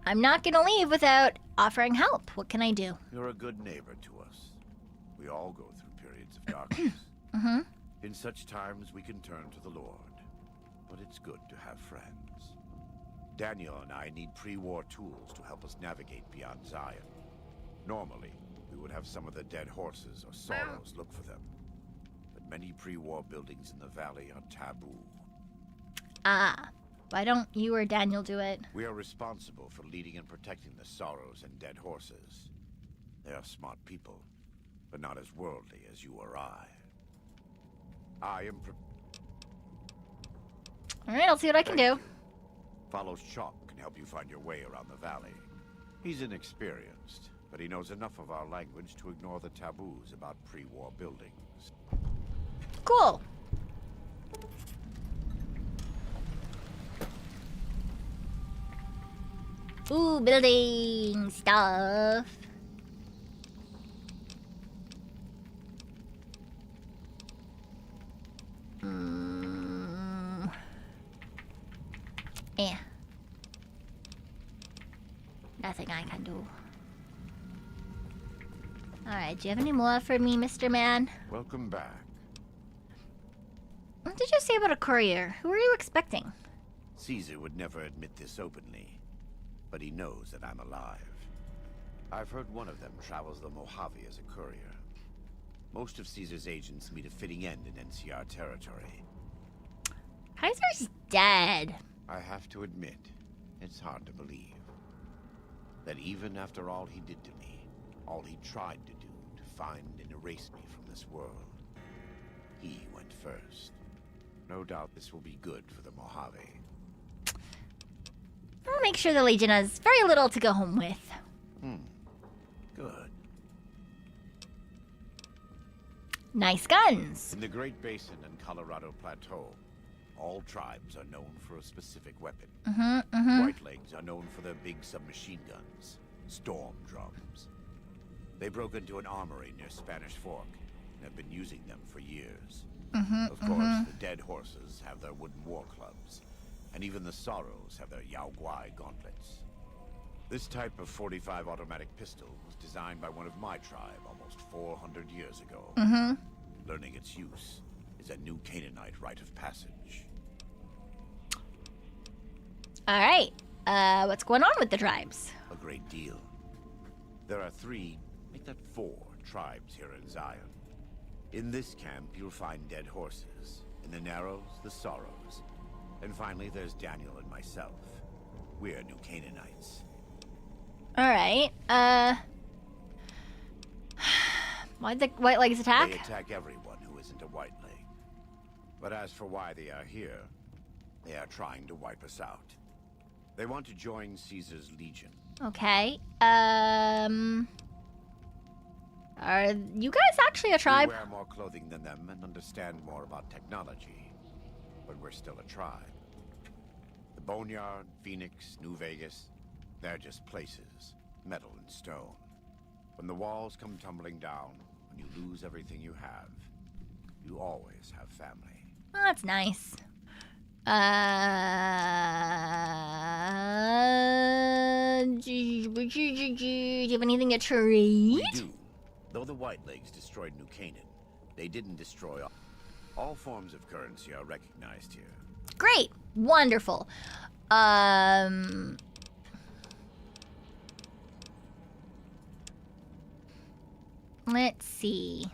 I'm not gonna leave without offering help. What can I do? You're a good neighbor to us. We all go through periods of darkness. In such times, we can turn to the Lord. but it's good to have friends. Daniel and I need pre-war tools to help us navigate beyond Zion. Normally, we would have some of the dead horses or sorrows look for them. But many pre-war buildings in the valley are taboo. Ah, why don't you or Daniel do it? We are responsible for leading and protecting the sorrows and dead horses. They are smart people, but not as worldly as you or I. I am Alright, I'll see what I can do. Follow Chalk can help you find your way around the valley. He's inexperienced, but he knows enough of our language to ignore the taboos about pre-war buildings. Cool. Ooh, building stuff. Yeah. Nothing I can do. Alright, do you have any more for me, Mr. Man? Welcome back. What did you say about a courier? Who are you expecting? Caesar would never admit this openly, but he knows that I'm alive. I've heard one of them travels the Mojave as a courier. Most of Caesar's agents meet a fitting end in NCR territory. Kaiser's dead. I have to admit, it's hard to believe that even after all he did to me, all he tried to do to find and erase me from this world, he went first. No doubt this will be good for the Mojave. I'll make sure the Legion has very little to go home with. Good. Nice guns. In the Great Basin and Colorado Plateau, all tribes are known for a specific weapon. Whitelegs are known for their big submachine guns, storm drums. They broke into an armory near Spanish Fork and have been using them for years. Of course, the dead horses have their wooden war clubs, and even the sorrows have their Yao Guai gauntlets. This type of .45 automatic pistol was designed by one of my tribe almost 400 years ago. Learning its use is a new Canaanite rite of passage. Alright, what's going on with the tribes? A great deal. There are 3, make that 4 tribes here in Zion. In this camp, you'll find dead horses. In the Narrows, the Sorrows. And finally, there's Daniel and myself. We're New Canaanites. Alright, why'd the Whitelegs attack? They attack everyone who isn't a White Leg. But as for why they are here, they are trying to wipe us out. They want to join Caesar's Legion. Okay, are you guys actually a tribe? We wear more clothing than them and understand more about technology. But we're still a tribe. The Boneyard, Phoenix, New Vegas, they're just places, metal and stone. When the walls come tumbling down, when you lose everything you have, you always have family. Oh, that's nice. Do you have anything to trade? We do. Though the Whitelegs destroyed New Canaan, they didn't destroy all forms of currency are recognized here. Great. Wonderful. Let's see.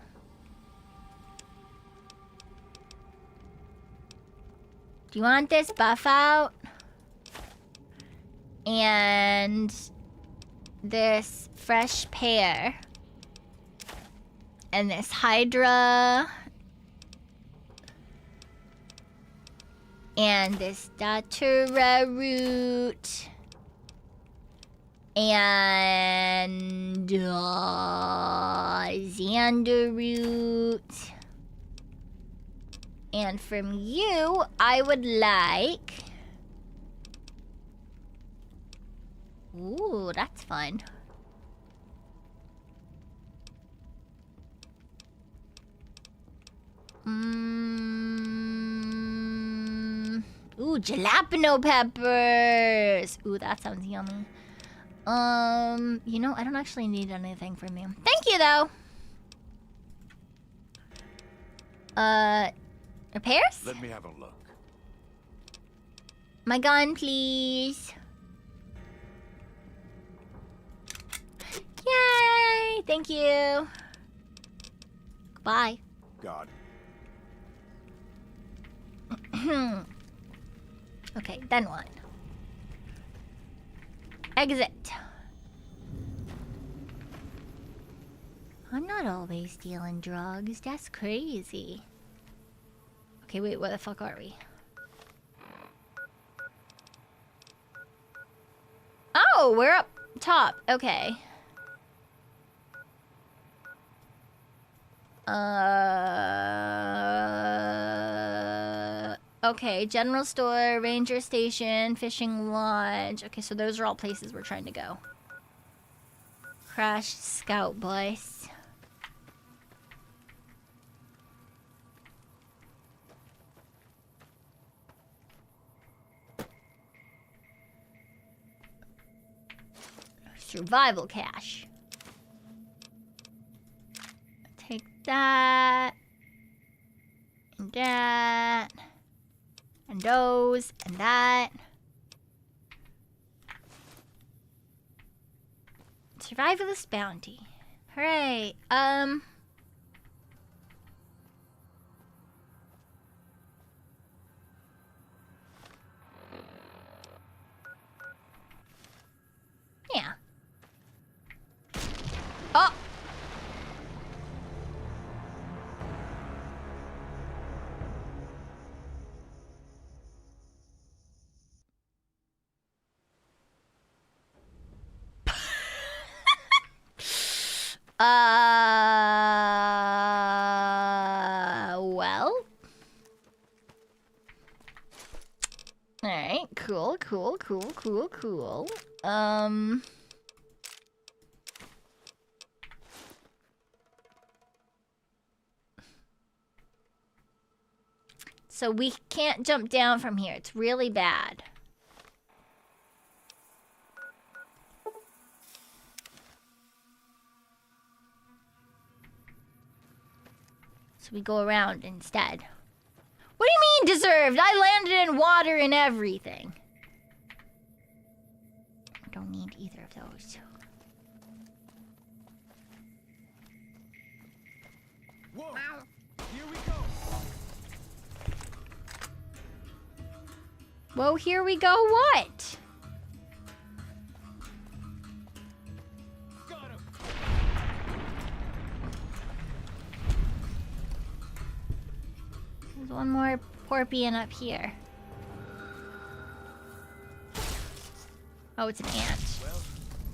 Do you want this buff out? And this fresh pear. And this Hydra. And this Datura root. And Xander root. And from you, I would like... Ooh, that's fun. Ooh, jalapeno peppers. Ooh, that sounds yummy. You know, I don't actually need anything from you. Thank you, though. Repairs? Let me have a look. My gun, please. Yay! Thank you. Goodbye. God. Okay, then what? Exit. I'm not always dealing drugs. That's crazy. Okay, wait, where the fuck are we? Oh, we're up top. Okay. Okay, general store, ranger station, fishing lodge. Okay, so those are all places we're trying to go. Crash scout bus. Survival cache. Take that. And that. And those. And that. Survivalist bounty. Hooray. Yeah. Oh! Well. Alright, cool. So we can't jump down from here. It's really bad. So we go around instead. What do you mean deserved? I landed in water and everything. I don't need either of those. Whoa! Here we go. Whoa, here we go. What? Got him. There's one more porpian up here. Oh, it's an ant. Well,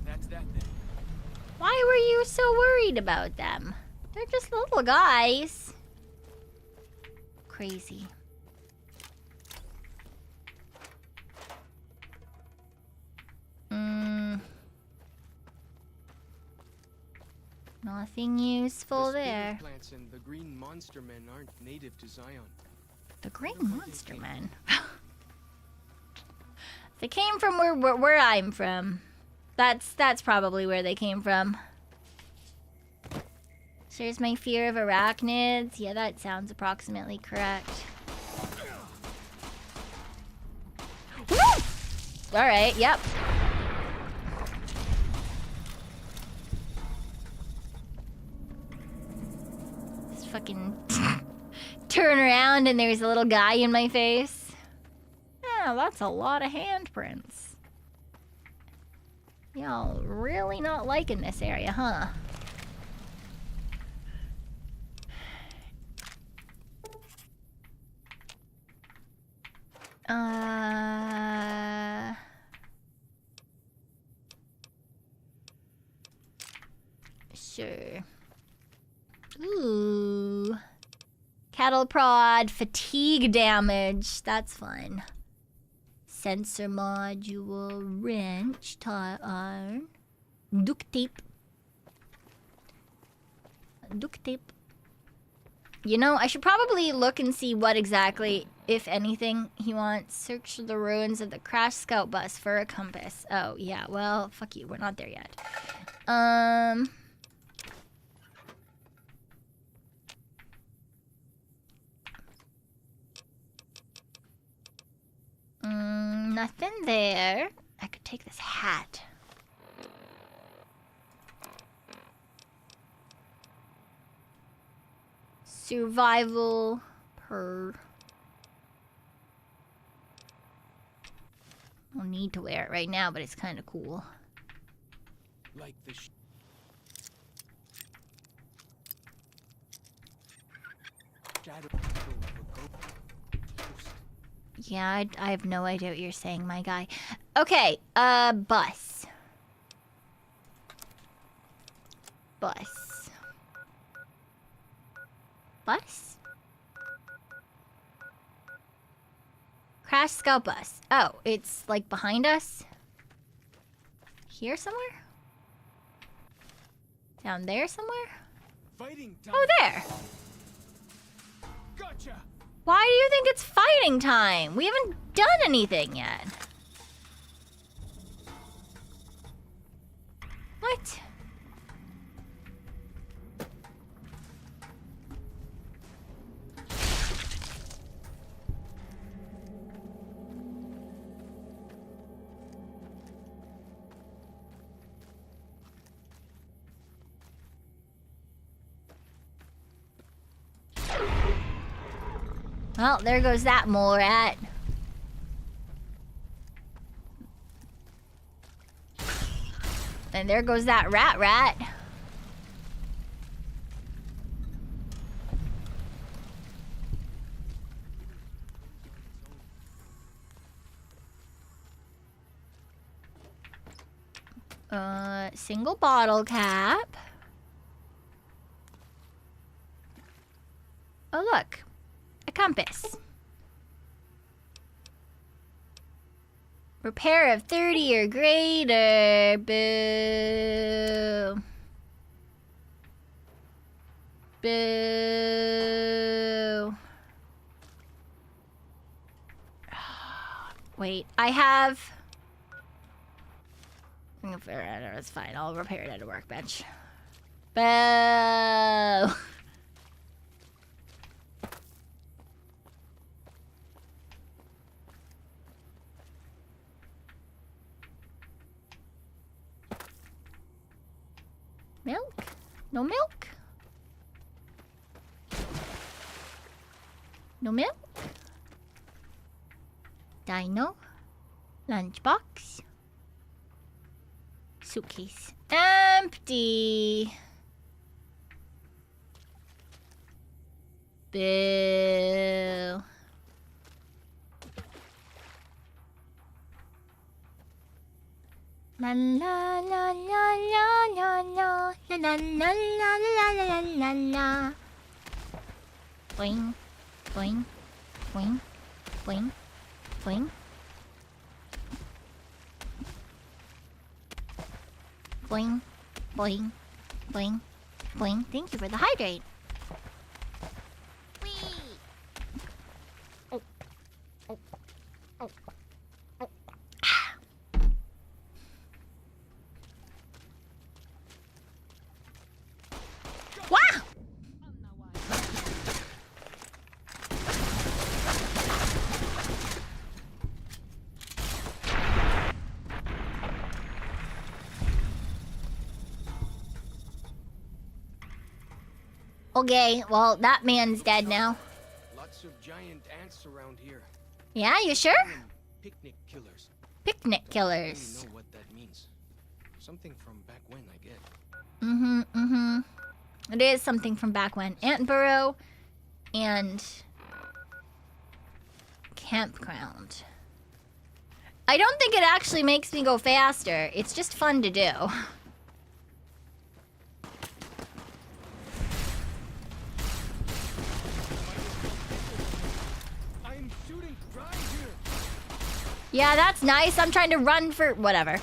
that's that then. Why were you so worried about them? They're just little guys. Crazy. Nothing useful The spirit there. plants and the green monster men aren't native to Zion. The green monster men. They came from where I'm from. That's probably where they came from. Shares my fear of arachnids. Yeah, that sounds approximately correct. Alright, yep. Just fucking turn around and there's a little guy in my face. Yeah, that's a lot of handprints. Y'all really not liking this area, huh? Sure. Ooh. Cattle prod, fatigue damage. That's fun. Sensor module, wrench, tire iron, duct tape. Duct tape. You know, I should probably look and see what exactly, if anything, he wants. Search the ruins of the crash scout bus for a compass. Oh, yeah, well, fuck you. We're not there yet. Nothing there. I could take this hat. Survival per. I don't need to wear it right now, but it's kind of cool. Like the shadow of a ghost. Yeah, I have no idea what you're saying, my guy. Okay, bus. Bus. Bus? Crash Scout bus. Oh, it's like behind us? Here somewhere? Down there somewhere? Fighting time. Oh, there! Gotcha. Why do you think it's fighting time? We haven't done anything yet. What? Well, there goes that mole rat. And there goes that rat. Single bottle cap. Oh, look. A compass. Repair of 30 or greater. Boo. Boo. Wait, I have... It's fine, I'll repair it at a workbench. Boo. Milk? No milk? No milk? Dino? Lunchbox? Suitcase. Empty! Boo. La la la la la la la la la la la la la la. Boing, boing, boing, boing, boing. Boing, boing, boing, boing. Thank you for the hydrate. Whee! Oh, oh, oh, oh. Wow! Okay, well, that man's dead now. Lots of giant ants around here. Yeah, you sure? Picnic killers. Picnic I killers. don't know what that means. Something from back when, I get. It is something from back when. Ant burrow and campground. I don't think it actually makes me go faster. It's just fun to do. I'm shooting dry here. Yeah, that's nice. I'm trying to run for whatever.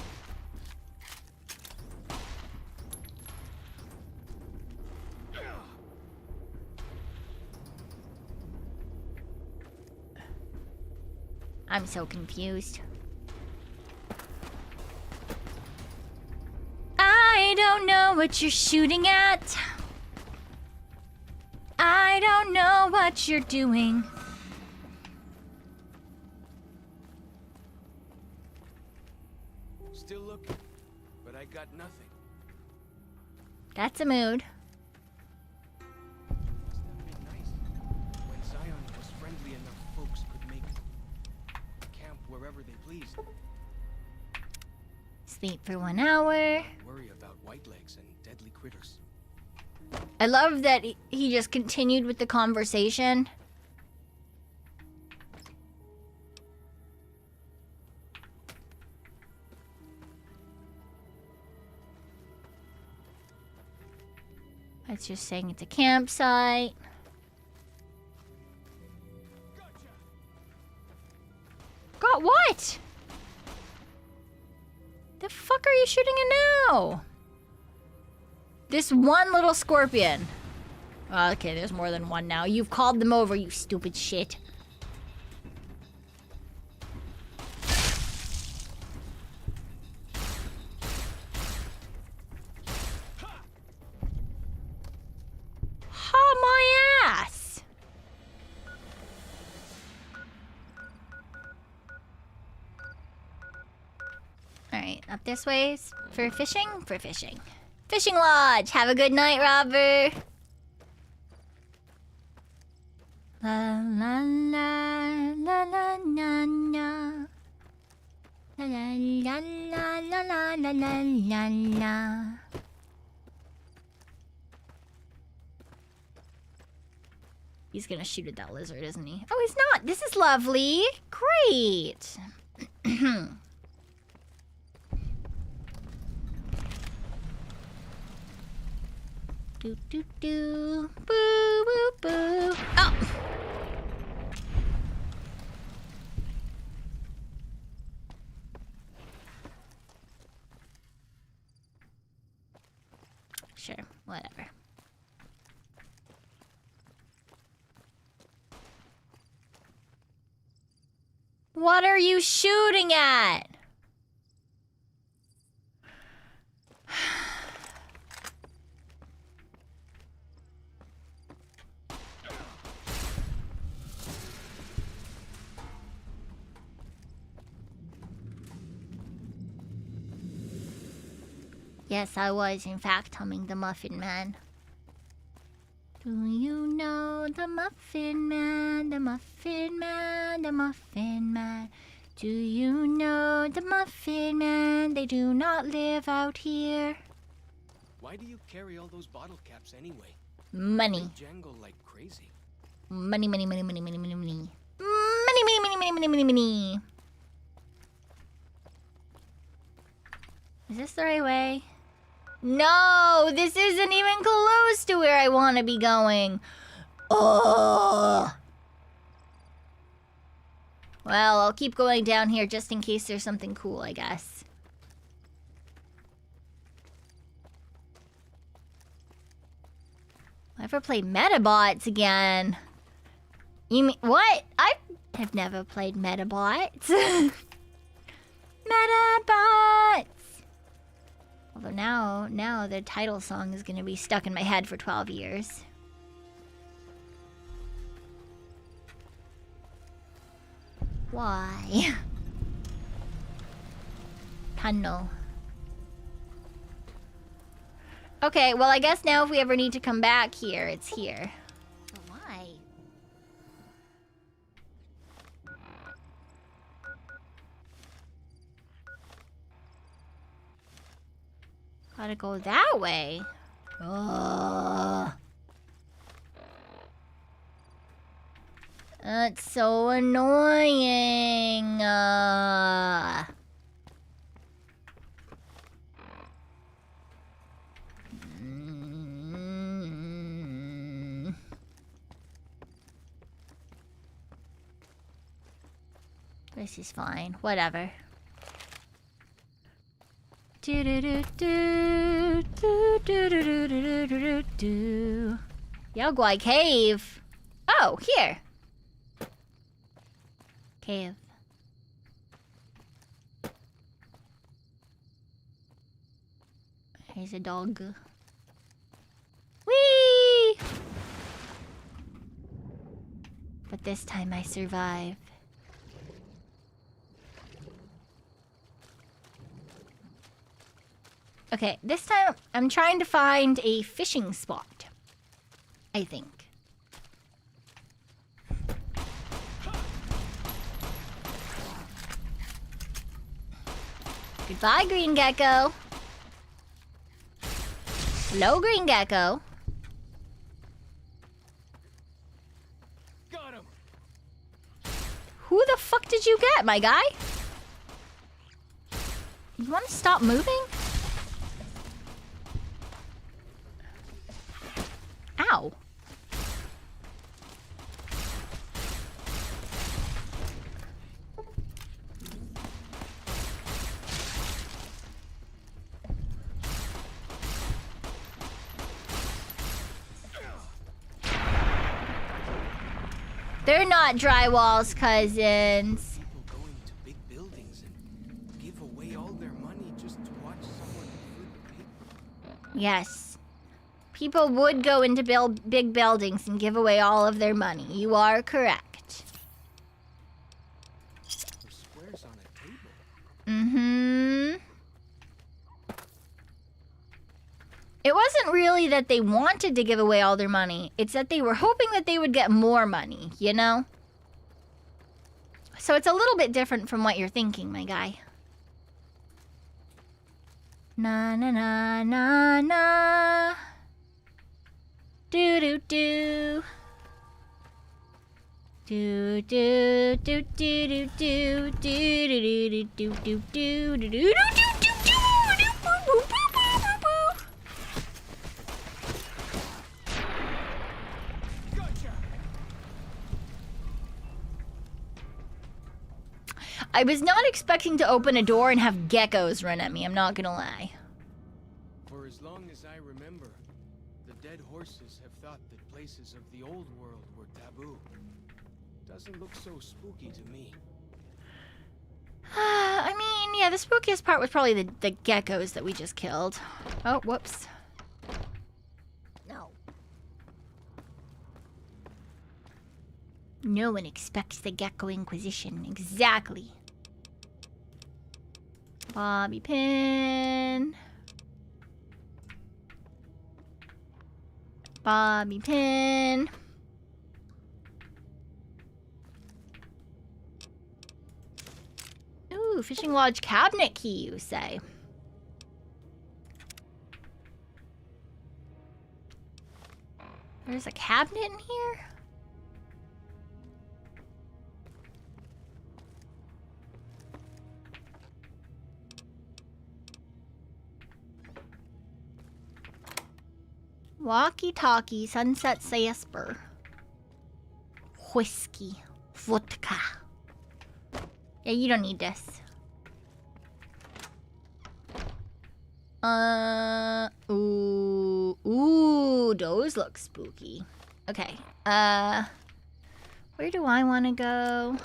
I'm so confused. I don't know what you're shooting at. I don't know what you're doing. Still looking, but I got nothing. That's a mood. Must have been nice. When Zion was friendly enough, folks could make camp wherever they pleased. Sleep for 1 hour. Worry about whitelegs and deadly critters. I love that he just continued with the conversation. It's just saying it's a campsite. Got what? The fuck are you shooting at now? This one little scorpion. Oh, okay, there's more than one now. You've called them over, you stupid shit. Ha my ass! Alright, up this way for fishing? For fishing. Fishing lodge! Have a good night, Robert! La la la la la la la. La la la la la la la la la la. He's gonna shoot at that lizard, isn't he? Oh, he's not! This is lovely! Great! Do do do. Boo boo boo. Oh! Sure, whatever. What are you shooting at? Yes, I was, in fact, humming the Muffin Man. Do you know the Muffin Man, the Muffin Man, the Muffin Man? Do you know the Muffin Man? They do not live out here. Why do you carry all those bottle caps anyway? Money. They jangle like crazy. Money, money, money, money, money, money, money. Money, money, money, money, money, money, money. Is this the right way? No, this isn't even close to where I want to be going. Oh. Well, I'll keep going down here just in case there's something cool, I guess. Ever played Metabots again? You mean what? I have never played Metabots. Metabots. Although now the title song is gonna be stuck in my head for 12 years. Why? Tunnel. Okay, well I guess now if we ever need to come back here, it's here. But why? Gotta go that way. Ugh. That's so annoying. This is fine. Whatever. Do do do do do do do do do do. Yogwai Cave. Oh, here. Cave. Here's a dog. Whee! But this time I survive. Okay, this time I'm trying to find a fishing spot. I think. Goodbye, green gecko. Hello, green gecko. Got him. Who the fuck did you get, my guy? You want to stop moving? Ow. They're not drywalls, cousins. People go into big buildings and give away all their money just to watch someone flip paper. Yes. People would go into big buildings and give away all of their money. You are correct. Or squares on a table. Mm-hmm. It wasn't really that they wanted to give away all their money. It's that they were hoping that they would get more money, you know? So it's a little bit different from what you're thinking, my guy. Na na na na na. Do do do. Do do do do do do do do do do do do do do do. I was not expecting to open a door and have geckos run at me, I'm not gonna lie. For as long as I remember, the dead horses have thought that places of the old world were taboo. Doesn't look so spooky to me. I mean, yeah, the spookiest part was probably the geckos that we just killed. Oh, whoops. No. No one expects the Gecko Inquisition. Exactly. Bobby pin. Bobby pin. Ooh, fishing lodge cabinet key, you say? There's a cabinet in here? Walkie-talkie, sunset Jasper. Whiskey. Vodka. Yeah, you don't need this. Ooh, those look spooky. Okay, where do I want to go?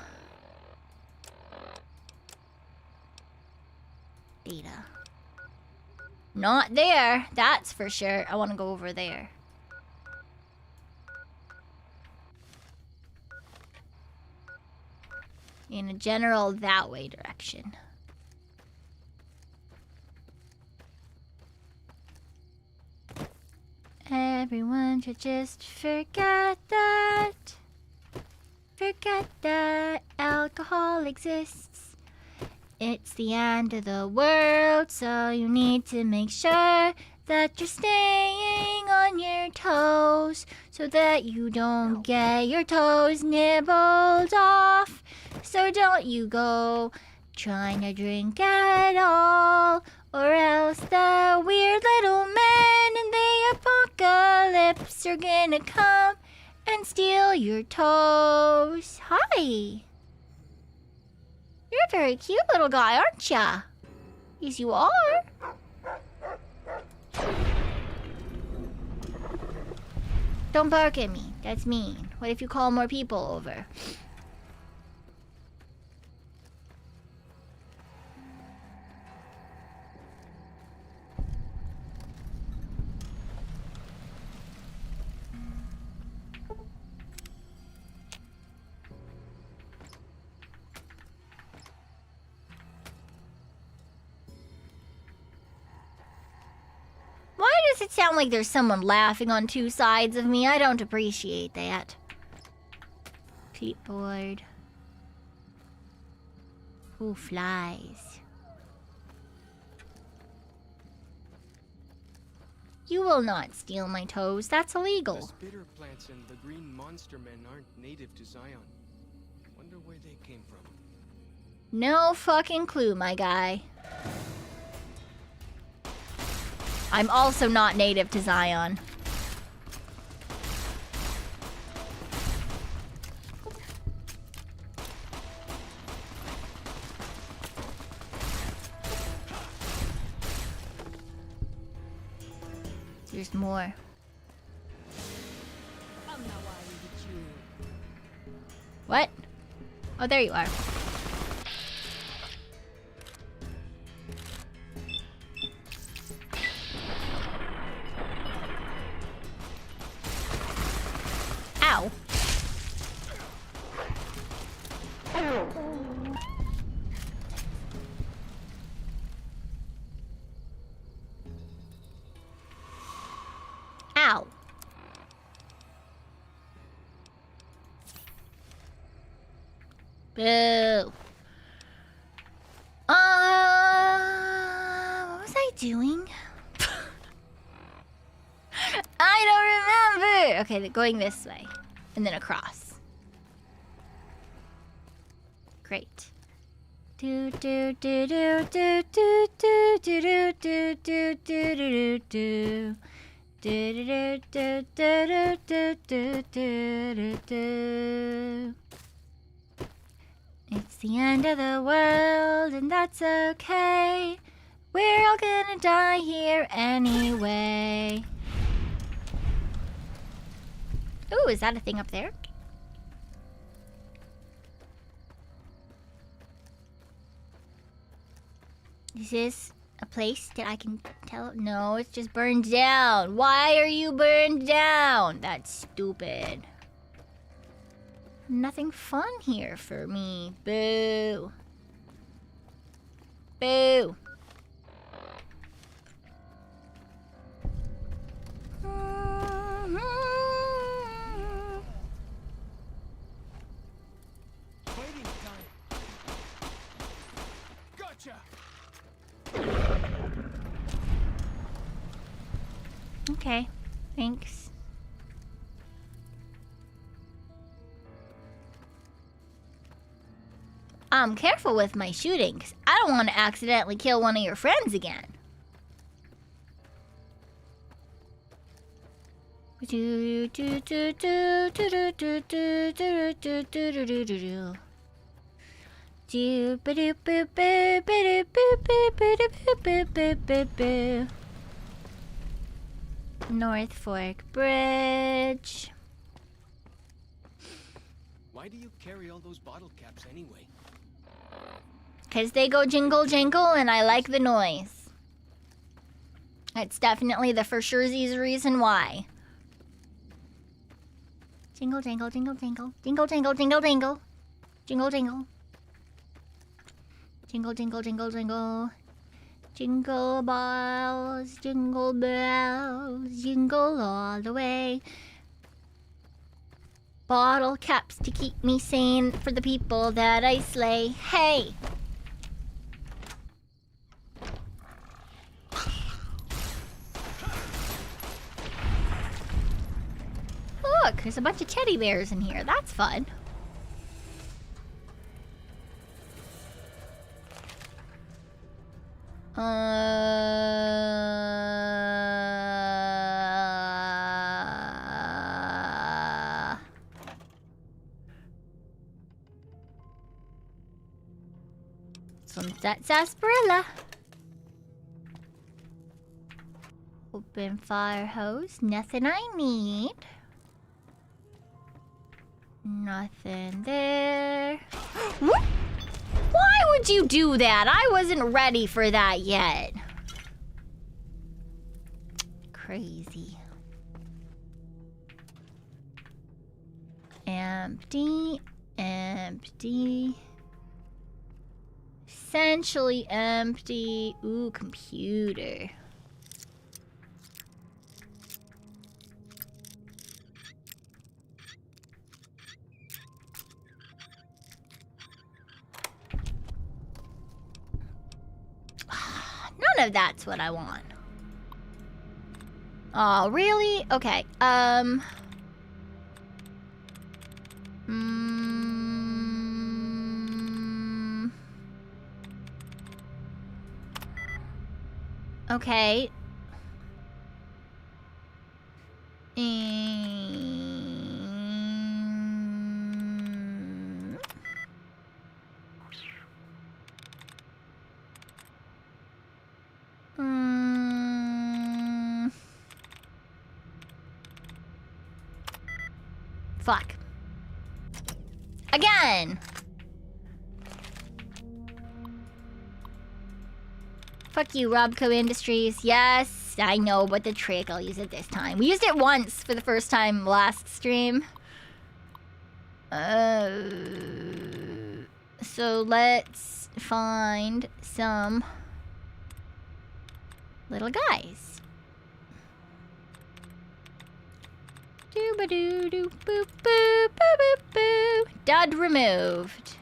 Data. Not there, that's for sure. I want to go over there. In a general that way direction. Everyone should just forget that. Forget that alcohol exists. It's the end of the world, so you need to make sure that you're staying on your toes so that you don't get your toes nibbled off. So don't you go trying to drink at all, or else the weird little men in the apocalypse are gonna come and steal your toes. Hi. You're a very cute little guy, aren't ya? Yes, you are. Don't bark at me. That's mean. What if you call more people over? it sound like there's someone laughing on two sides of me. I don't appreciate that. Clipboard. Ooh, flies. You will not steal my toes. That's The illegal. spitter plants and the green monster men aren't native to Zion. Wonder where they came from. No fucking clue, my guy. I'm also not native to Zion. There's more. What? Oh, there you are. Ow. Ow. Boo. What was I doing? I don't remember. Okay, going this way and then across. Great. Do do do do do do do do do do do do do do. Do do do do do do do do. It's the end of the world, and that's okay. We're all gonna die here anyway. Ooh, is that a thing up there? Is this a place that I can tell? No, it's just burned down. Why are you burned down? That's stupid. Nothing fun here for me. Boo. Boo. Waiting time. Gotcha. Okay, thanks. Careful with my shooting, 'cause I don't want to accidentally kill one of your friends again. Do do do do do do do do do do do do do do. Do ba do boo boo ba do boo boo ba do boo boo boo boo boo. North Fork Bridge. Why do you carry all those bottle caps anyway? 'Cause they go jingle jingle and I like the noise. It's definitely the for surezies reason why. Jingle jingle jingle jingle. Jingle jingle jingle jingle. Jingle jingle. Jingle jingle jingle jingle. Jingle balls, jingle bells, jingle all the way. Bottle caps to keep me sane for the people that I slay. Hey! Look, there's a bunch of teddy bears in here. That's fun. That sarsaparilla. Open fire hose. Nothing I need. Nothing there. What? Why would you do that? I wasn't ready for that yet. Crazy. Empty. Empty. Essentially empty. Ooh, computer. of that's what I want. Oh, really? Okay. Okay. Fuck. Again! Fuck you, Robco Industries. Yes, I know what the trick. I'll use it this time. We used it once for the first time last stream. So let's find some little guys. Doo-ba-doo-doo, boop, boop, boop, boop, boop. Dud removed.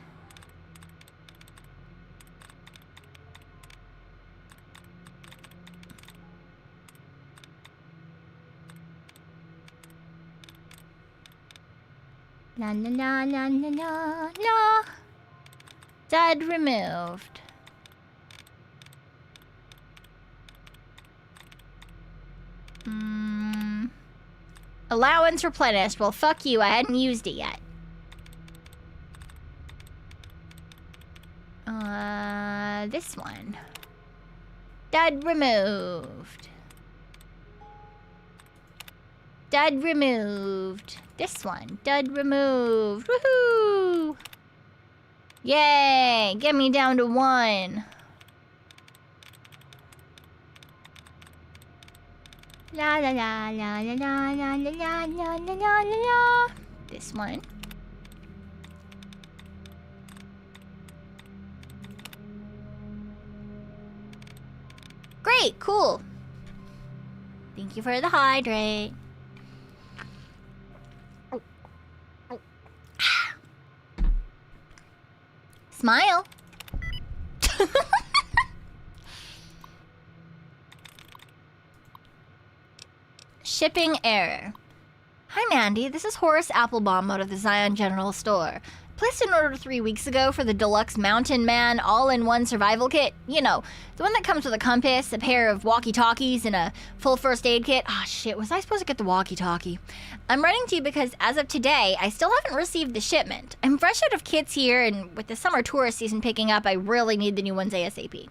La la la la la la la. Dud removed. Allowance replenished. Well, fuck you. I hadn't used it yet. This one. Dud removed. Dud removed. This one. Dud removed. Woohoo! Yay! Get me down to 1. La la la la la la la la la la la la la. This one. Great, cool. Thank you for the hydrate. Smile. Shipping error. Hi Mandy, this is Horace Applebaum out of the Zion General Store. Placed an order 3 weeks ago for the deluxe Mountain Man all-in-one survival kit. You know, the one that comes with a compass, a pair of walkie-talkies, and a full first aid kit. Ah, shit, was I supposed to get the walkie-talkie? I'm writing to you because as of today, I still haven't received the shipment. I'm fresh out of kits here, and with the summer tourist season picking up, I really need the new ones ASAP.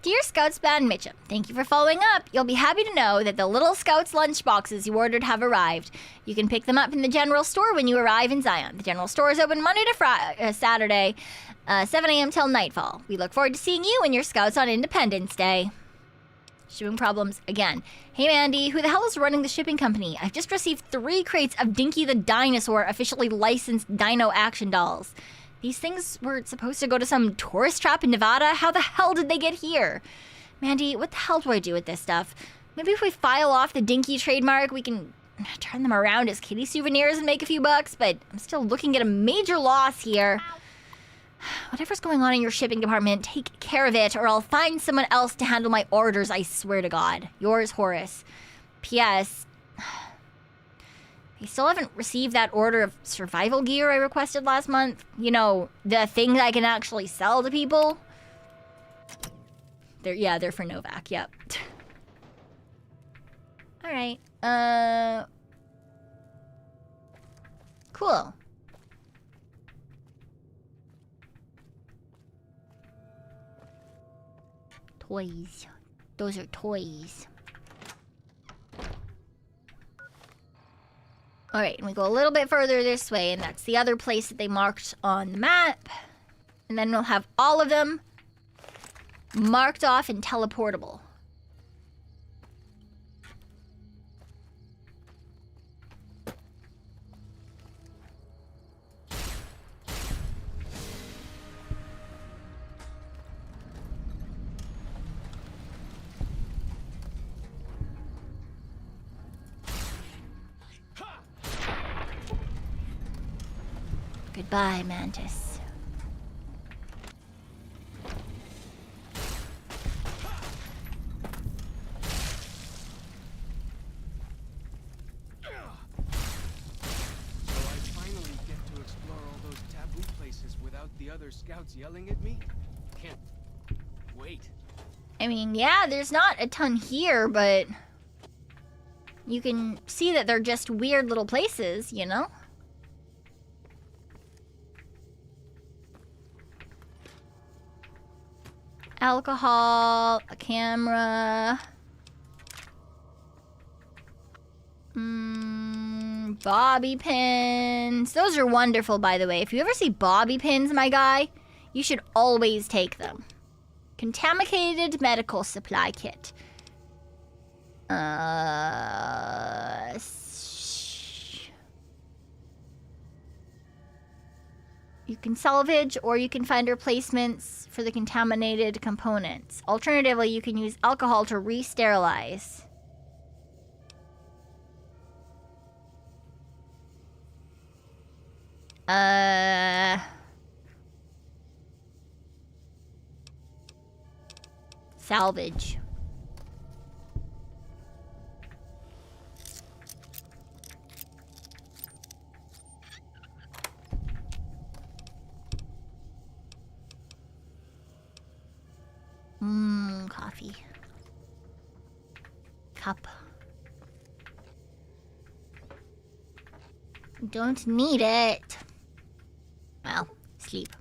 Dear Scouts Band Mitchum, thank you for following up. You'll be happy to know that the little Scouts lunch boxes you ordered have arrived. You can pick them up in the general store when you arrive in Zion. The general store is open Monday to Saturday, 7 a.m. till nightfall. We look forward to seeing you and your Scouts on Independence Day. Shipping problems again. Hey Mandy, who the hell is running the shipping company? I've just received 3 crates of Dinky the Dinosaur officially licensed dino action dolls. These things were supposed to go to some tourist trap in Nevada? How the hell did they get here? Mandy, what the hell do I do with this stuff? Maybe if we file off the Dinky trademark, we can turn them around as kitty souvenirs and make a few bucks, but I'm still looking at a major loss here. Whatever's going on in your shipping department, take care of it, or I'll find someone else to handle my orders, I swear to God. Yours, Horace. P.S. I still haven't received that order of survival gear I requested last month. You know, the thing that I can actually sell to people. They're for Novak, yep. Alright, cool. Toys. Those are toys. Alright, and we go a little bit further this way, and that's the other place that they marked on the map. And then we'll have all of them marked off and teleportable. Goodbye, Mantis. the other scouts yelling at me? Can't wait. I mean, yeah, there's not a ton here, but you can see that they're just weird little places, you know? Alcohol, a camera. Bobby pins. Those are wonderful, by the way. If you ever see bobby pins, my guy, you should always take them. Contaminated medical supply kit. You can salvage, or you can find replacements for the contaminated components. Alternatively, you can use alcohol to re-sterilize. Salvage. Coffee. Cup. Don't need it. Well, sleep.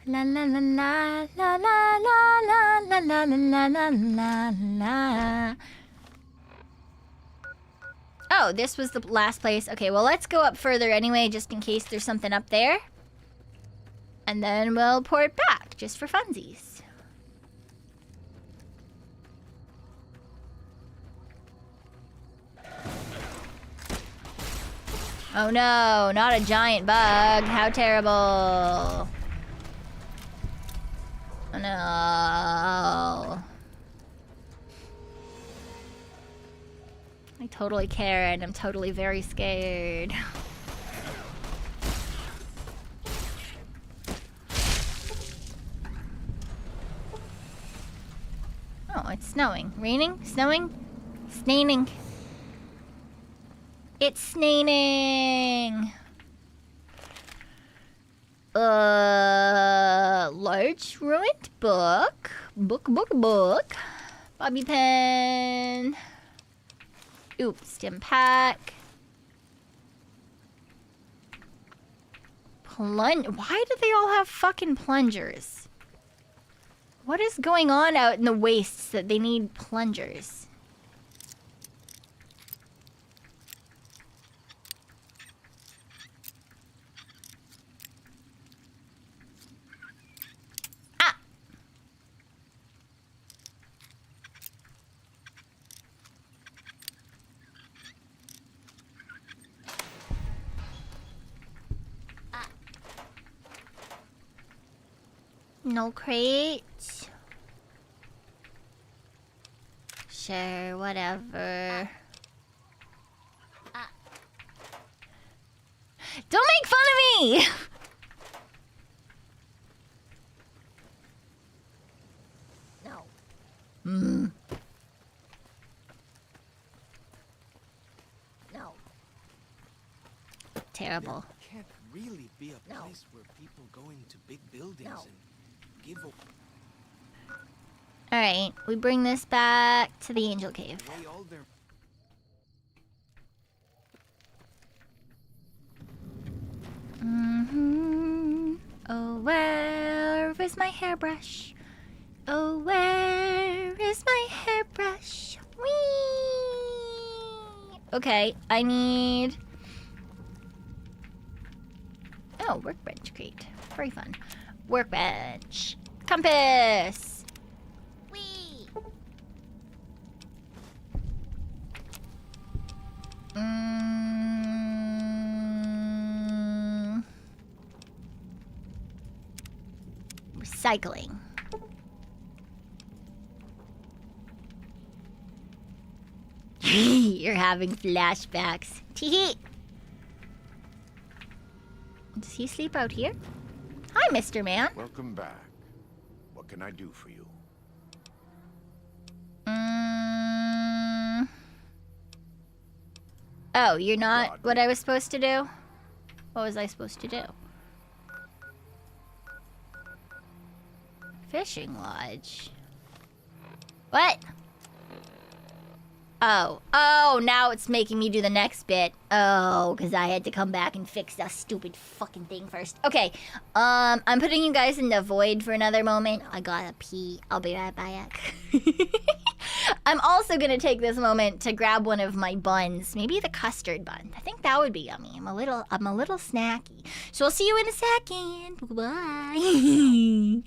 La la la la la la la la la la la la la. Oh, this was the last place. Okay, well, let's go up further anyway, just in case there's something up there. And then we'll port back, just for funsies. Oh no, not a giant bug. How terrible. Oh no. I totally care and I'm totally very scared. Oh, it's snowing. Raining? Snowing? Snaining. It's snaining. Large ruined book. Book. Bobby pin. Oops, stim pack. Why do they all have fucking plungers? What is going on out in the wastes that they need plungers? Ah! No crate. Sure, whatever. Don't make fun of me! No. No. Terrible. There can't really be a place where people go into big buildings and give a... Alright, we bring this back to the Angel Cave. Oh, where is my hairbrush? Oh, where is my hairbrush? Whee! Okay, I need... Oh, workbench crate. Very fun. Workbench. Compass! Recycling. You're having flashbacks. Teehee. Does he sleep out here? Hi, Mr. Man. Welcome back. What can I do for you? Oh, you're not what I was supposed to do? What was I supposed to do? Fishing lodge. What? Oh, now it's making me do the next bit. Oh, because I had to come back and fix that stupid fucking thing first. Okay, I'm putting you guys in the void for another moment. I gotta pee. I'll be right back. I'm also gonna take this moment to grab one of my buns. Maybe the custard bun. I think that would be yummy. I'm a little snacky. So I'll see you in a second. Bye.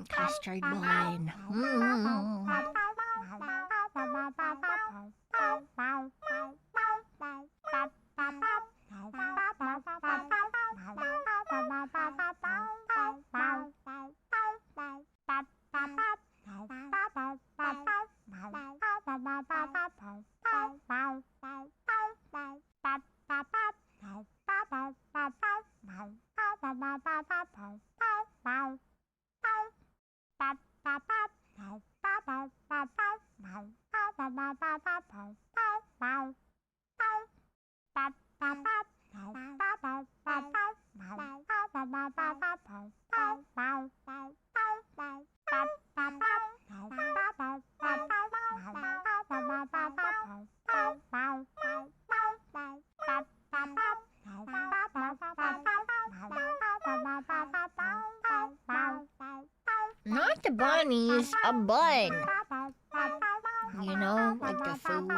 Custard bun. Not the bunnies, a bun. You know, like the food.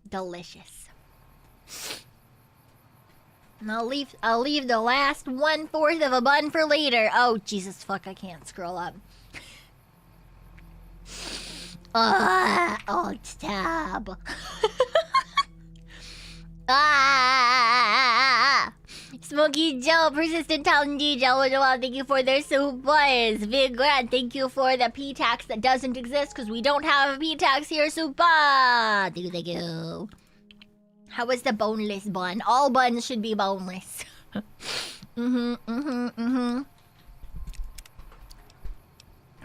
Delicious. And I'll leave the last 1/4 of a bun for later. Oh Jesus fuck, I can't scroll up. Oh, tab. Smokey Joe, Persistent Town DJ, thank you for their soup boys. Big Grant, thank you for the P-tax that doesn't exist because we don't have a P-tax here, super. Thank you, thank you. How was the boneless bun? All buns should be boneless.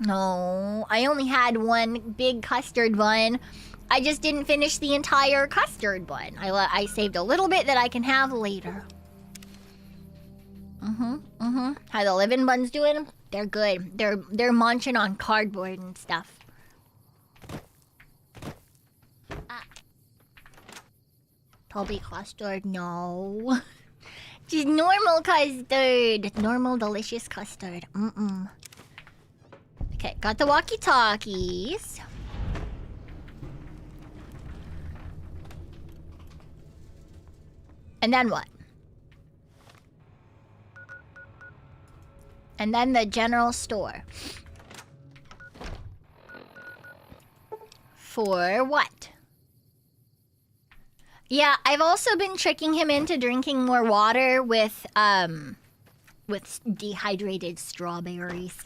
No, I only had one big custard bun. I just didn't finish the entire custard bun. I saved a little bit that I can have later. How the living buns doing? They're good. They're munching on cardboard and stuff. Probably custard, no. Just normal custard. Normal delicious custard. Okay, got the walkie-talkies. And then what? And then the general store. For what? Yeah, I've also been tricking him into drinking more water with dehydrated strawberries.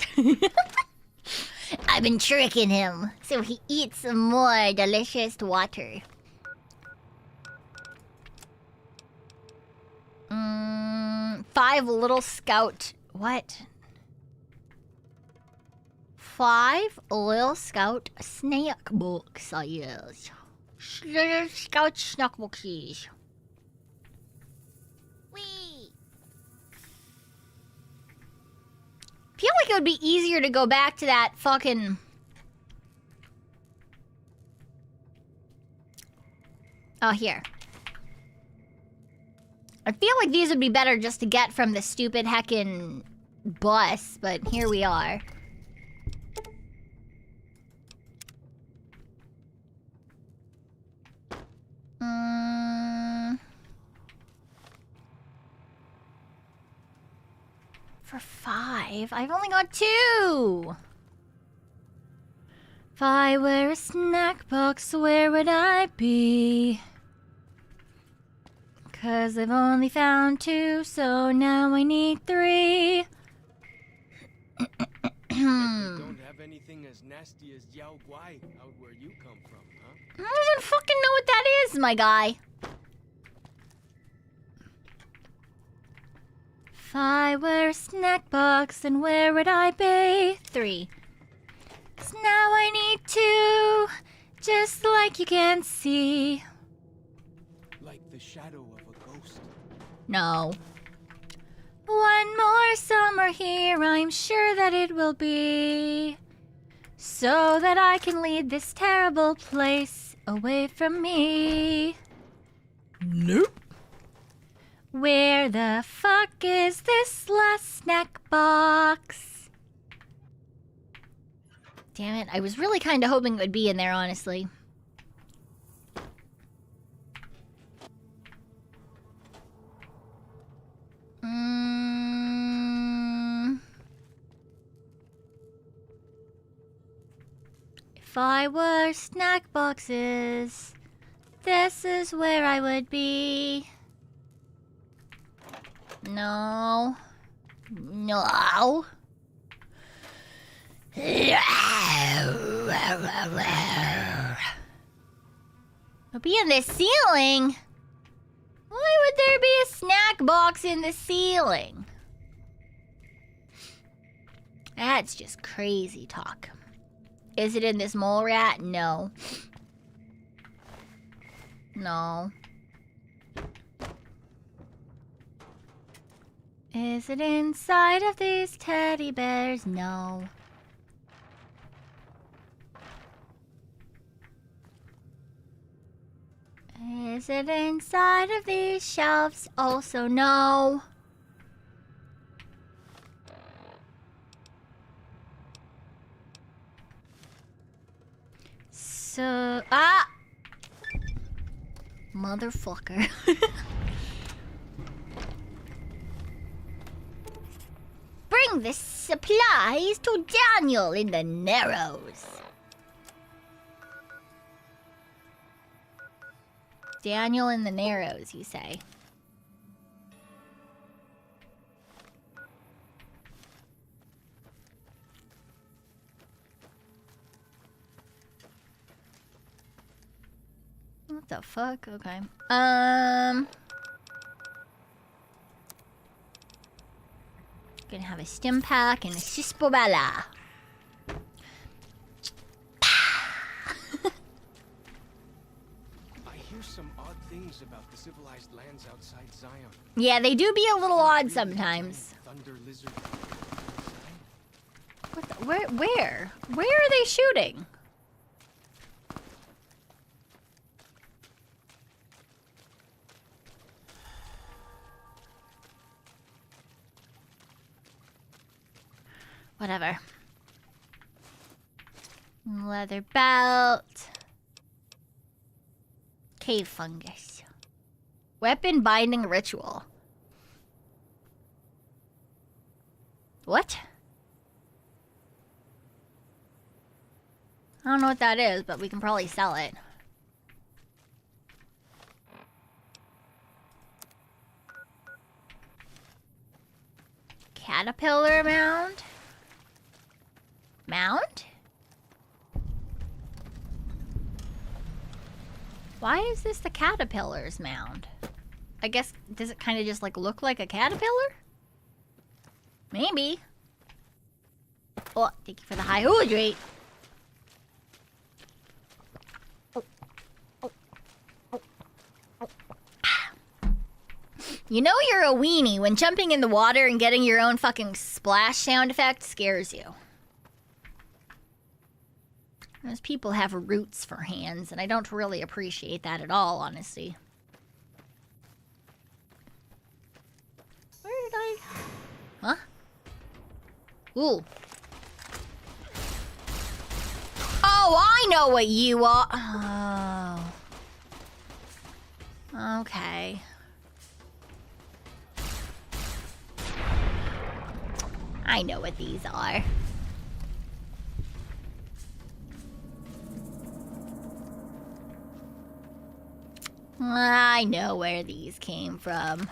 I've been tricking him so he eats some more delicious water. 5 little scout... What? 5 little scout snack books, I use. Little scout snack bookies. Wee! Feel like it would be easier to go back to that fucking... Oh, here. I feel like these would be better just to get from the stupid heckin' bus, but here we are. For 5? I've only got 2! If I were a snack box, where would I be? 'Cause I've only found 2, so now I need 3. Don't have anything as nasty as Yao Guai out where you come from, huh? I don't even fucking know what that is, my guy. If I were a snack box, then where would I be? 3. 'Cause now I need 2, just like you can see. Like the shadow of a ghost. No. One more summer here, I'm sure that it will be. So that I can lead this terrible place away from me. Nope. Where the fuck is this last snack box? Damn it, I was really kind of hoping it would be in there, honestly. If I were snack boxes, This is where I would be. No. No. It'll be in the ceiling. Why would there be a snack box in the ceiling? That's just crazy talk. Is it in this mole rat? No. No. Is it inside of these teddy bears? No. Is it inside of these shelves? Also no. So, motherfucker. Bring the supplies to Daniel in the Narrows. Daniel in the Narrows, you say? What the fuck? Okay. Gonna have a stim pack and a cispobella. I hear some odd things about the civilized lands outside Zion. Yeah, they do be a little odd sometimes. Thunder lizard. What the, where? Where are they shooting? Whatever. Leather belt. Cave fungus. Weapon binding ritual. What? I don't know what that is, but we can probably sell it. Caterpillar mound? Mound? Why is this the caterpillar's mound? I guess, does it kind of just like look like a caterpillar? Maybe. Oh, thank you for the high hydrate. You know you're a weenie when jumping in the water and getting your own fucking splash sound effect scares you. Those people have roots for hands, and I don't really appreciate that at all, honestly. Where did I... Huh? Ooh. Oh, I know what you are. Oh. Okay. I know what these are. I know where these came from.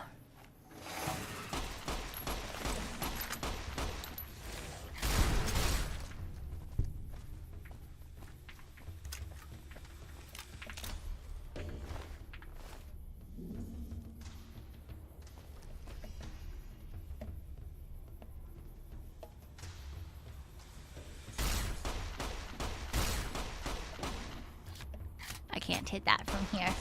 I can't hit that from here.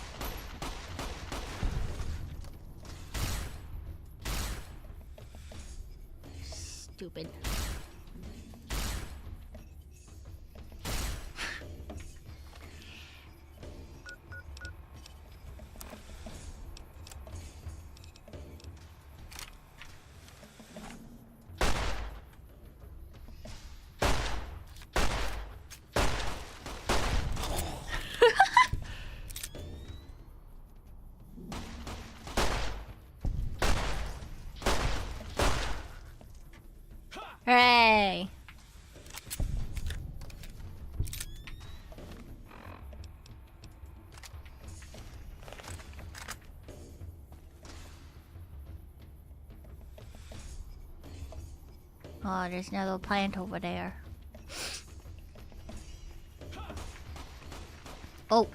Stupid. Hooray! Oh, there's another plant over there. Oh.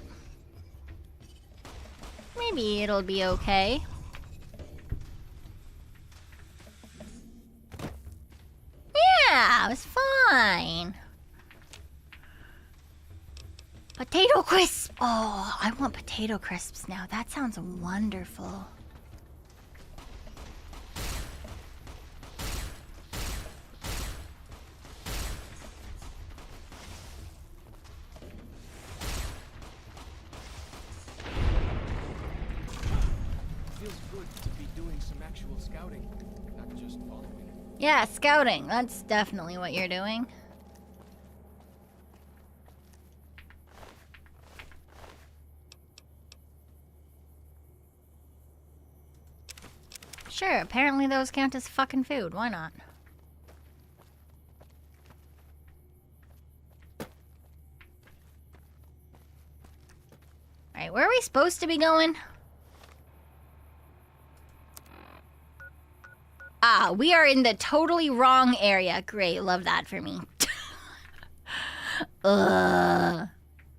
Maybe it'll be okay. Yeah, it was fine. Potato crisp! Oh, I want potato crisps now. That sounds wonderful. Feels good to be doing some actual scouting, not just following. Yeah, scouting. That's definitely what you're doing. Sure, apparently those count as fucking food. Why not? Alright, where are we supposed to be going? Ah, we are in the totally wrong area. Great, love that for me.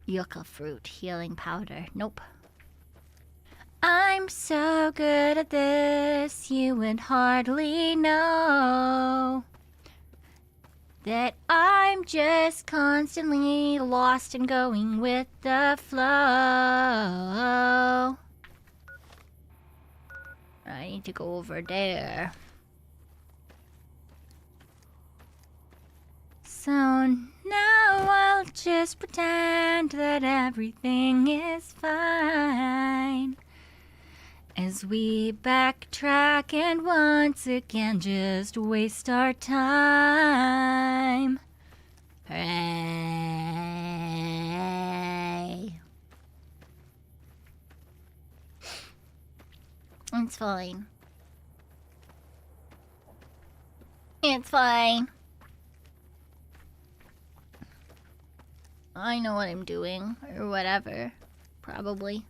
Yucca fruit, healing powder. Nope. I'm so good at this, you would hardly know that I'm just constantly lost and going with the flow. I need to go over there. So now I'll just pretend that everything is fine as we backtrack and once again just waste our time. Hooray. It's fine. It's fine. I know what I'm doing, or whatever. Probably.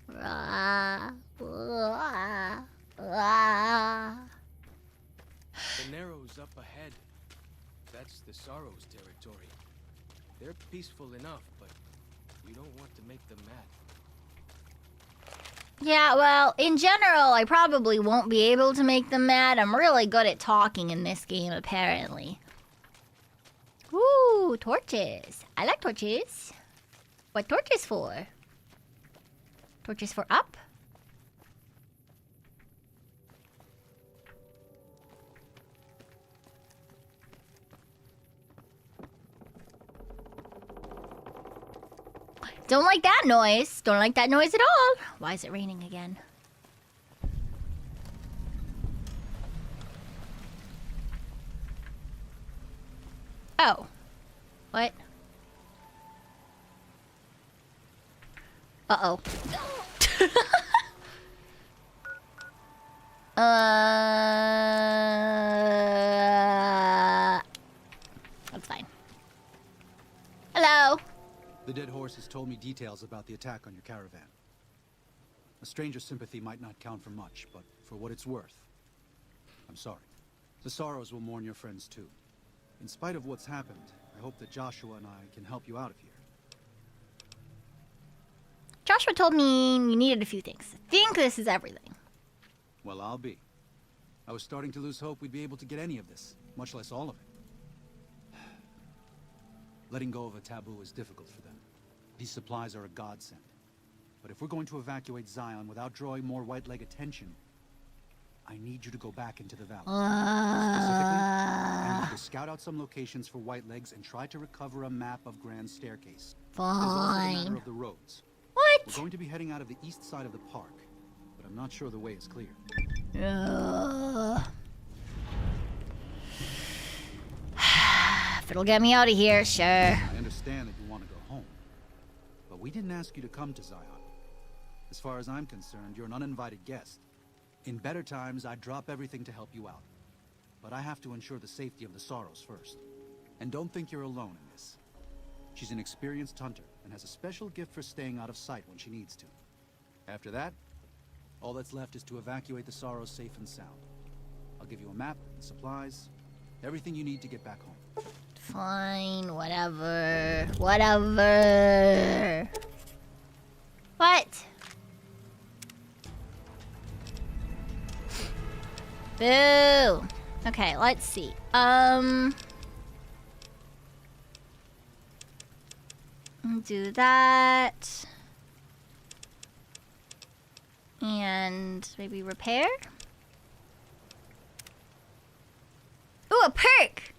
The Narrows up ahead. That's the Sorrows territory. They're peaceful enough, but you don't want to make them mad. Yeah, well, in general, I probably won't be able to make them mad. I'm really good at talking in this game, apparently. Ooh, torches. I like torches. What torches for? Torches for up? Don't like that noise. Don't like that noise at all. Why is it raining again? Oh. What? Uh-oh. That's fine. Hello. The dead horse has told me details about the attack on your caravan. A stranger's sympathy might not count for much, but for what it's worth, I'm sorry. The Sorrows will mourn your friends too. In spite of what's happened, I hope that Joshua and I can help you out of here. Joshua told me you needed a few things. I think this is everything. Well, I'll be. I was starting to lose hope we'd be able to get any of this, much less all of it. Letting go of a taboo is difficult for them. These supplies are a godsend. But if we're going to evacuate Zion without drawing more white-leg attention, I need you to go back into the valley. Specifically, I need you to scout out some locations for white-legs and try to recover a map of Grand Staircase. Fine. There's also a matter of the roads. What? We're going to be heading out of the east side of the park, but I'm not sure the way is clear. If it'll get me out of here, sure. I understand that you want to go home, but we didn't ask you to come to Zion. As far as I'm concerned, you're an uninvited guest. In better times, I'd drop everything to help you out. But I have to ensure the safety of the Sorrows first. And don't think you're alone in this. She's an experienced hunter and has a special gift for staying out of sight when she needs to. After that, all that's left is to evacuate the Sorrows safe and sound. I'll give you a map, supplies, everything you need to get back home. Fine, whatever. Whatever. What? Boo. Okay, let's see. Do that. And maybe repair? Ooh, a perk!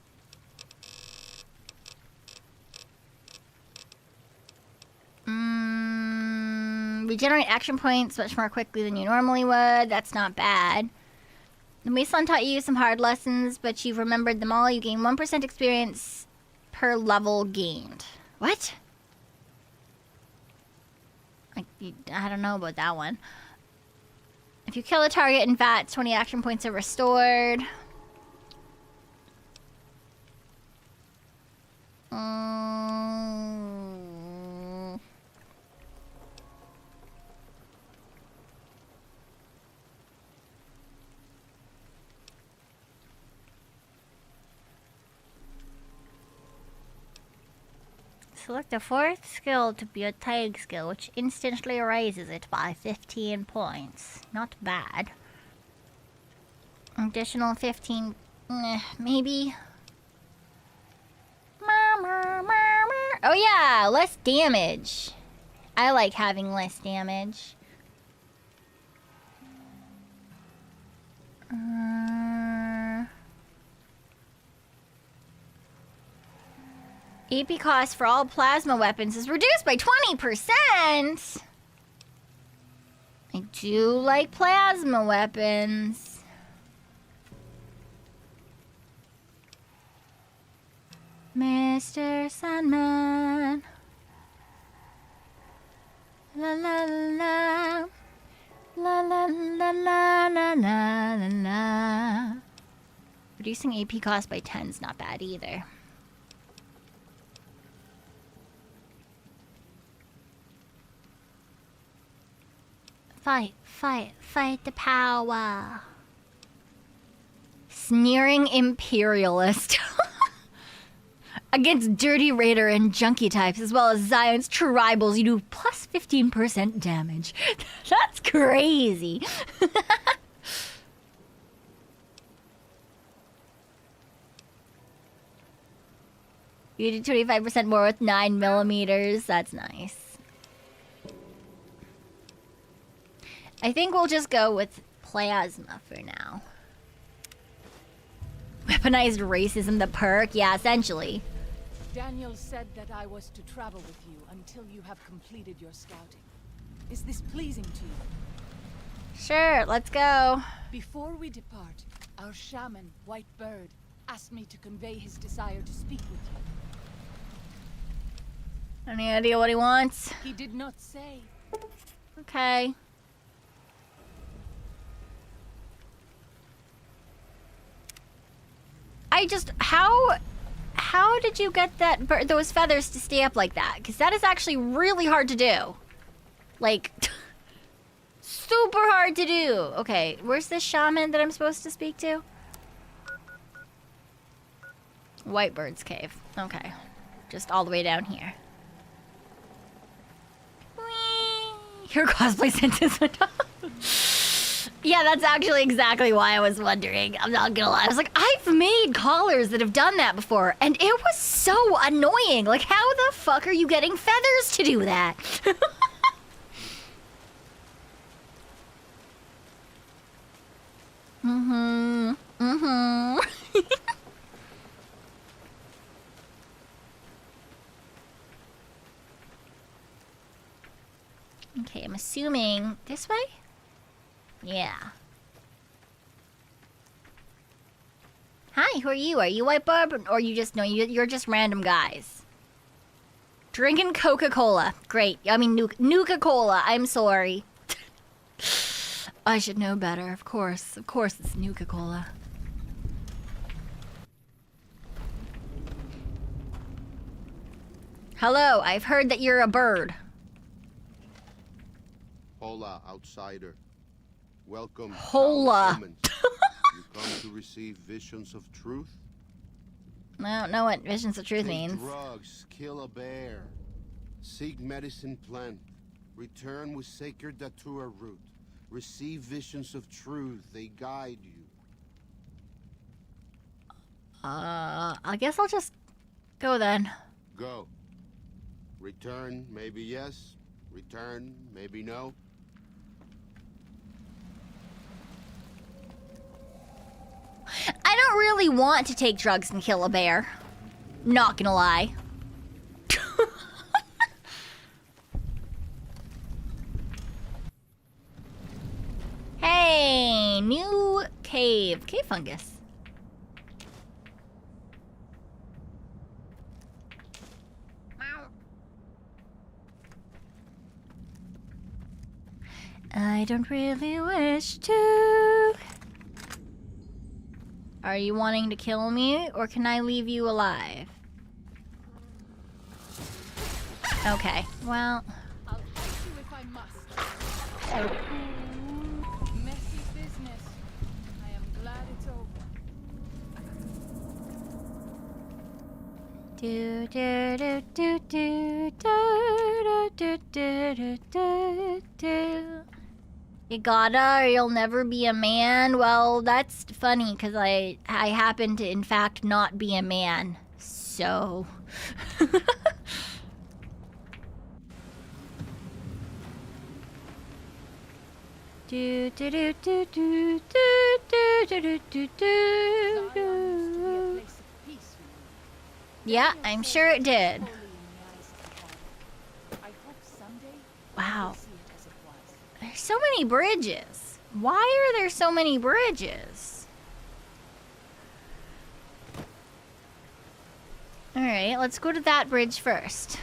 Regenerate action points much more quickly than you normally would. That's not bad. The Wasteland taught you some hard lessons, but you've remembered them all. You gain 1% experience per level gained. What? I don't know about that one. If you kill a target in VATS, 20 action points are restored. Select a fourth skill to be a tag skill, which instantly raises it by 15 points. Not bad. Additional 15... maybe... Oh yeah, less damage. I like having less damage. AP cost for all plasma weapons is reduced by 20%. I do like plasma weapons. Mr. Sandman. La la la. La la la la la la la la. Reducing AP cost by 10 is not bad either. Fight, fight, fight the power. Sneering imperialist. Against Dirty Raider and Junkie types, as well as Zion's tribals, you do plus 15% damage. That's crazy. You do 25% more with 9mm. That's nice. I think we'll just go with plasma for now. Weaponized racism, the perk? Yeah, essentially. Daniel said that I was to travel with you until you have completed your scouting. Is this pleasing to you? Sure, let's go. Before we depart, our shaman, White Bird, asked me to convey his desire to speak with you. Any idea what he wants? He did not say. Okay. I just... How did you get those feathers to stay up like that? Because that is actually really hard to do. Like, super hard to do. Okay, where's this shaman that I'm supposed to speak to? Whitebird's cave. Okay. Just all the way down here. Whee! Your cosplay sentence went off. Yeah, that's actually exactly why I was wondering. I'm not gonna lie. I was like, I've made collars that have done that before, and it was so annoying. Like, how the fuck are you getting feathers to do that? Okay, I'm assuming this way? Yeah. Hi, who are you? Are you White Barb? Or you just, no, you're just random guys. Drinking Coca-Cola. Great. I mean, Nuka-Cola. I'm sorry. I should know better, of course. Of course it's Nuka-Cola. Hello, I've heard that you're a bird. Hola, outsider. Welcome. Hola. You Come to receive visions of truth? I don't know what visions of truth Take means. drugs, kill a bear. Seek medicine plant. Return with sacred datura root. Receive visions of truth. They guide you. I guess I'll just go then. Go. Return, maybe yes. Return, maybe no. I don't really want to take drugs and kill a bear. Not gonna lie. Hey, new cave. Cave fungus. I don't really wish to. Are you wanting to kill me, or can I leave you alive? Okay, well. I'll fight you if I must. Messy business. I am glad it's over. Do do do do do do do do do do. You gotta, or you'll never be a man. Well, that's funny, because I happen to, in fact, not be a man. So. Do do do do do do do do do do do. Yeah, I'm sure it did. Wow. There's so many bridges. Why are there so many bridges? Alright, let's go to that bridge first.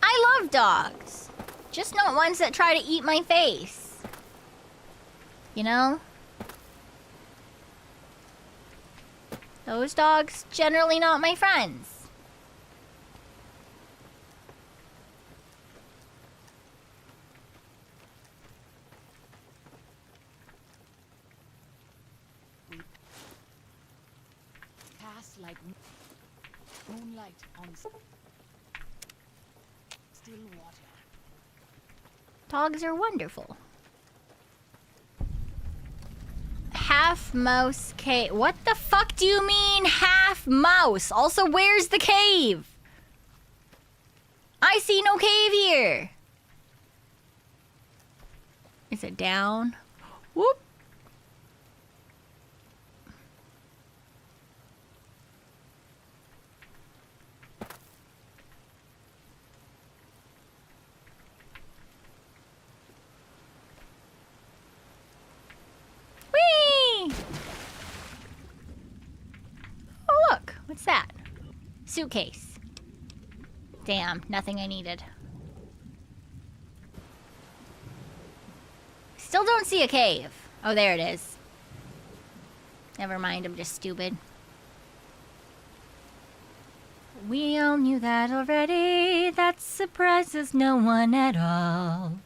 I love dogs. Just not ones that try to eat my face. You know? Those dogs, generally not my friends. Cast like moonlight on still water. Dogs are wonderful. Half mouse cave. What the fuck do you mean half mouse? Also, where's the cave? I see no cave here. Is it down? Whoop. Whee! Oh, look. What's that? Suitcase. Damn, nothing I needed. Still don't see a cave. Oh, there it is. Never mind, I'm just stupid. We all knew that already. That surprises no one at all.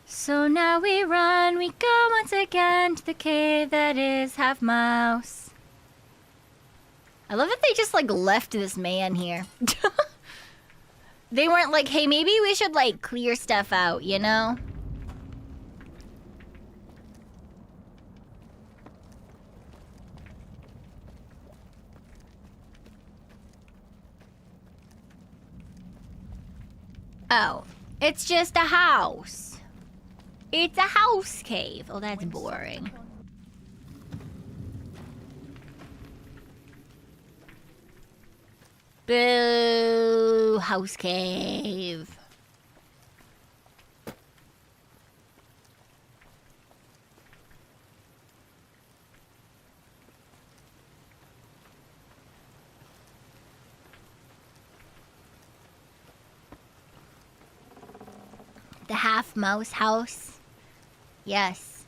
So now we run, we go once again to the cave that is half mouse. I love that they just like left this man here. They weren't like, hey, maybe we should like clear stuff out, you know? Oh, it's just a house. It's a house cave. Oh, that's boring. Boo! House cave. The half mouse house. Yes.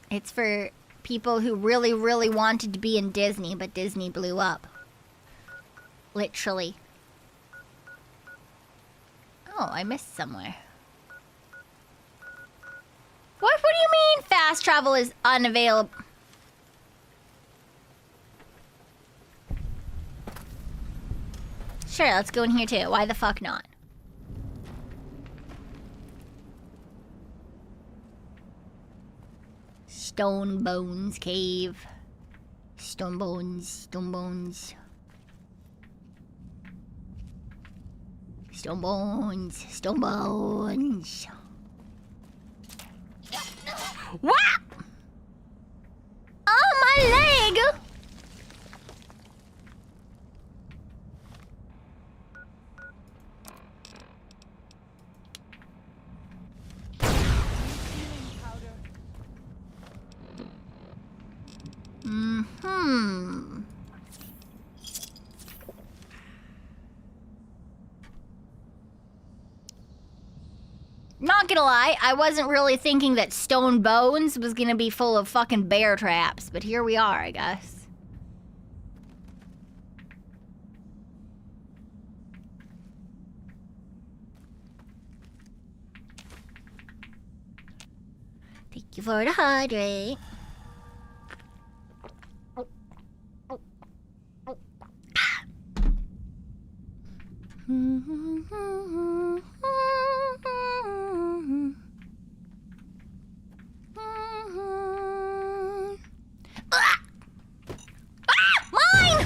It's for people who really, really wanted to be in Disney, but Disney blew up. Literally. Oh, I missed somewhere. What do you mean fast travel is unavailable? Sure, let's go in here too. Why the fuck not? Stone Bones Cave. Stone Bones, Stone Bones. Stone Bones, Stone Bones. Whap! Oh, my leg! Mm-hmm. Not gonna lie, I wasn't really thinking that Stone Bones was gonna be full of fucking bear traps, but here we are, I guess. Thank you for the hydrate. Mine!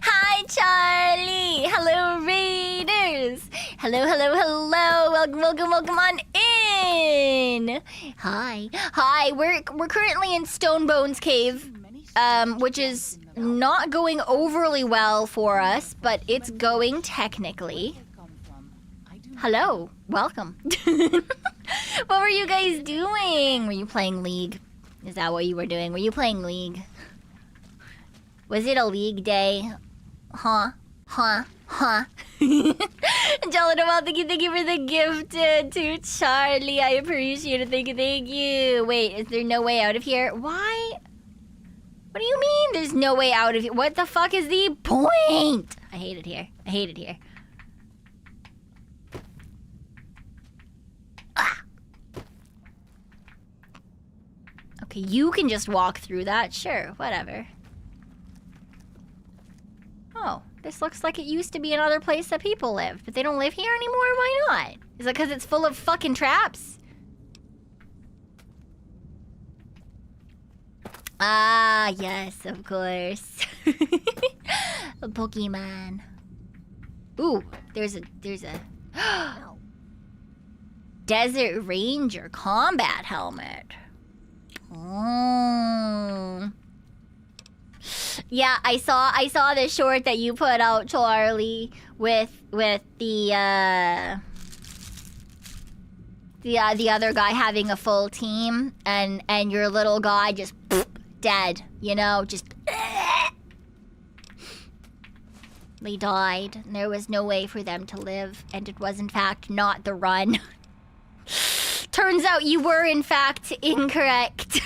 Hi, Charlie! Hello, Raiders! Hello, hello, hello! Welcome on in! Hi, we're currently in Stone Bones Cave, which is not going overly well for us, but it's going technically. Hello, welcome. What were you guys doing? Were you playing League? Is that what you were doing? Were you playing League? Was it a League day? Huh? Jolene, well, thank you for the gift to Charlie. I appreciate it. Thank you. Wait, is there no way out of here? Why? What do you mean there's no way out of here? What the fuck is the point? I hate it here. Ah. Okay, you can just walk through that. Sure, whatever. Oh, this looks like it used to be another place that people lived, but they don't live here anymore? Why not? Is it because it's full of fucking traps? Ah, yes, of course. A Pokemon. Ooh, there's a Desert Ranger combat helmet. Oh. Yeah, I saw the short that you put out, Charlie, with the other guy having a full team and your little guy just dead, you know, just they died. And there was no way for them to live, and it was in fact not the run. Turns out you were in fact incorrect.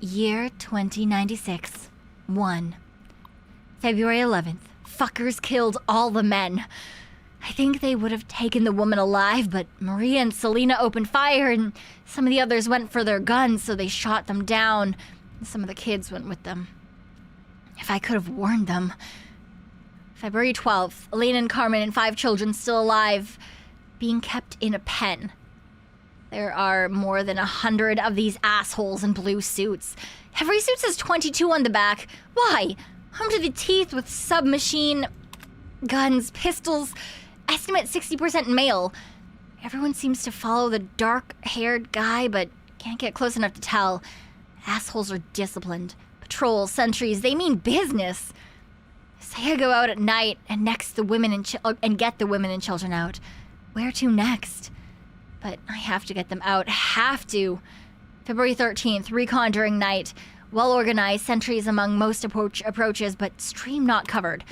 Year 2096. 1. February 11th. Fuckers killed all the men. I think they would have taken the woman alive, but Maria and Selena opened fire and some of the others went for their guns, so they shot them down. Some of the kids went with them. If I could have warned them. February 12th. Elena and Carmen and 5 children still alive, being kept in a pen. There are more than 100 of these assholes in blue suits. Every suit says 22 on the back. Why? Armed to the teeth with submachine guns, pistols. Estimate 60% male. Everyone seems to follow the dark-haired guy, but can't get close enough to tell. Assholes are disciplined. Patrols, sentries, they mean business. Say I go out at night and next the women and get the women and children out. Where to next? But I have to get them out. Have to. February 13th, recon during night. Well-organized, sentries among most approaches, but stream not covered.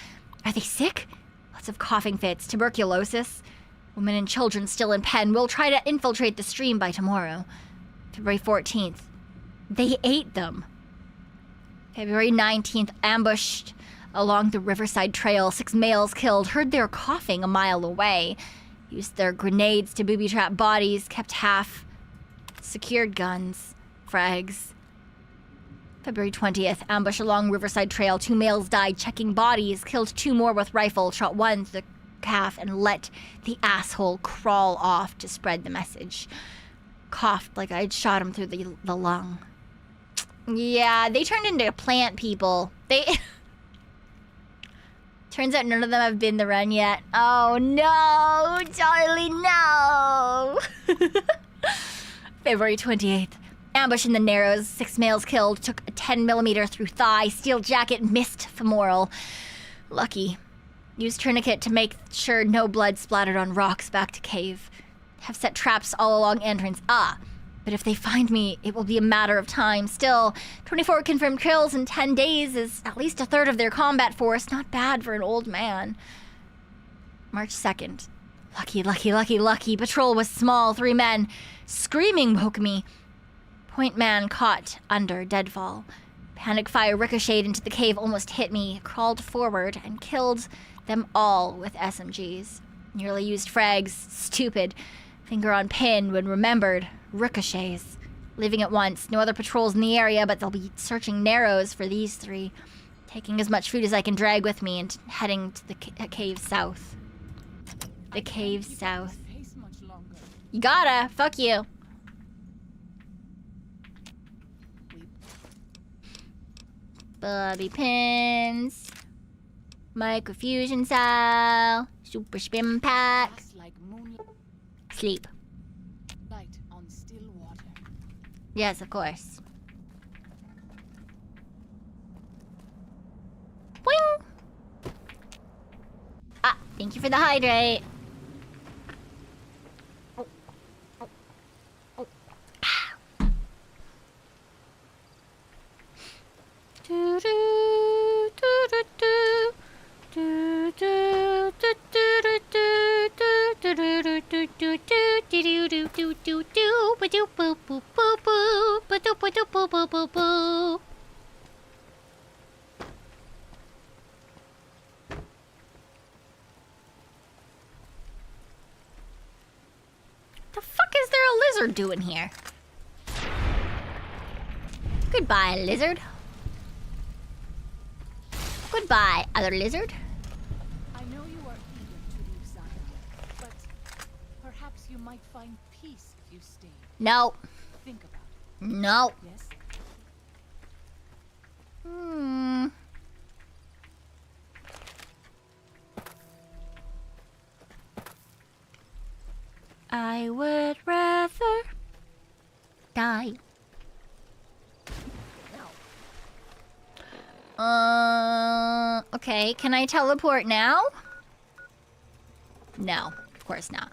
Are they sick? Lots of coughing fits, tuberculosis. Women and children still in pen. We'll try to infiltrate the stream by tomorrow. February 14th. They ate them. February 19th. Ambushed along the Riverside Trail. 6 males killed. Heard their coughing a mile away. Used their grenades to booby-trap bodies. Kept half. Secured guns. Frags. February 20th. Ambush along Riverside Trail. 2 males died checking bodies. Killed 2 more with rifle. Shot 1 through the calf and let the asshole crawl off to spread the message. Coughed like I'd shot him through the lung. Yeah, they turned into plant people. They... Turns out none of them have been the run yet. Oh no, Charlie, no! February 28th. Ambush in the Narrows. 6 males killed. Took a 10mm through thigh. Steel jacket missed femoral. Lucky. Used tourniquet to make sure no blood splattered on rocks back to cave. Have set traps all along entrance. But if they find me, it will be a matter of time. Still, 24 confirmed kills in 10 days is at least a third of their combat force. Not bad for an old man. March 2nd. Lucky, lucky, lucky, lucky. Patrol was small. 3 men. Screaming woke me. Point man caught under deadfall. Panic fire ricocheted into the cave, almost hit me. Crawled forward and killed them all with SMGs. Nearly used frags. Stupid. Finger on pin when remembered. Ricochets. Leaving at once. No other patrols in the area, but they'll be searching Narrows for these 3. Taking as much food as I can drag with me and heading to the cave south. The cave south. You gotta. Fuck you. Bobby pins. Microfusion cell. Super spin pack. Sleep. Light on still water. Yes, of course. Boing! Thank you for the hydrate. The fuck is there a lizard doing here? Goodbye, lizard. Goodbye, other lizard. I know you are eager to leave Zion, but perhaps you might find peace if you stay. No. Think about it. No. Yes? I would rather die. Okay, can I teleport now? No, of course not.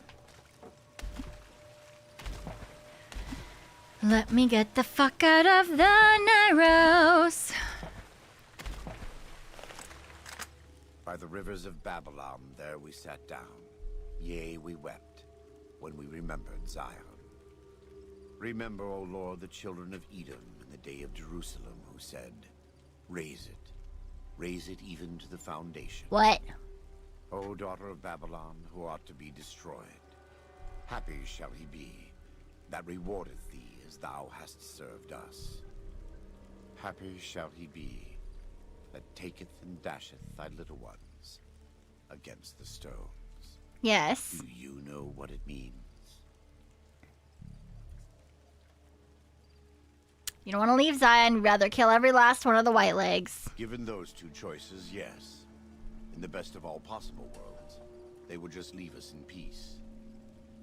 Let me get the fuck out of the Narrows. By the rivers of Babylon, there we sat down. Yea, we wept, when we remembered Zion. Remember, O Lord, the children of Edom in the day of Jerusalem, who said, raise it even to the foundation. What? O daughter of Babylon, who ought to be destroyed, happy shall he be, that rewardeth thee as thou hast served us. Happy shall he be, that taketh and dasheth thy little ones against the stones. Yes. Do you know what it means? You don't want to leave Zion, you'd rather kill every last one of the white legs. Given those 2 choices, yes. In the best of all possible worlds, they would just leave us in peace.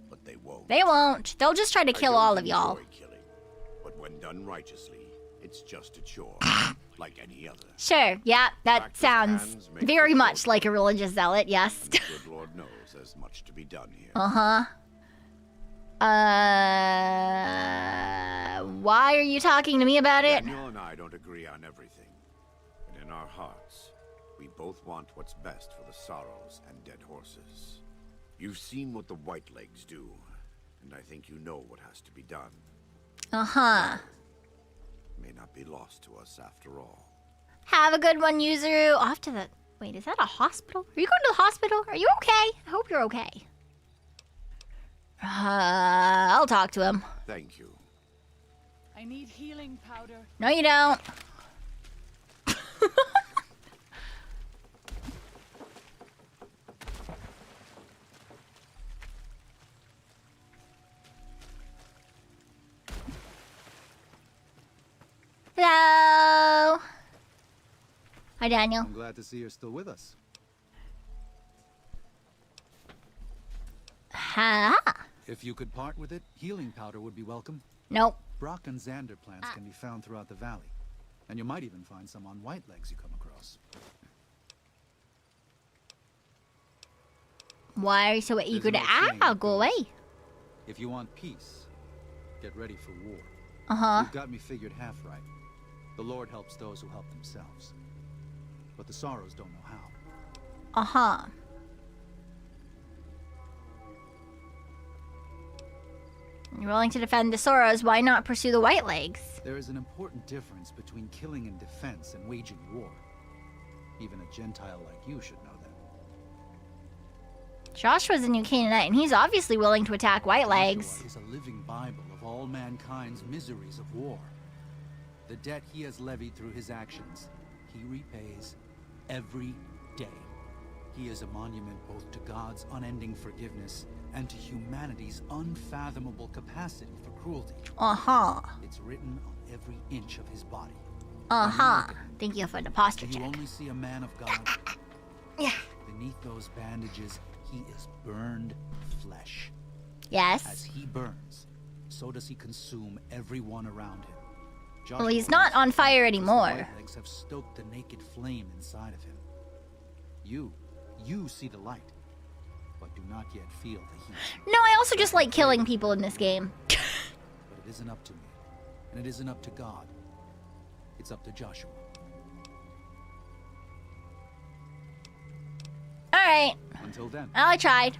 But they won't. They won't. They'll just try to kill all of y'all. Killing, but when done righteously, it's just a chore, like any other. Sure, yeah, that Practice sounds very much like a religious zealot, yes. And the good Lord knows there's much to be done here. Why are you talking to me about it? Daniel and I don't agree on everything, but in our hearts, we both want what's best for the sorrows and dead horses. You've seen what the Whitelegs do, and I think you know what has to be done. Uh-huh. May not be lost to us after all. Have a good one, Yuzuru. Off to the... Wait, is that a hospital? Are you going to the hospital? Are you okay? I hope you're okay. I'll talk to him. Thank you. I need healing powder. No, you don't. Hello. Hi, Daniel. I'm glad to see you're still with us. Ha. If you could part with it, healing powder would be welcome. Nope. Brock and Xander plants can be found throughout the valley. And you might even find some on Whitelegs you come across. Why are you so eager to There's an old saying I'll that go goes, away. If you want peace, get ready for war. Uh-huh. You've got me figured half right. The Lord helps those who help themselves. But the Sorrows don't know how. Uh-huh. You're willing to defend the Sorrows, why not pursue the Whitelegs? There is an important difference between killing in defense and waging war. Even a Gentile like you should know that. Joshua's a new Canaanite, and he's obviously willing to attack Whitelegs. Joshua is a living Bible of all mankind's miseries of war. The debt he has levied through his actions, he repays every day. He is a monument both to God's unending forgiveness and to humanity's unfathomable capacity for cruelty. Uh-huh. It's written on every inch of his body. Uh-huh. Thank you for the posture Do you check. only see a man of God? Yeah. Beneath those bandages, he is burned flesh. Yes. As he burns, so does he consume everyone around him. Well, he's not on fire anymore. Whitelegs have stoked the naked flame inside of him. You see the light, but do not yet feel the heat. No, I also just like killing people in this game. But it isn't up to me, and it isn't up to God. It's up to Joshua. Alright. Until then. Well, I tried.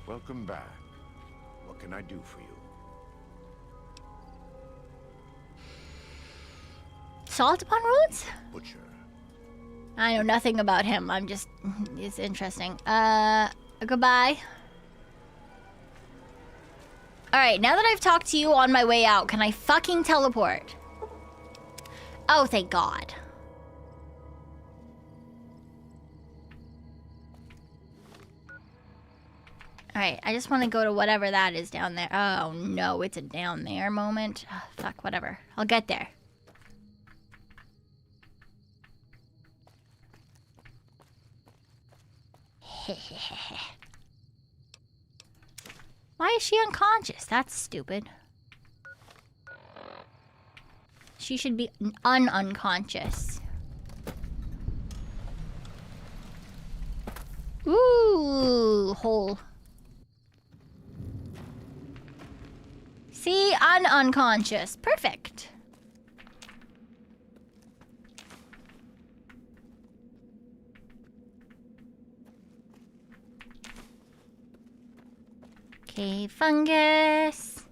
Welcome back. What can I do for you? Salt upon roads? Butcher. I know nothing about him. I'm just... It's interesting. Goodbye. Alright, now that I've talked to you on my way out, can I fucking teleport? Oh, thank God. Alright, I just want to go to whatever that is down there. Oh, no, it's a down there moment. Oh, fuck, whatever. I'll get there. Why is she unconscious? That's stupid. She should be unconscious. Ooh, hole. See, unconscious. Perfect. Cave fungus.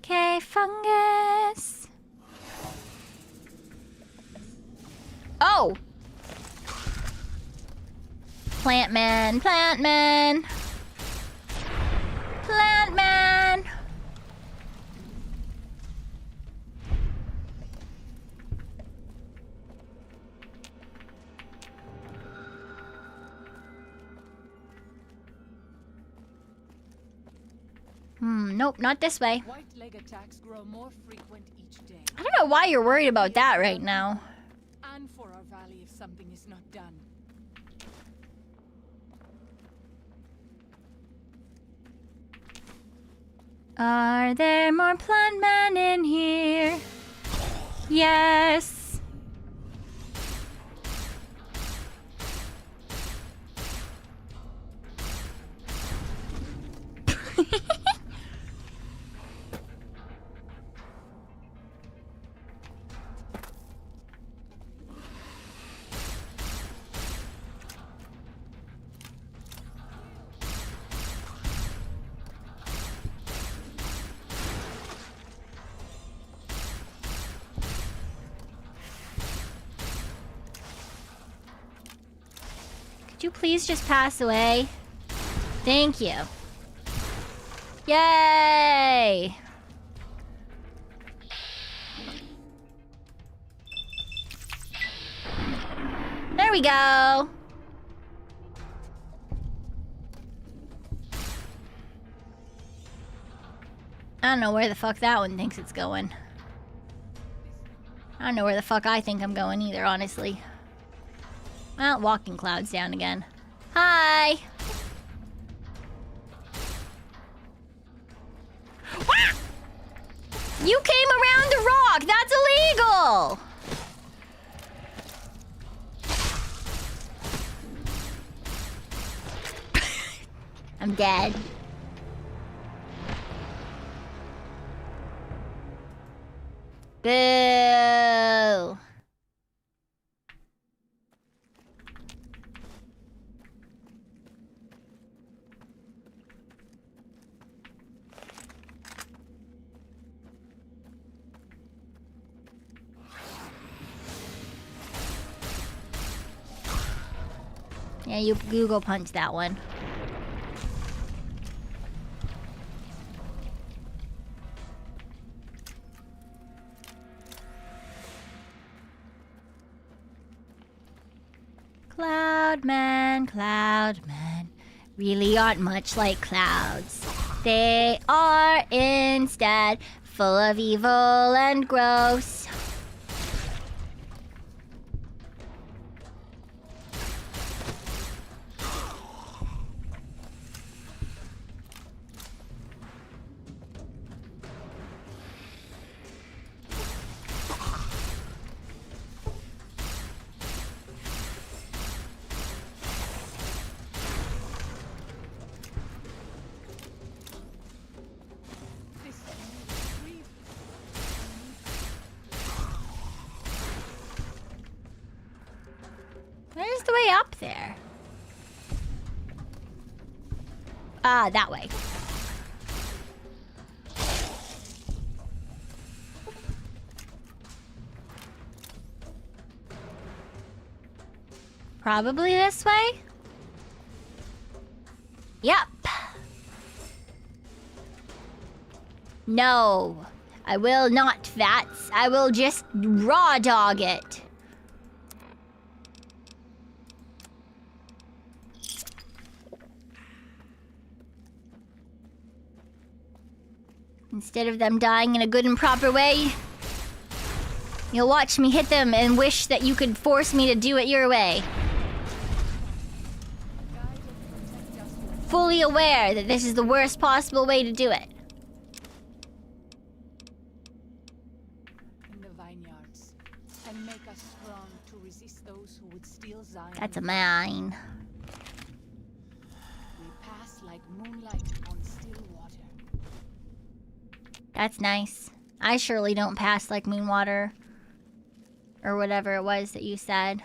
Cave fungus. Oh! Plant man, plant man. Plant man. Nope, not this way. White-leg attacks grow more frequent each day. I don't know why you're worried about that right now. And for our valley if something is not done. Are there more plant men in here? Yes. you please just pass away? Thank you. Yay! There we go. I don't know where the fuck that one thinks it's going. I don't know where the fuck I think I'm going either, honestly. Well, walking clouds down again. Hi! You came around the rock! That's illegal! I'm dead. Boo! Yeah, you Google punch that one. Cloudmen really aren't much like clouds. They are instead full of evil and gross. Where's the way up there? Ah, that way. Probably this way? Yep. No, I will not, Vats. I will just raw dog it. Instead of them dying in a good and proper way, you'll watch me hit them and wish that you could force me to do it your way. Fully aware that this is the worst possible way to do it. In the vineyards, and make us strong to resist those who would steal Zion. That's a mine. We pass like moonlight on still water. That's nice. I surely don't pass like moon water. Or whatever it was that you said.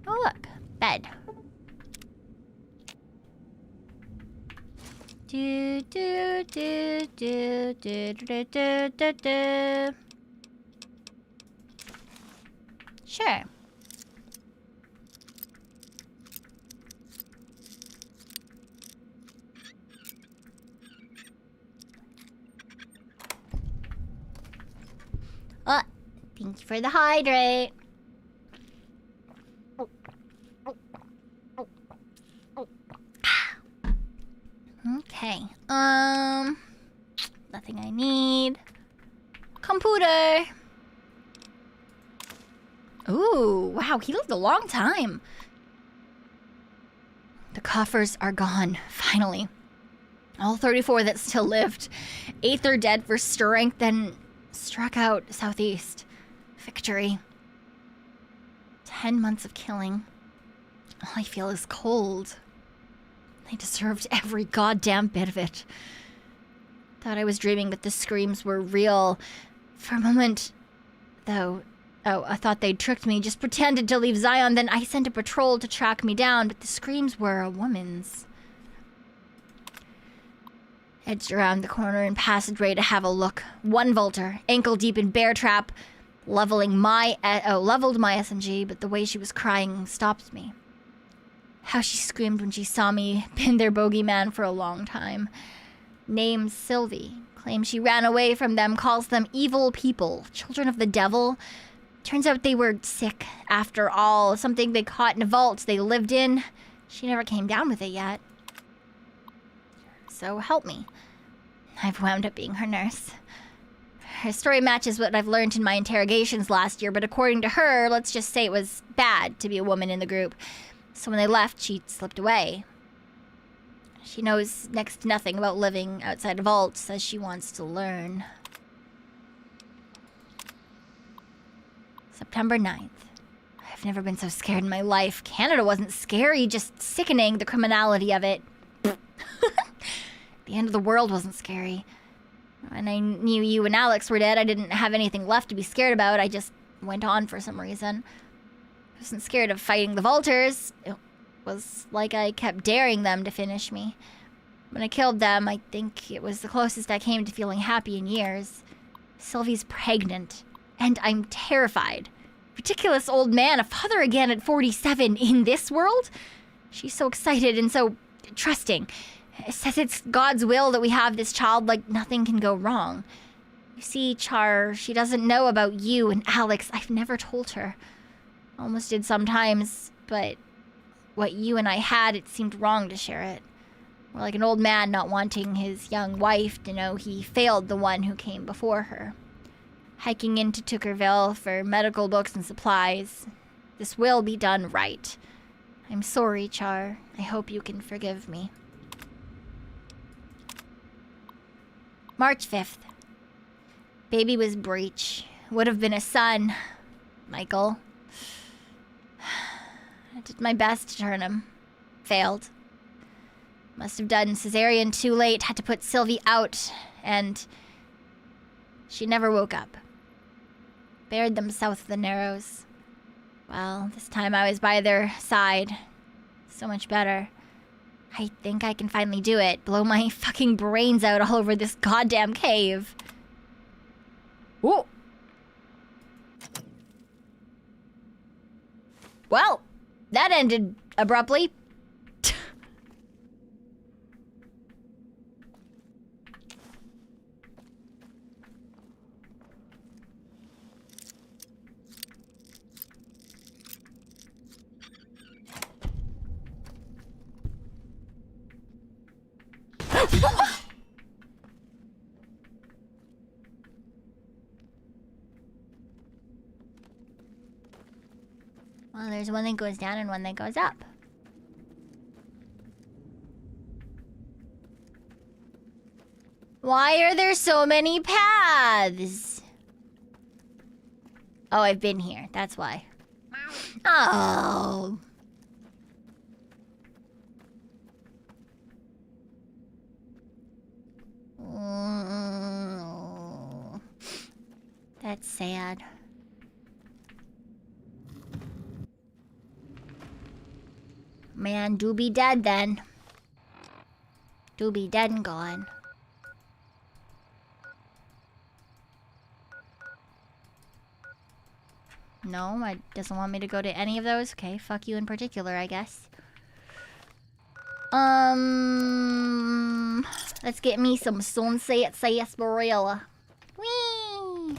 Oh look, bed. Do do do do do do do do do. Sure. Oh, thank you for the hydrate. Okay. Nothing I need. Computer. Ooh, wow, he lived a long time. The coffers are gone, finally. All 34 that still lived. 8th are dead for strength and struck out southeast. Victory. 10 months of killing. All I feel is cold. They deserved every goddamn bit of it. Thought I was dreaming, but the screams were real. For a moment, though, I thought they'd tricked me, just pretended to leave Zion, then I sent a patrol to track me down, but the screams were a woman's. Edged around the corner in passageway to have a look. One Volter, ankle deep in bear trap, leveled my SMG, but the way she was crying stopped me. How she screamed when she saw me been their bogeyman for a long time. Named Sylvie. Claims she ran away from them, calls them evil people, children of the devil. Turns out they were sick, after all. Something they caught in a vault they lived in. She never came down with it yet. So help me. I've wound up being her nurse. Her story matches what I've learned in my interrogations last year, but according to her, let's just say it was bad to be a woman in the group. So when they left, she slipped away. She knows next to nothing about living outside a vault, says she wants to learn. September 9th. I've never been so scared in my life. Canada wasn't scary, just sickening, the criminality of it. The end of the world wasn't scary. When I knew you and Alex were dead, I didn't have anything left to be scared about. I just went on for some reason. I wasn't scared of fighting the Vultures. It was like I kept daring them to finish me. When I killed them, I think it was the closest I came to feeling happy in years. Sylvie's pregnant, and I'm terrified. Ridiculous old man, a father again at 47 in this world? She's so excited and so trusting. Says it's God's will that we have this child, like nothing can go wrong. You see, Char, she doesn't know about you and Alex. I've never told her. Almost did sometimes, but what you and I had, it seemed wrong to share it. We're like an old man not wanting his young wife to know he failed the one who came before her. Hiking into Tuckerville for medical books and supplies. This will be done right. I'm sorry, Char. I hope you can forgive me. March 5th. Baby was breech. Would have been a son. Michael. I did my best to turn him. Failed. Must have done cesarean too late. Had to put Sylvie out. And she never woke up. Buried them south of the Narrows. Well, this time I was by their side. So much better. I think I can finally do it. Blow my fucking brains out all over this goddamn cave. Ooh. Well, that ended abruptly. Well, there's one that goes down and one that goes up. Why are there so many paths? Oh, I've been here. That's why. Oh. That's sad. Man, do be dead then. Do be dead and gone. No, it doesn't want me to go to any of those. Okay, fuck you in particular, I guess. Let's get me some sunset sarsaparilla. Whee!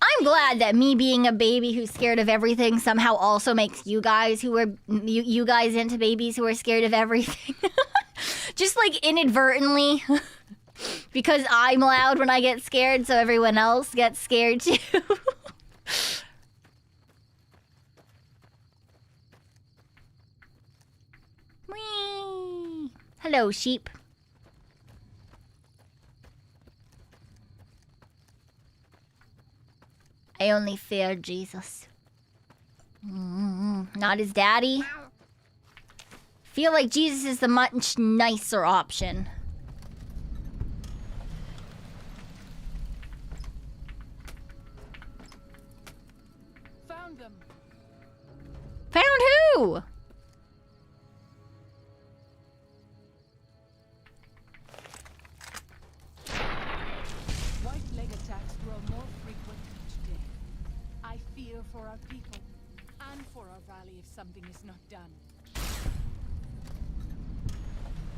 I'm glad that me being a baby who's scared of everything somehow also makes you guys who are you guys into babies who are scared of everything. Just like inadvertently. Because I'm loud when I get scared, so everyone else gets scared too. Whee! Hello, sheep. I only fear Jesus. Not his daddy. Feel like Jesus is the much nicer option. Found them. Woo! White leg attacks grow more frequent each day. I fear for our people and for our valley if something is not done.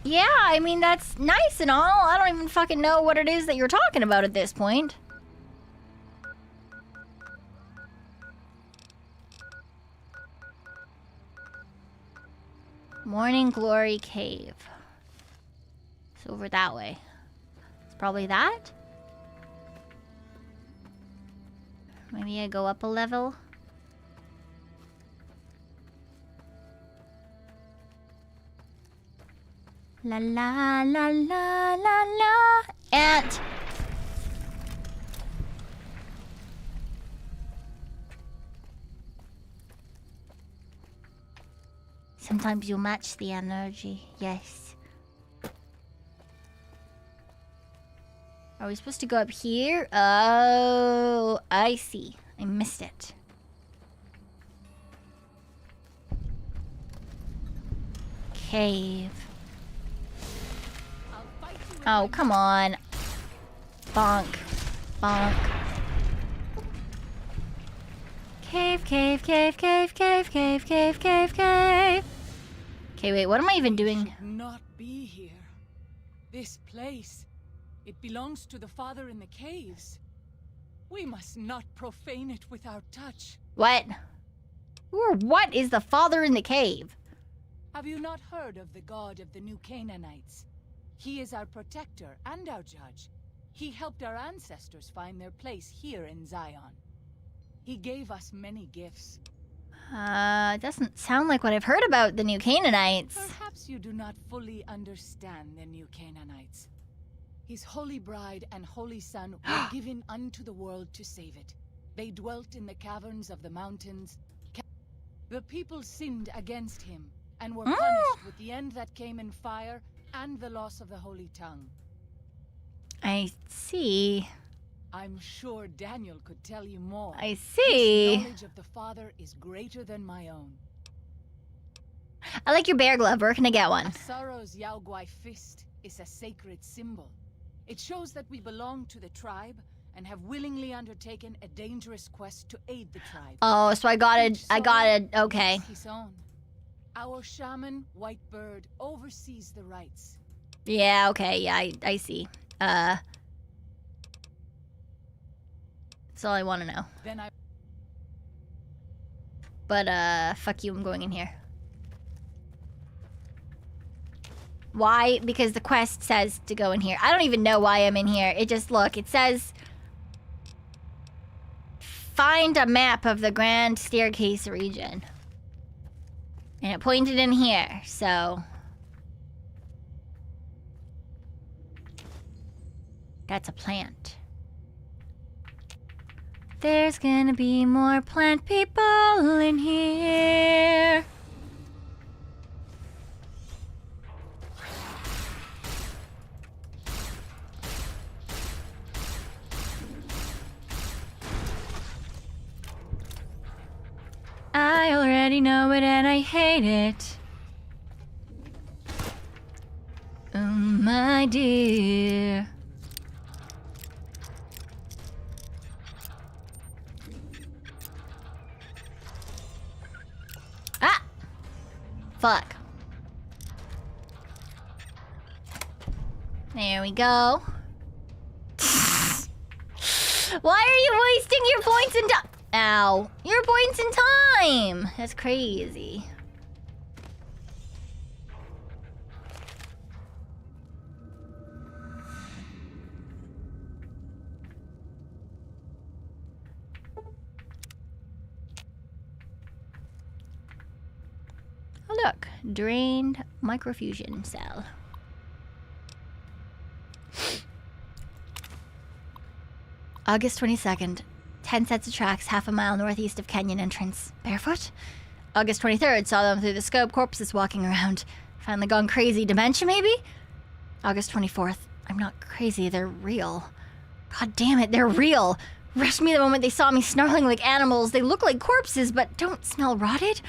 Yeah, I mean, that's nice and all. I don't even fucking know what it is that you're talking about at this point. Morning Glory Cave. It's over that way. It's probably that. Maybe I go up a level. La la la la la la. Ant. Sometimes you match the energy. Yes. Are we supposed to go up here? Oh, I see. I missed it. Cave. Oh, come on. Bonk. Bonk. Cave, cave, cave, cave, cave, cave, cave, cave, cave. Okay, wait, what am I even doing? Should not be here. This place. It belongs to the father in the caves. We must not profane it with our touch. What? Who or what is the father in the cave? Have you not heard of the god of the new Canaanites? He is our protector and our judge. He helped our ancestors find their place here in Zion. He gave us many gifts. It doesn't sound like what I've heard about the new Canaanites. Perhaps you do not fully understand the new Canaanites. His holy bride and holy son were given unto the world to save it. They dwelt in the caverns of the mountains. The people sinned against him and were punished with the end that came in fire and the loss of the holy tongue. I see. I'm sure Daniel could tell you more. I see. His knowledge of the Father is greater than my own. I like your bear glove. Where can I get one? Asaro's Yaoguai fist is a sacred symbol. It shows that we belong to the tribe and have willingly undertaken a dangerous quest to aid the tribe. Oh, so I gotta, okay. His own. Our shaman, Whitebird, oversees the rites. Yeah, okay, yeah, I see. That's all I want to know. Then I... But, fuck you, I'm going in here. Why? Because the quest says to go in here. I don't even know why I'm in here. It just, look, it says... Find a map of the Grand Staircase region. And it pointed in here, so... That's a plant. There's gonna be more plant people in here. I already know it and I hate it. Oh, my dear. Ah! Fuck. There we go. Why are you wasting your points in time? Ow. Your points in time! That's crazy. Oh, look. Drained microfusion cell. August 22nd. 10 sets of tracks, half a mile northeast of Canyon entrance. Barefoot? August 23rd. Saw them through the scope, corpses walking around. Finally gone crazy. Dementia, maybe? August 24th. I'm not crazy. They're real. God damn it, they're real. Rushed me the moment they saw me snarling like animals. They look like corpses, but don't smell rotted.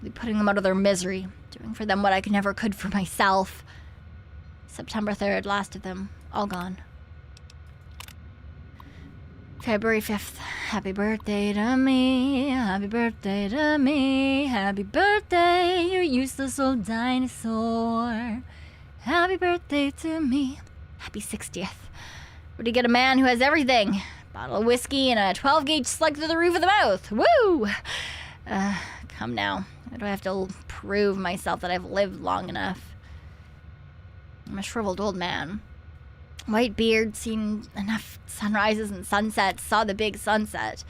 I'll be putting them out of their misery, doing for them what I never could for myself. September 3rd, last of them, all gone. February 5th, happy birthday to me, happy birthday to me, happy birthday, you useless old dinosaur. Happy birthday to me. Happy 60th. Where do you get a man who has everything? Bottle of whiskey and a 12-gauge slug through the roof of the mouth. Woo! Come now. Why do I have to prove myself that I've lived long enough? I'm a shriveled old man. White beard, seen enough sunrises and sunsets, saw the big sunset.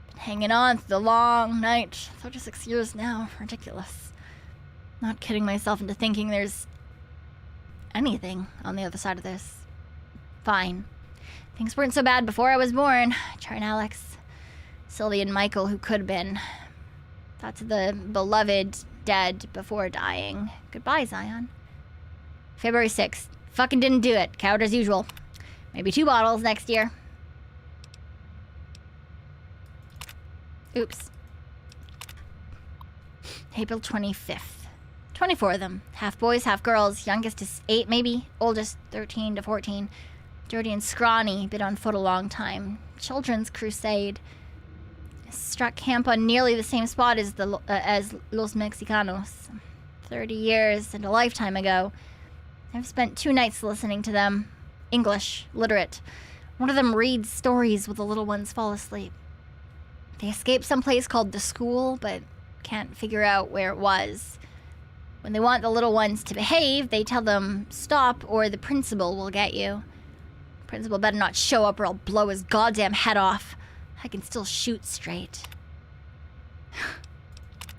Been hanging on through the long night. 36 years now. Ridiculous. Not kidding myself into thinking there's anything on the other side of this. Fine. Things weren't so bad before I was born. Char and Alex. Sylvie and Michael, who could have been. That's the beloved dead before dying. Goodbye, Zion. February 6th. Fucking didn't do it. Coward as usual. Maybe 2 bottles next year. Oops. April 25th. 24 of them. Half boys, half girls. Youngest is 8 maybe. Oldest 13 to 14. Dirty and scrawny. Been on foot a long time. Children's crusade. Struck camp on nearly the same spot as Los Mexicanos. 30 years and a lifetime ago. I've spent 2 nights listening to them. English, literate. One of them reads stories while the little ones fall asleep. They escaped someplace called the school, but can't figure out where it was. When they want the little ones to behave, they tell them, stop or the principal will get you. Principal better not show up or I'll blow his goddamn head off. I can still shoot straight.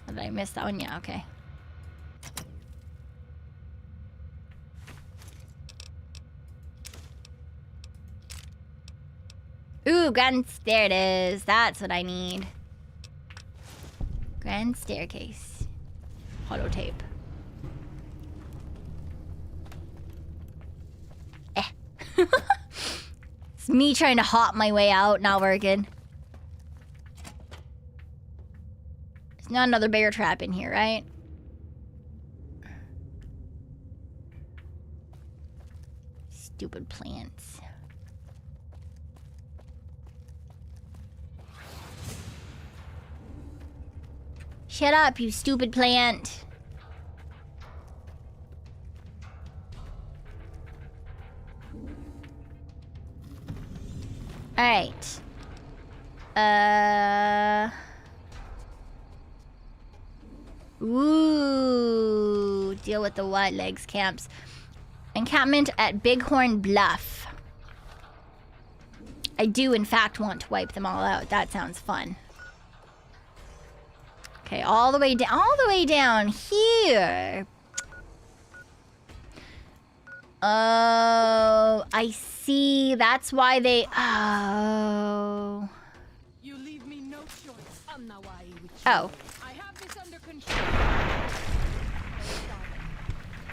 Did I miss that one? Yeah, okay. Ooh, grand, there it is. That's what I need. Grand staircase. Holotape. It's me trying to hop my way out, not working. There's not another bear trap in here, right? Stupid plants. Shut up, you stupid plant. Alright. Ooh. Deal with the White Legs camps. Encampment at Bighorn Bluff. I do, in fact, want to wipe them all out. That sounds fun. Okay, all the way down here. Oh, I see. That's why they. Oh. You leave me no choice. Oh. I have this under control.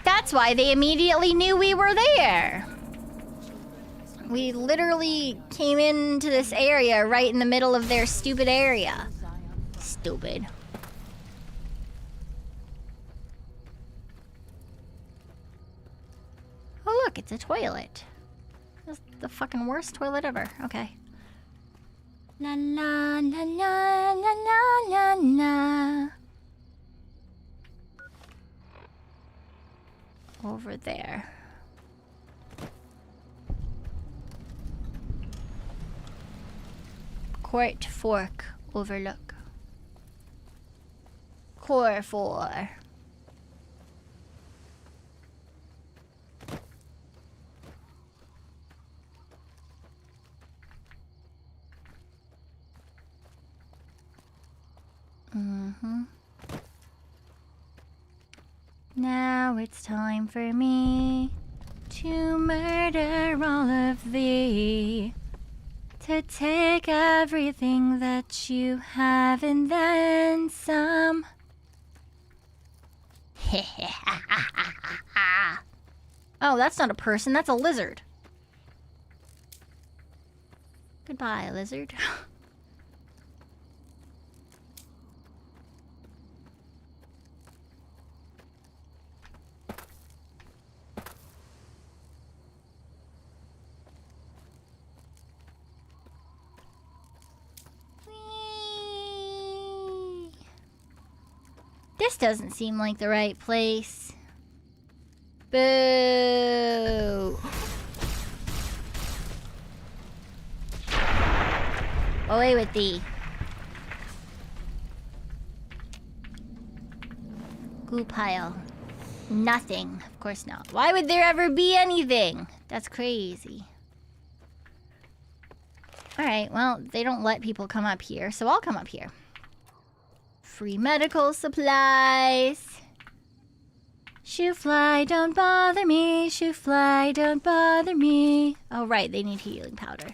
That's why they immediately knew we were there. We literally came into this area right in the middle of their stupid area. Stupid. Oh look, it's a toilet. That's the fucking worst toilet ever. Okay. La la la la la la la la. Over there. Court Fork Overlook. Core 4. Now it's time for me to murder all of thee, to take everything that you have and then some. Oh, that's not a person, that's a lizard. Goodbye, lizard. This doesn't seem like the right place. Boo! Away with thee. Goo pile. Nothing. Of course not. Why would there ever be anything? That's crazy. Alright, well, they don't let people come up here, so I'll come up here. Free medical supplies. Shoo fly, don't bother me. Shoo fly, don't bother me. Oh, right, they need healing powder.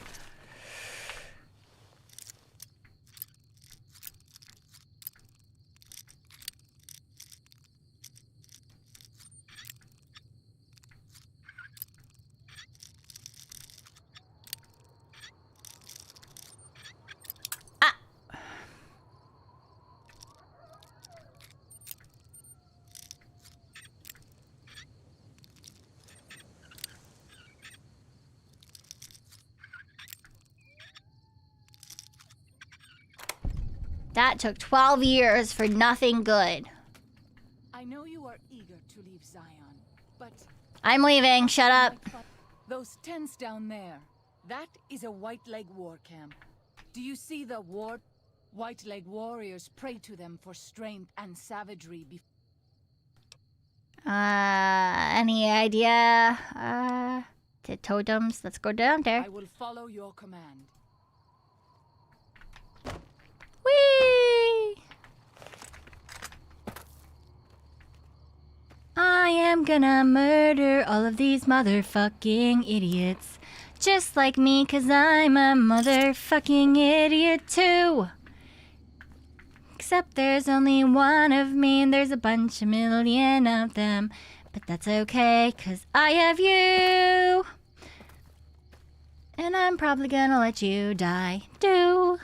That took 12 years for nothing good. I know you are eager to leave Zion, but I'm leaving. Shut up. those tents down there, that is a White Leg war camp. Do you see the White Leg warriors pray to them for strength and savagery Any idea? The totems. Let's go down there. I will follow your command. Whee! I am gonna murder all of these motherfucking idiots. Just like me, 'cause I'm a motherfucking idiot too. Except there's only one of me and there's a bunch, a million of them. But that's okay, 'cause I have you. And I'm probably gonna let you die, too.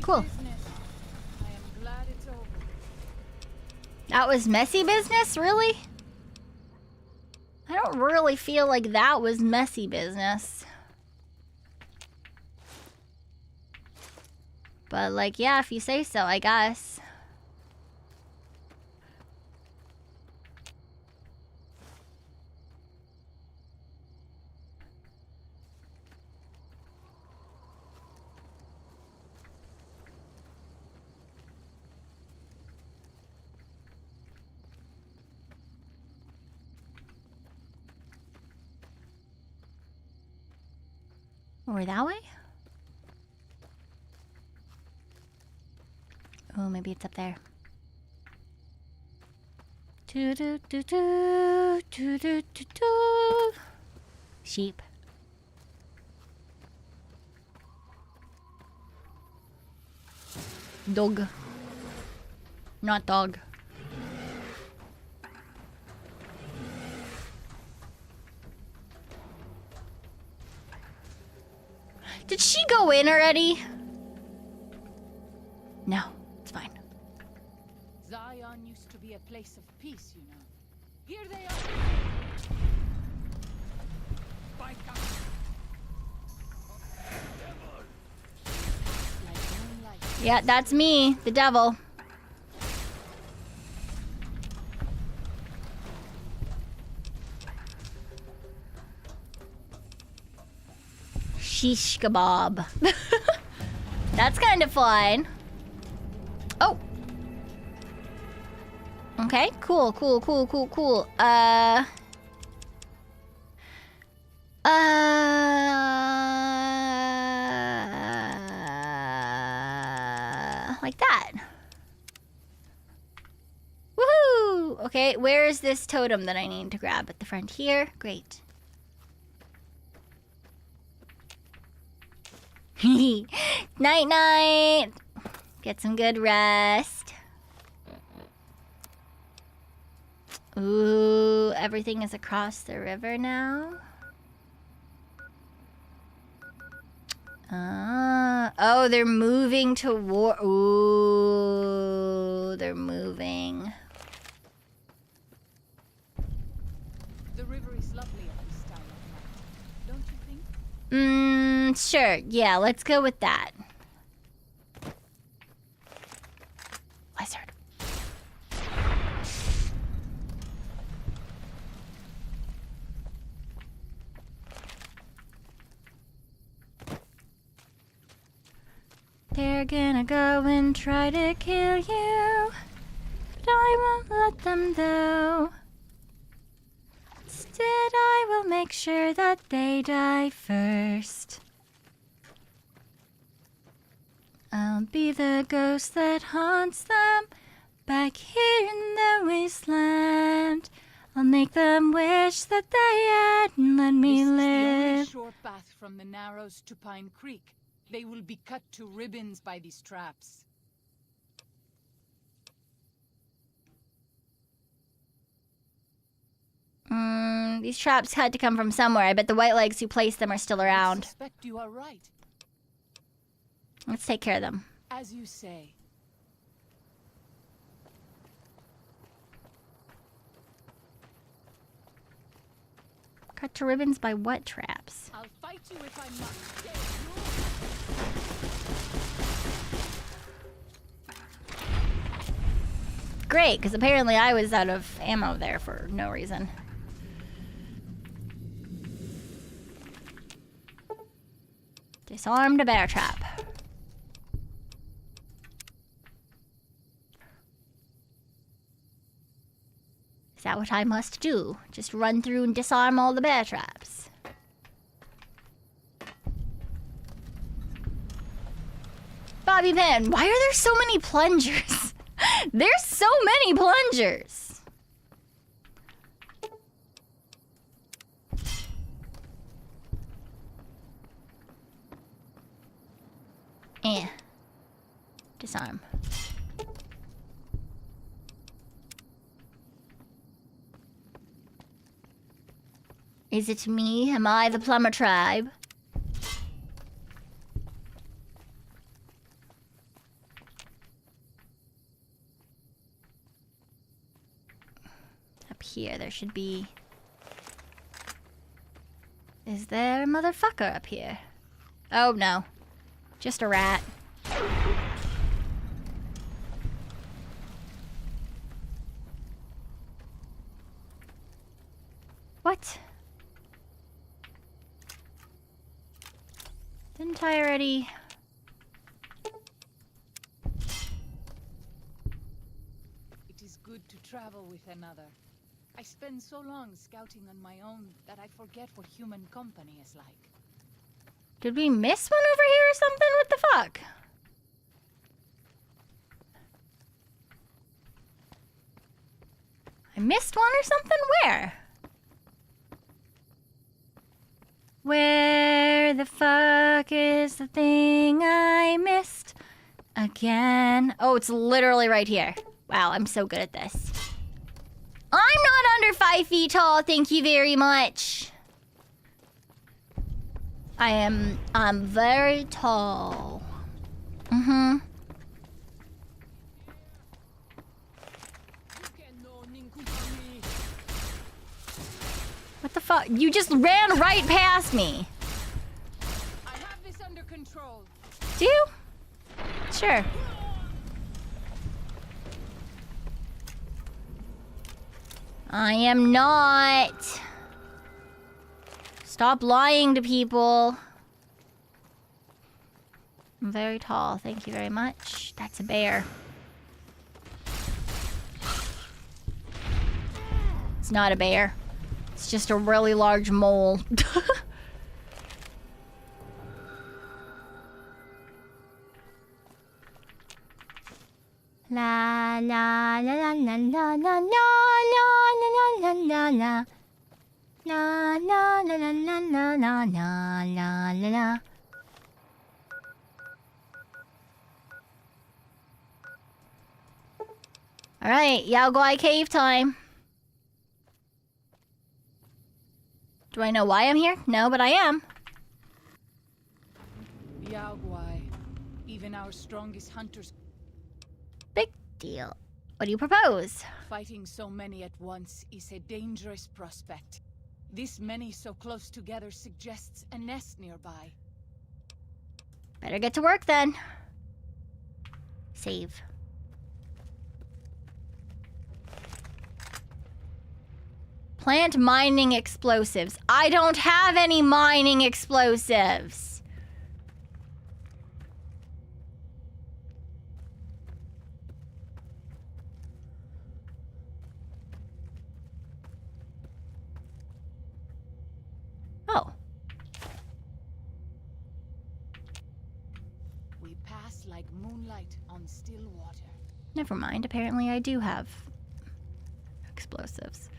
Cool. I am glad it's over. That was messy business, really? I don't really feel like that was messy business. But like, yeah, if you say so, I guess. Or that way? Oh, maybe it's up there. Do do do do do do do do. Sheep. Dog. Not dog. Did she go in already? No, it's fine. Zion used to be a place of peace, you know. Here they are. By God. Yeah, that's me, the devil. Shish kebab. That's kind of fun. Oh. Okay, cool, cool, cool, cool, cool. Like that. Woohoo! Okay, where is this totem that I need to grab? At the front here? Great. Night night. Get some good rest. Ooh, everything is across the river now. Oh, they're moving toward. Ooh, they're moving. The river is lovely at this time of night, don't you think? Sure. Yeah, let's go with that. Lizard. They're gonna go and try to kill you, but I won't let them do. Instead, I will make sure that they die first. I'll be the ghost that haunts them back here in the wasteland. I'll make them wish that they hadn't let me This is the live. only short path from the Narrows to Pine Creek. They will be cut to ribbons by these traps. These traps had to come from somewhere. I bet the white legs who placed them are still I around. suspect you are right. Let's take care of them. As you say. Cut to ribbons by what traps? I'll fight you if I'm not dead. Great, because apparently I was out of ammo there for no reason. Disarmed a bear trap. Is that what I must do? Just run through and disarm all the bear traps? Bobby Pin, why are there so many plungers? There's so many plungers. Disarm. Is it me? Am I the plumber tribe? Up here, there should be... Is there a motherfucker up here? Oh, no. Just a rat. What? Didn't I already... It is good to travel with another. I spend so long scouting on my own that I forget what human company is like. Did we miss one over here or something? What the fuck? I missed one or something? Where? Where the fuck is the thing I missed again? Oh, it's literally right here. Wow, I'm so good at this. I'm not under 5 feet tall, thank you very much. I'm very tall. Mm-hmm. What the fuck? You just ran right past me. I have this under control. Do you? Sure. I am not. Stop lying to people. I'm very tall. Thank you very much. That's a bear. It's not a bear. It's just a really large mole. La la la la la la la la la la la la. La la la la la la la la la la la. Alright, Yao Guai cave time. Do I know why I'm here? No, but I am. Yaogwai. Even our strongest hunters. Big deal. What do you propose? Fighting so many at once is a dangerous prospect. This many so close together suggests a nest nearby. Better get to work then. Save. Plant mining explosives. I don't have any mining explosives. Oh. We pass like moonlight on still water. Never mind. Apparently I do have explosives.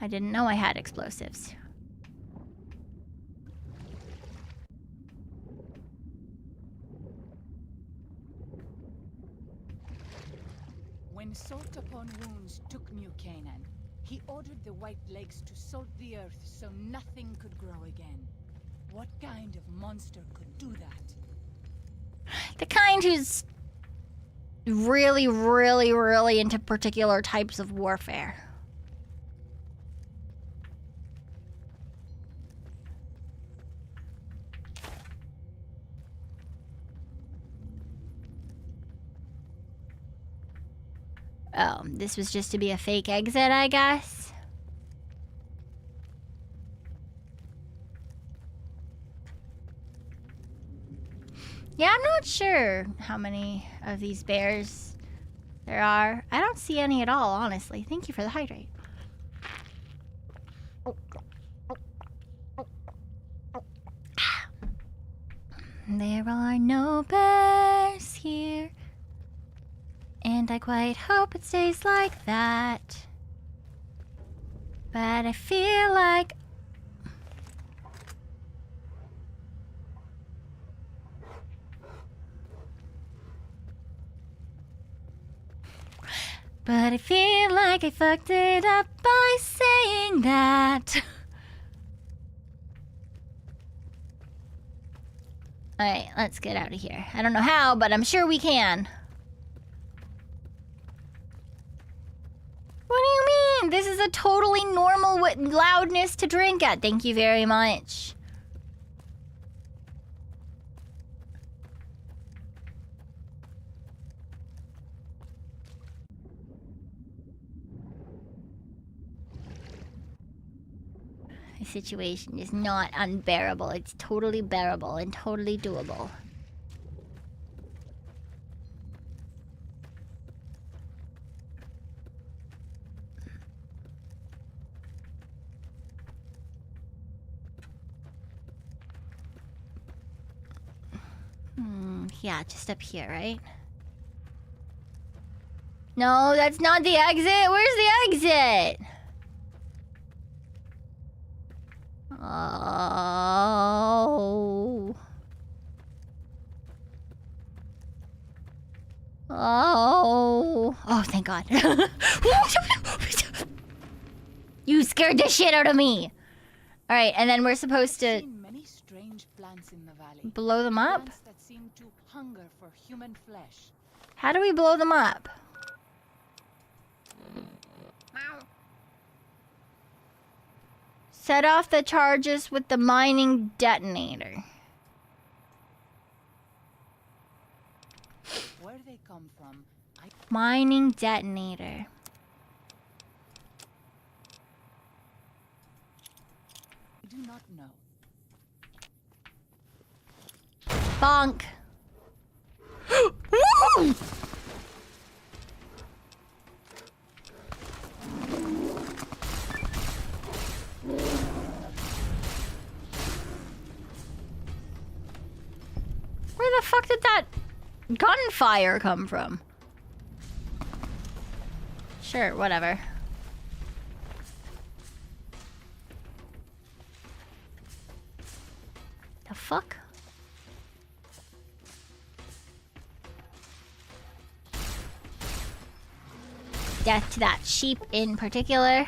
I didn't know I had explosives. When Salt Upon Wounds took New Canaan, he ordered the White Lakes to salt the earth so nothing could grow again. What kind of monster could do that? The kind who's really, really, really into particular types of warfare. Oh, this was just to be a fake exit, I guess. Yeah, I'm not sure how many of these bears there are. I don't see any at all, honestly. Thank you for the hydrate. There are no bears here. And I quite hope it stays like that. But I feel like... But I feel like I fucked it up by saying that. Alright, let's get out of here. I don't know how, but I'm sure we can. What do you mean? This is a totally normal loudness to drink at. Thank you very much. The situation is not unbearable. It's totally bearable and totally doable. Yeah, just up here, right? No, that's not the exit. Where's the exit? Oh. Oh. Oh, thank God. You scared the shit out of me. All right, and then we're supposed to Many strange plants in the valley. blow them up. Plants that seem to hunger for human flesh. How do we blow them up? Set off the charges with the mining detonator. Where they come from, I Mining detonator. do not know. Bonk. Woo! Where the fuck did that gunfire come from? Sure, whatever. The fuck? Death to that sheep in particular.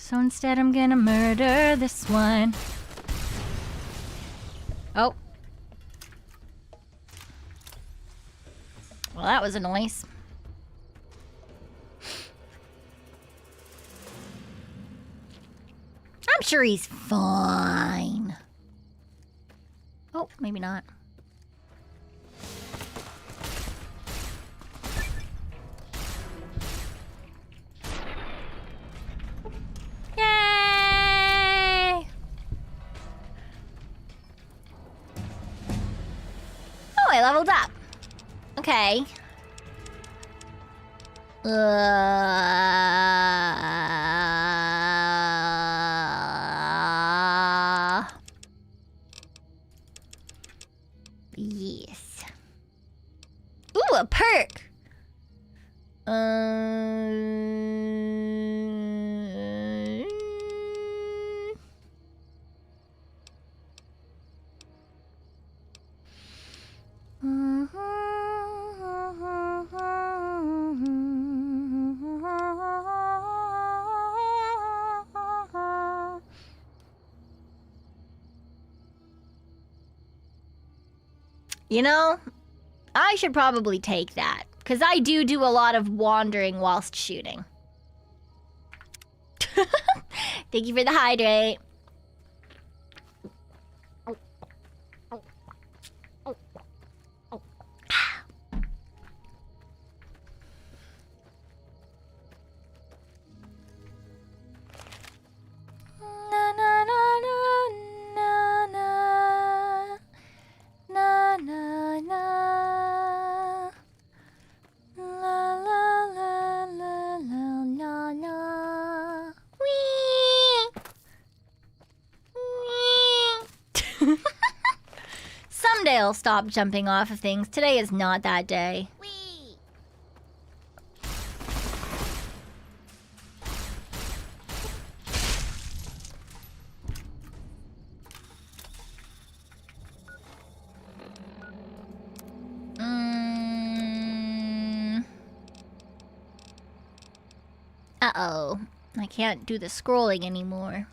So instead I'm gonna murder this one. Oh. Well, that was a noise. I'm sure he's fine. Oh, maybe not. Yay! Oh, I leveled up. Okay. Yes. Ooh, a perk. You know, I should probably take that, because I do a lot of wandering whilst shooting. Thank you for the hydrate. Na na na na na na na na la la la la la la la wee wee. Someday I'll stop jumping off of things. Today is not that day. Wee. Uh-oh. I can't do the scrolling anymore.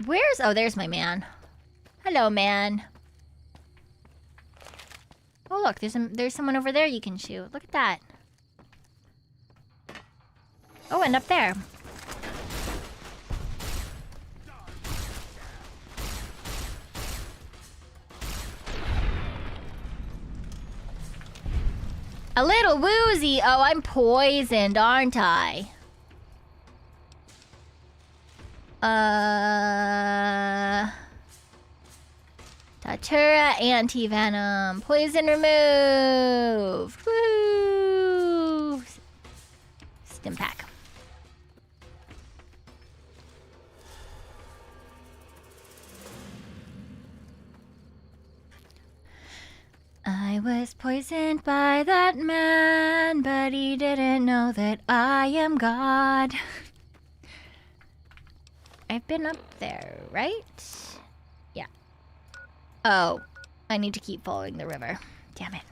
Where's... Oh, there's my man. Hello, man. Oh, look. There's someone over there you can shoot. Look at that. Oh, and up there. A little woozy. Oh, I'm poisoned, aren't I? Datura anti-venom. Poison removed. Woo! Stim pack. I was poisoned by that man, but he didn't know that I am God. I've been up there, right? Yeah. Oh, I need to keep following the river. Damn it.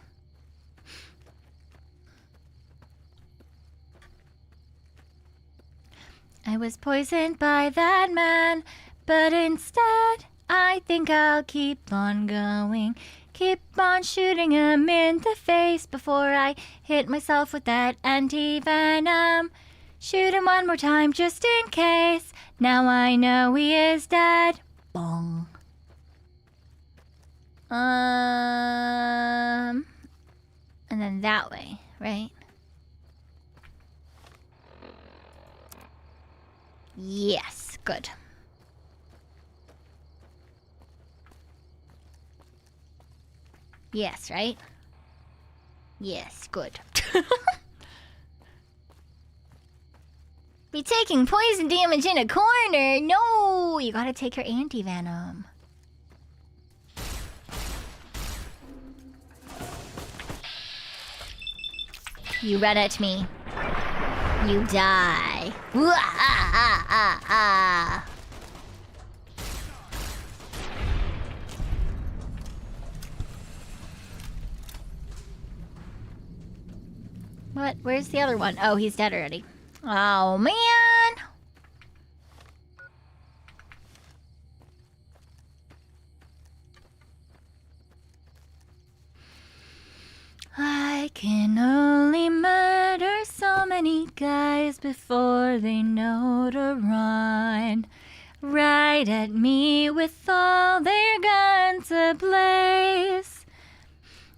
I was poisoned by that man, but instead, I think I'll keep on going. Keep on shooting him in the face before I hit myself with that anti-venom. Shoot him one more time just in case. Now I know he is dead. Bong. And then that way, right? Yes, good. Yes, right? Yes, good. Be taking poison damage in a corner. No, you gotta take your anti-venom. You run at me. You die. Wah-ah-ah-ah-ah. What? Where's the other one? Oh, he's dead already. Oh, man! I can only murder so many guys before they know to run. Right at me with all their guns ablaze.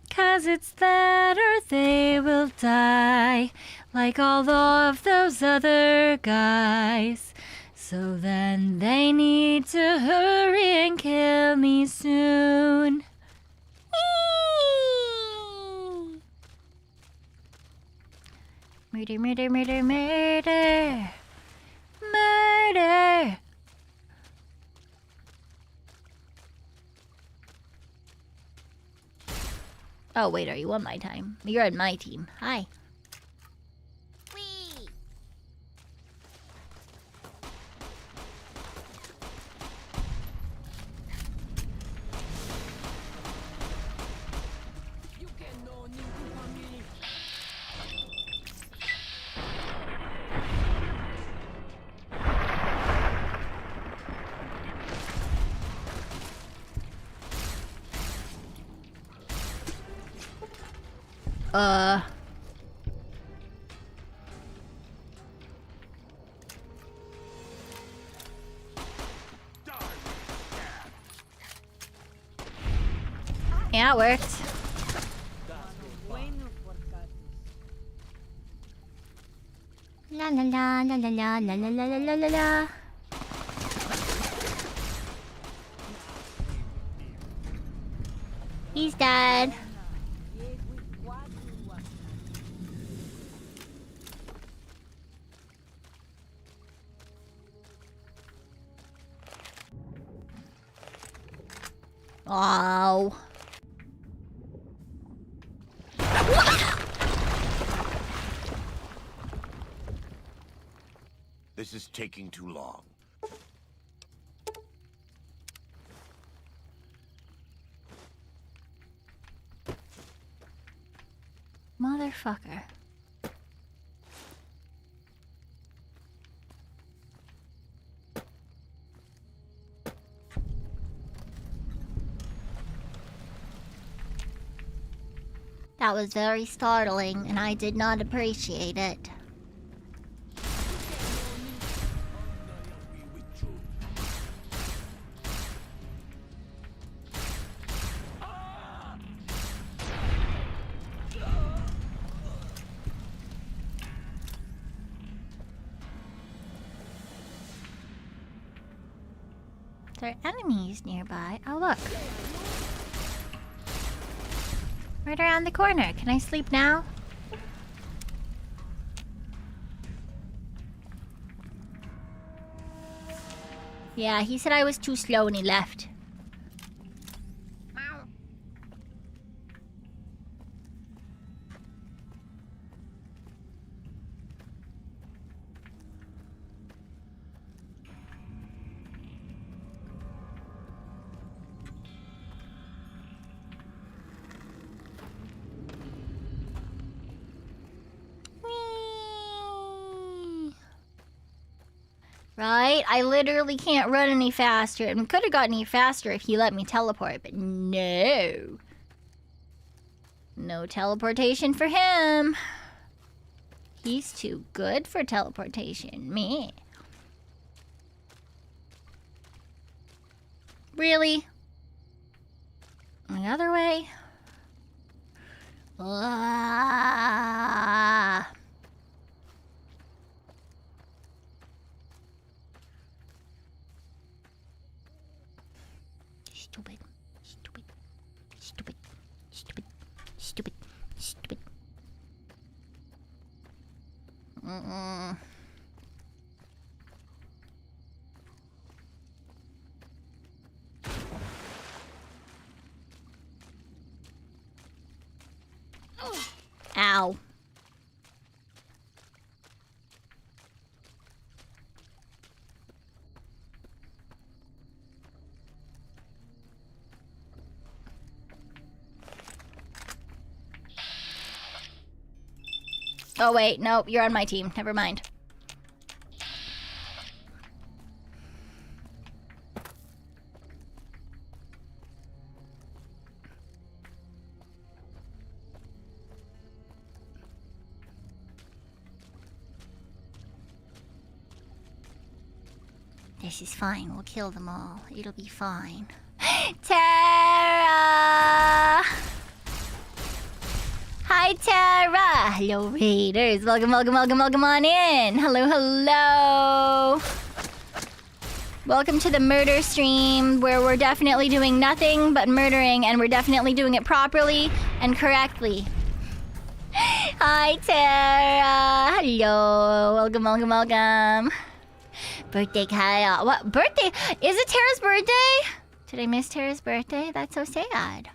'Cause it's that or they will die, like all of those other guys. So then they need to hurry and kill me soon. Murder, murder, murder, murder. Murder. Oh, wait, are you on my time? You're on my team. Hi. Whee! Yeah, it worked. La la la la la la la la la la la la. He's dead. Oh. This is taking too long. Motherfucker. That was very startling, and I did not appreciate it. There are enemies nearby. Oh, look. Right around the corner. Can I sleep now? Yeah, he said I was too slow and he left. Right? I literally can't run any faster. And could have gotten any faster if he let me teleport, but no. No teleportation for him. He's too good for teleportation. Me. Really? The other way? Ah. Stupid. Stupid. Stupid. Stupid. Stupid. Stupid. Ow. Oh wait, nope, you're on my team. Never mind. This is fine. We'll kill them all. It'll be fine. Tara! Hi, Tara! Hello, Raiders. Welcome, welcome, welcome, welcome on in. Hello, hello. Welcome to the murder stream, where we're definitely doing nothing but murdering, and we're definitely doing it properly and correctly. Hi, Tara! Hello. Welcome, welcome, welcome. Birthday Kyle. What birthday? Is it Tara's birthday? Did I miss Tara's birthday? That's so sad.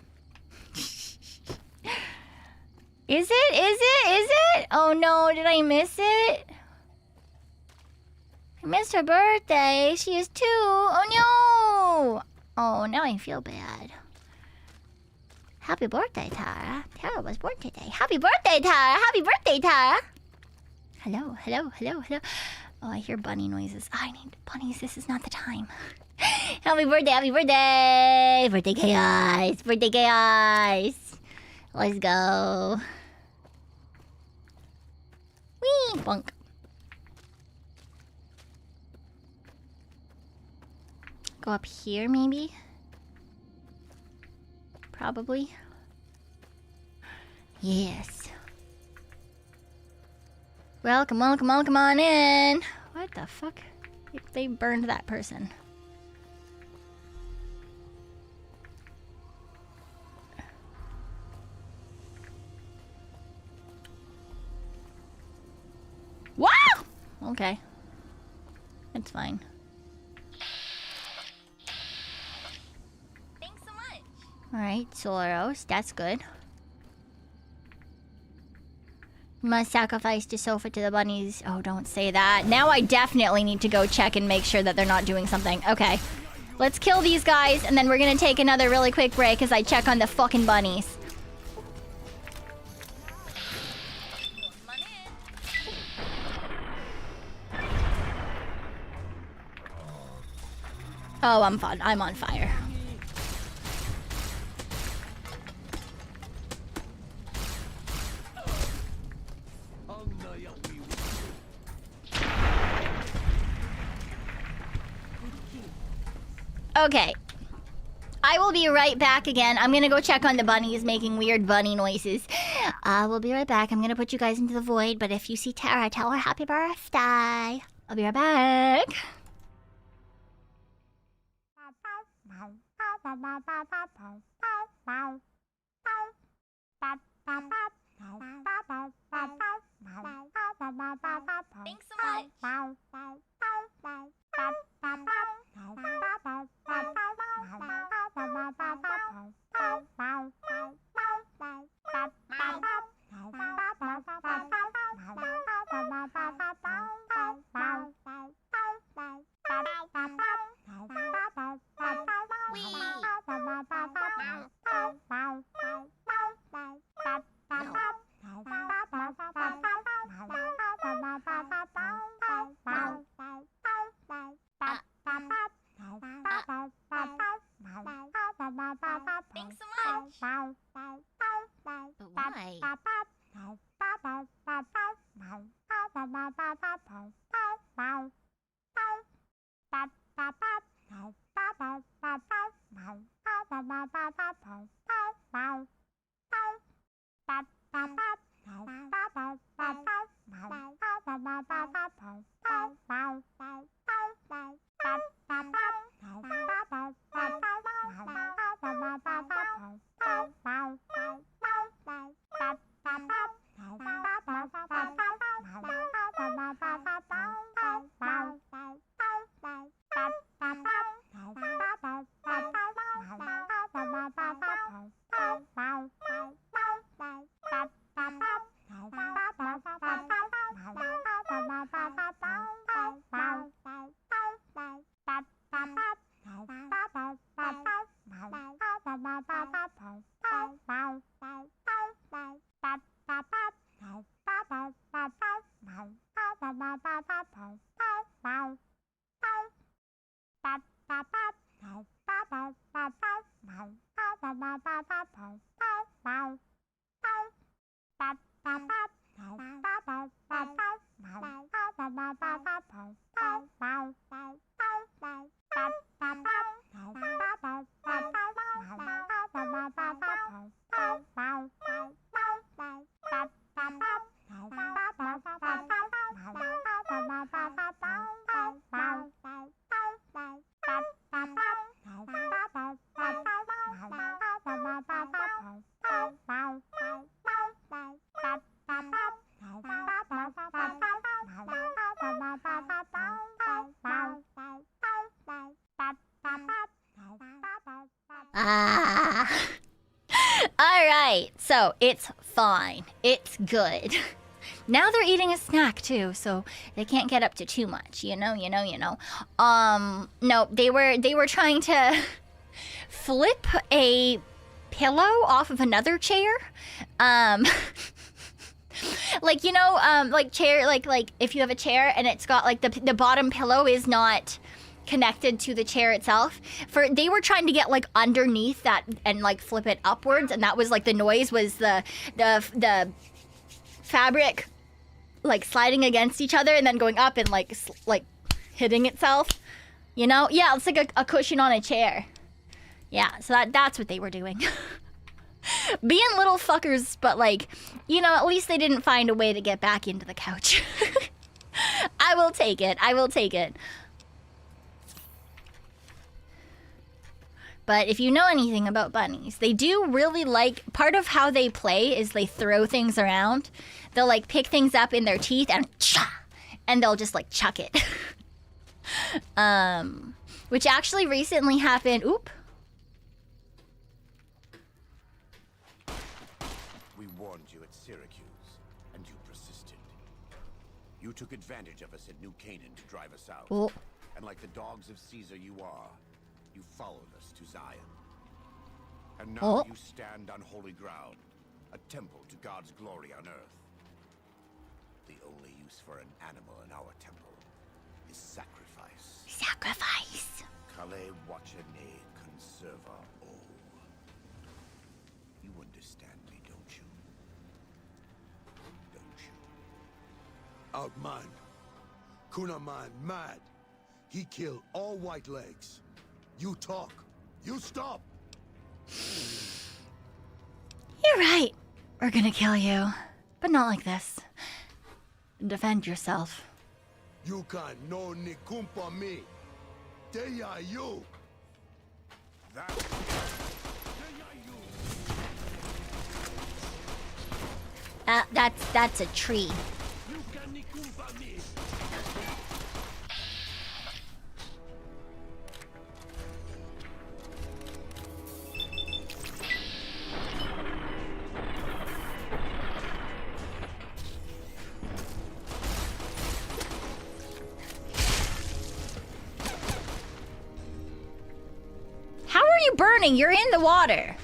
Is it? Is it? Is it? Oh no, did I miss it? I missed her birthday. She is 2. Oh no! Oh, now I feel bad. Happy birthday, Tara. Tara was born today. Happy birthday, Tara! Happy birthday, Tara! Hello, hello, hello, hello. Oh, I hear bunny noises. I need bunnies. This is not the time. Happy birthday, happy birthday! Birthday chaos! Birthday chaos! Let's go. Whee! Bonk. Go up here, maybe? Probably. Yes. Welcome, welcome, welcome on in. What the fuck? They burned that person. Wow! Okay. It's fine. Thanks so much. Alright, Soros, that's good. Must sacrifice the sofa to the bunnies. Oh, don't say that. Now I definitely need to go check and make sure that they're not doing something. Okay. Let's kill these guys, and then we're gonna take another really quick break as I check on the fucking bunnies. Oh, I'm fun. I'm on fire. Okay. I will be right back again. I'm gonna go check on the bunnies making weird bunny noises. We'll be right back. I'm gonna put you guys into the void, but if you see Tara, tell her happy birthday. I'll be right back. Thanks so much. Thanks so much. But why? Ah. All right, so it's fine. It's good. Now they're eating a snack too, so they can't get up to too much. You know. No, they were trying to flip a pillow off of another chair. Like, you know, like chair, like if you have a chair and it's got like the bottom pillow is not connected to the chair itself. They were trying to get like underneath that and like flip it upwards, and that was like the noise was the fabric like sliding against each other and then going up and like hitting itself. You know? Yeah, it's like a cushion on a chair. Yeah, so that's what they were doing. Being little fuckers, but like, you know, at least they didn't find a way to get back into the couch. I will take it. But if you know anything about bunnies, they do really like, part of how they play is they throw things around. They'll like pick things up in their teeth and they'll just like chuck it. Which actually recently happened. Oop. We warned you at Syracuse, and you persisted. You took advantage of us at New Canaan to drive us out. Oh. And like the dogs of Caesar you are, you followed us to Zion. And now you stand on holy ground, a temple to God's glory on earth. The only use for an animal in our temple is sacrifice. Sacrifice. Kale wachane conserva o. You understand me, don't you? Don't you? Outman. Kunaman mad. He killed all white legs. You talk. You stop. You're right. We're gonna kill you. But not like this. Defend yourself. You can no ni kumpa me. They are you. That's a tree. You can ni kumpa me. How are you burning? You're in the water.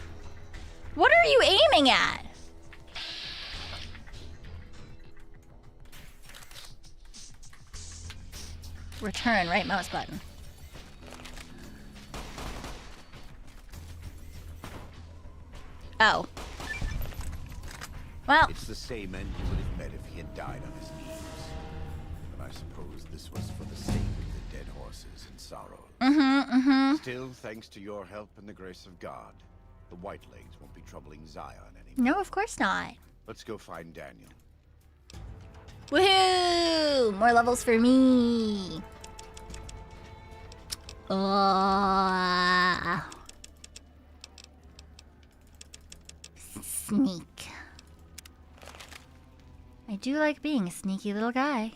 What are you aiming at? Return, right mouse button. Oh. Well. It's the same end he would have met if he had died on his knees. But I suppose this was for the sake of the dead horses and sorrow. Still, thanks to your help and the grace of God, the Whitelegs won't be troubling Zion anymore. No, of course not. Let's go find Daniel. Woohoo! More levels for me. Sneak. I do like being a sneaky little guy.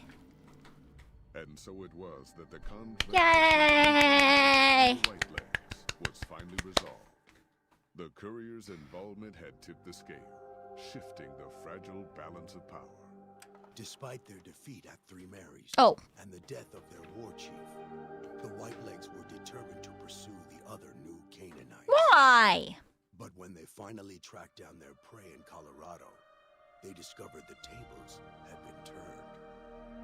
And so it was that the conflict Yay! between the Whitelegs was finally resolved. The courier's involvement had tipped the scale, shifting the fragile balance of power. Despite their defeat at Three Marys and the death of their war chief, the Whitelegs were determined to pursue the other new Canaanites. Why? But when they finally tracked down their prey in Colorado, they discovered the tables had been turned.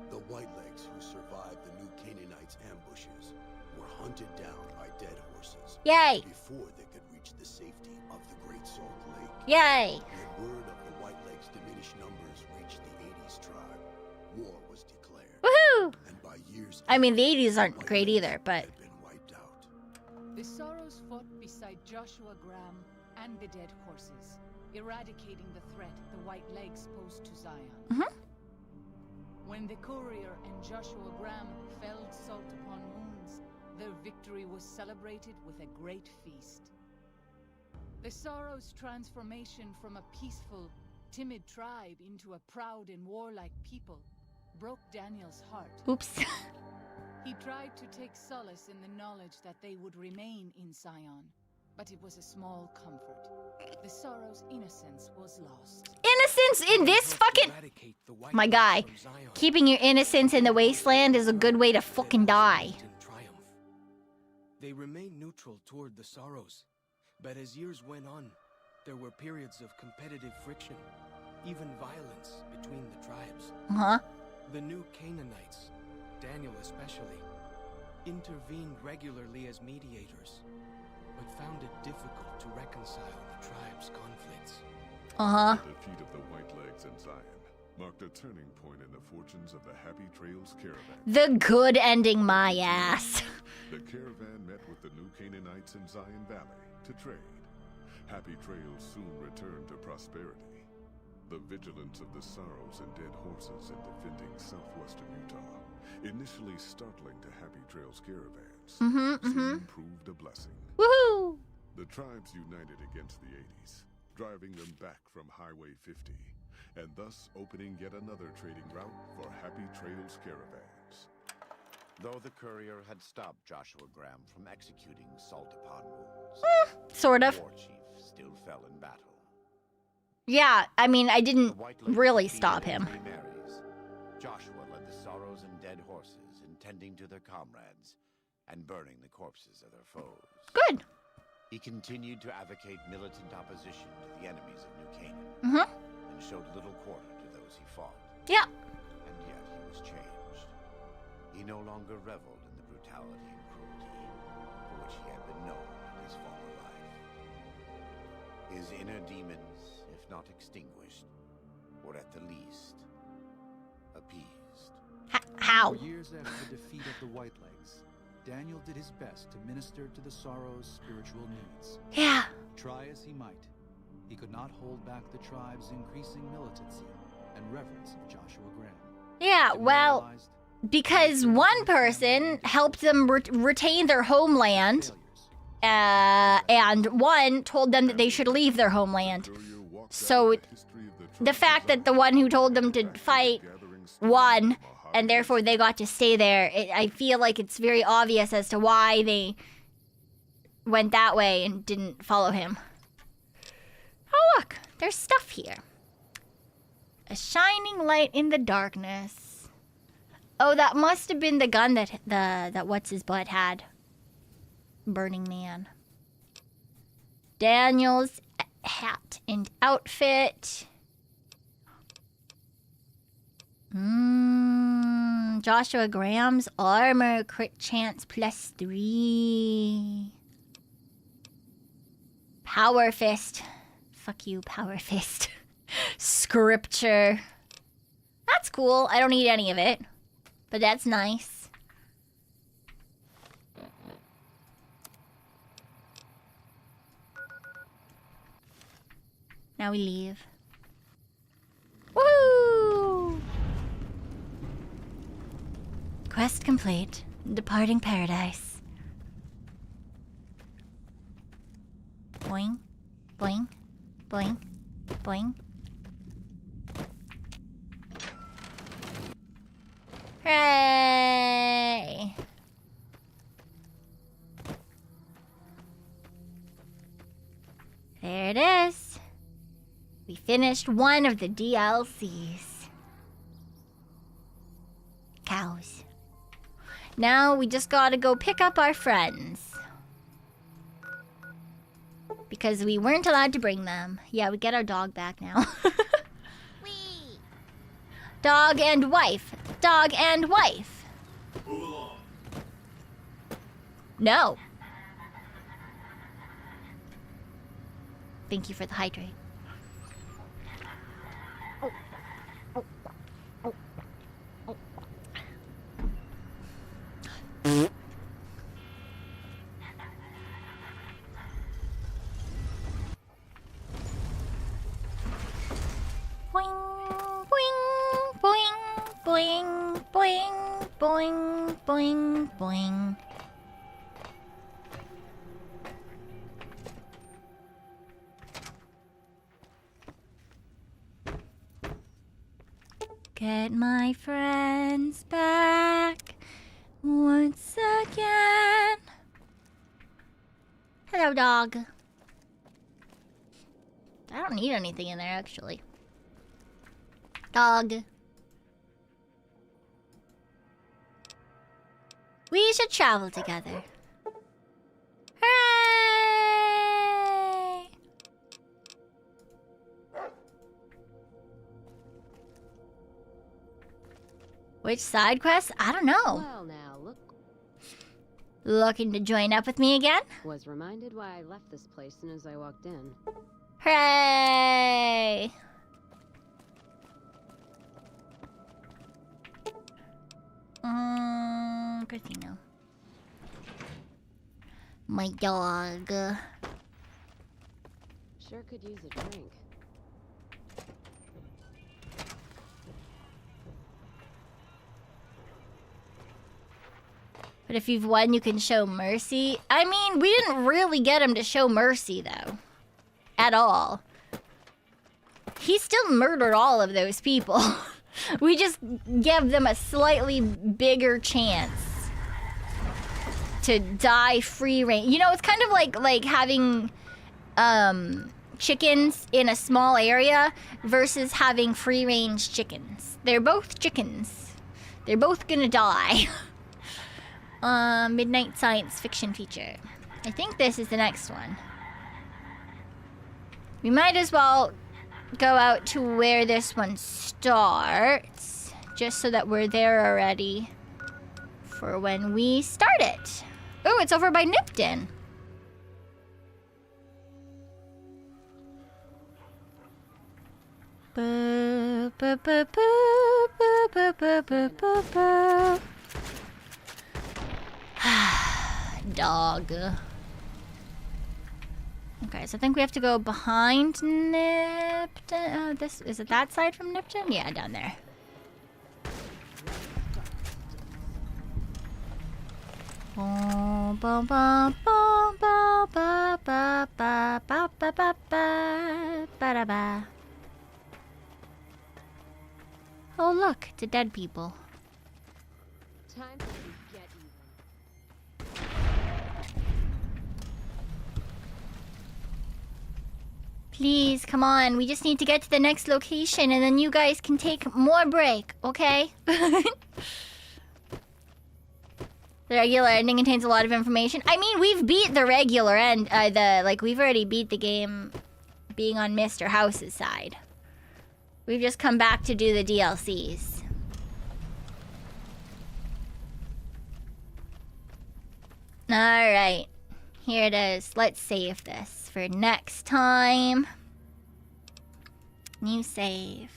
The Whitelegs who survived the new Canaanites' ambushes were hunted down by dead horses. Yay! Before they could reach the safety of the Great Salt Lake. Yay! When word of the Whitelegs' diminished numbers reached the 80s tribe, war was declared. Woohoo! And by years I mean, the 80s aren't great either, but... had been wiped out. The Sorrows fought beside Joshua Graham and the dead horses, eradicating the threat the White Legs posed to Zion. Mhm. When the courier and Joshua Graham felled Salt upon Moons, their victory was celebrated with a great feast. The Sorrows' transformation from a peaceful, timid tribe into a proud and warlike people broke Daniel's heart. Oops. He tried to take solace in the knowledge that they would remain in Zion, but it was a small comfort. The Sorrow's innocence was lost. Innocence in this fucking... My guy. Keeping your innocence in the wasteland is a good way to fucking die. They remained neutral toward the Sorrows, but as years went on, there were periods of competitive friction, even violence between the tribes. Uh-huh. The new Canaanites, Daniel especially, intervened regularly as mediators, but found it difficult to reconcile the tribe's conflicts. Uh-huh. The defeat of the Whitelegs in Zion marked a turning point in the fortunes of the Happy Trails caravan. The good ending, my ass. The caravan met with the new Canaanites in Zion Valley to trade. Happy Trails soon returned to prosperity. The vigilance of the Sorrows and dead horses in defending southwestern Utah, initially startling to Happy Trails caravans, soon proved a blessing. Woohoo! The tribes united against the 80s, driving them back from Highway 50, and thus opening yet another trading route for Happy Trails caravans. Though the courier had stopped Joshua Graham from executing Salt upon Moons, Sort of. the war chief still fell in battle. Yeah, I mean, I didn't The White Legs really defeated stop him. Three Marys. Joshua led the Sorrows and dead horses in tending to their comrades and burning the corpses of their foes. Good. He continued to advocate militant opposition to the enemies of New Canaan and showed little quarter to those he fought. Yeah. And yet he was changed. He no longer reveled in the brutality and cruelty for which he had been known in his former life. His inner demons, if not extinguished, were at the least appeased. How? For years after the defeat of the Whitelegs, Daniel did his best to minister to the Sorrows' spiritual needs. Yeah. Try as he might, he could not hold back the tribe's increasing militancy and reverence of Joshua Graham. Yeah, well, Demoralized, because one person helped them retain their homeland, and one told them that they should leave their homeland. So the fact that the one who told them to fight won, and therefore they got to stay there, I feel like it's very obvious as to why they went that way and didn't follow him. Oh look, there's stuff here. A shining light in the darkness. Oh, that must have been the gun that that what's his butt had. Burning Man. Daniel's hat and outfit. Joshua Graham's armor, crit chance +3. Power fist. Fuck you, power fist. Scripture. That's cool. I don't need any of it, but that's nice. Now we leave. Woo! Quest complete. Departing paradise. Boing, boing, boing, boing. Hooray! There it is. We finished one of the DLCs. Cows. Now we just gotta go pick up our friends. Because we weren't allowed to bring them. Yeah, we get our dog back now. Dog and wife. cat, dog, and wife. Move along. No. Thank you for the hydrate. Boing, boing, boing, boing, boing, boing, boing. Get my friends back once again. Hello, dog. I don't need anything in there, actually. Dog. We should travel together. Hooray! Which side quest? I don't know. Well, now, look. Looking to join up with me again? Was reminded why I left this place soon as I walked in. Hooray! Casino. My dog. Sure could use a drink. But if you've won, you can show mercy. I mean, we didn't really get him to show mercy, though. At all. He still murdered all of those people. We just gave them a slightly bigger chance to die free range. You know, it's kind of like having chickens in a small area versus having free range chickens. They're both chickens. They're both gonna die. Midnight science fiction feature. I think this is the next one. We might as well go out to where this one starts, just so that we're there already for when we start it. Oh, it's over by Nipton. Dog. Okay, so I think we have to go behind Nipton. This is it. That side from Nipton? Yeah, down there. Oh look, to dead people. Time to get even. Please, come on. We just need to get to the next location and then you guys can take more break, okay? The regular ending contains a lot of information. I mean, we've beat the regular end. We've already beat the game being on Mr. House's side. We've just come back to do the DLCs. Alright. Here it is. Let's save this for next time. New save.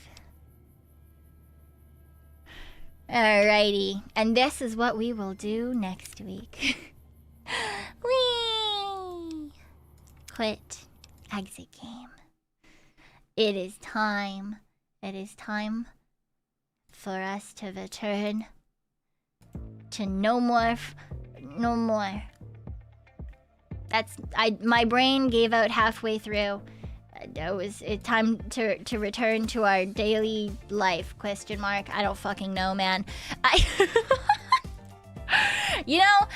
Alrighty. And this is what we will do next week. Whee! Quit. Exit game. It is time. It is time for us to return to no more. My brain gave out halfway through. It time to return to our daily life, ? I don't fucking know, man. You know,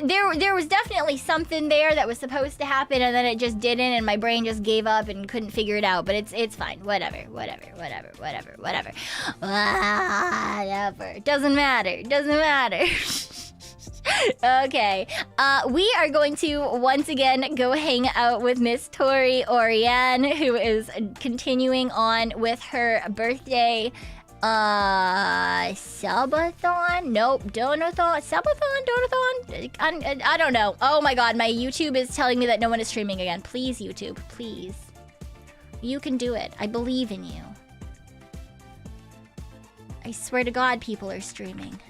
there was definitely something there that was supposed to happen and then it just didn't and my brain just gave up and couldn't figure it out, but it's fine. Whatever. Doesn't matter. Okay, we are going to once again go hang out with Miss Tori Oriane, who is continuing on with her birthday Subathon? Nope. Donathon? Subathon? Donathon? I don't know. Oh my god, my YouTube is telling me that no one is streaming again. Please, YouTube. Please. You can do it. I believe in you. I swear to god people are streaming.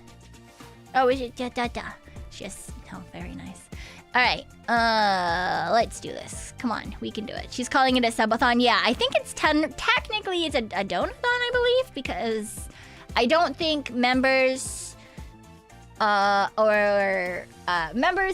Oh, is it? Just, no, very nice. Alright, let's do this. Come on, we can do it. She's calling it a subathon. Yeah, I think it's technically it's a donathon, I believe, because I don't think members members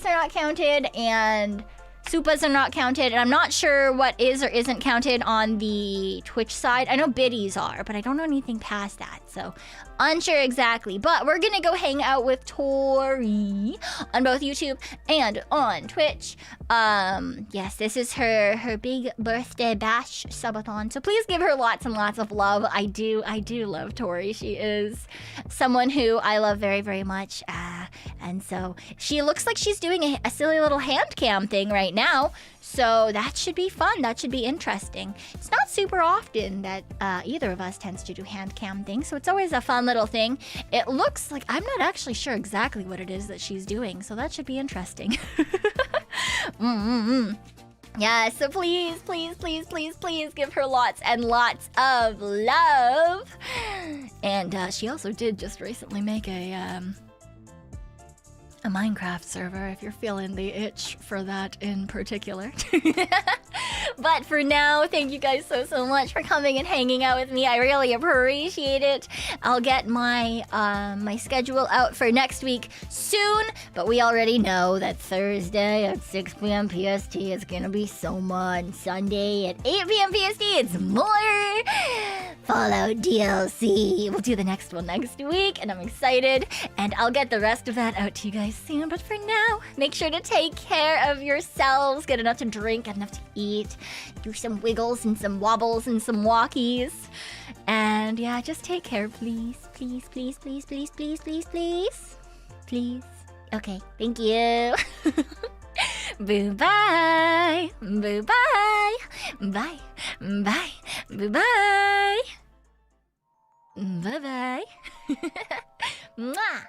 are not counted and Supas are not counted, and I'm not sure what is or isn't counted on the Twitch side. I know biddies are, but I don't know anything past that, so unsure exactly. But we're gonna go hang out with Tori on both YouTube and on Twitch. Yes, this is her big birthday bash subathon, so please give her lots and lots of love. I do love Tori. She is someone who I love very, very much, and so she looks like she's doing a silly little hand cam thing right now, so that should be fun. That should be interesting. It's not super often that either of us tends to do hand cam things, so it's always a fun little thing. It looks like, I'm not actually sure exactly what it is that she's doing, so that should be interesting. Yeah, so please, please, please, please, please give her lots and lots of love. And she also did just recently make a Minecraft server, if you're feeling the itch for that in particular. But for now, thank you guys so much for coming and hanging out with me. I really appreciate it. I'll get my my schedule out for next week soon, but we already know that Thursday at 6 p.m. PST is gonna be Soma, and Sunday at 8 p.m. PST it's more Fallout DLC. We'll do the next one next week, and I'm excited, and I'll get the rest of that out to you guys soon. But for now, make sure to take care of yourselves, get enough to drink, get enough to eat, do some wiggles and some wobbles and some walkies, and yeah, just take care, please, please, please, please, please, please, please, please, please. Okay, thank you. Boo bye, boo bye, bye, bye, boo bye, bye bye. Mwah.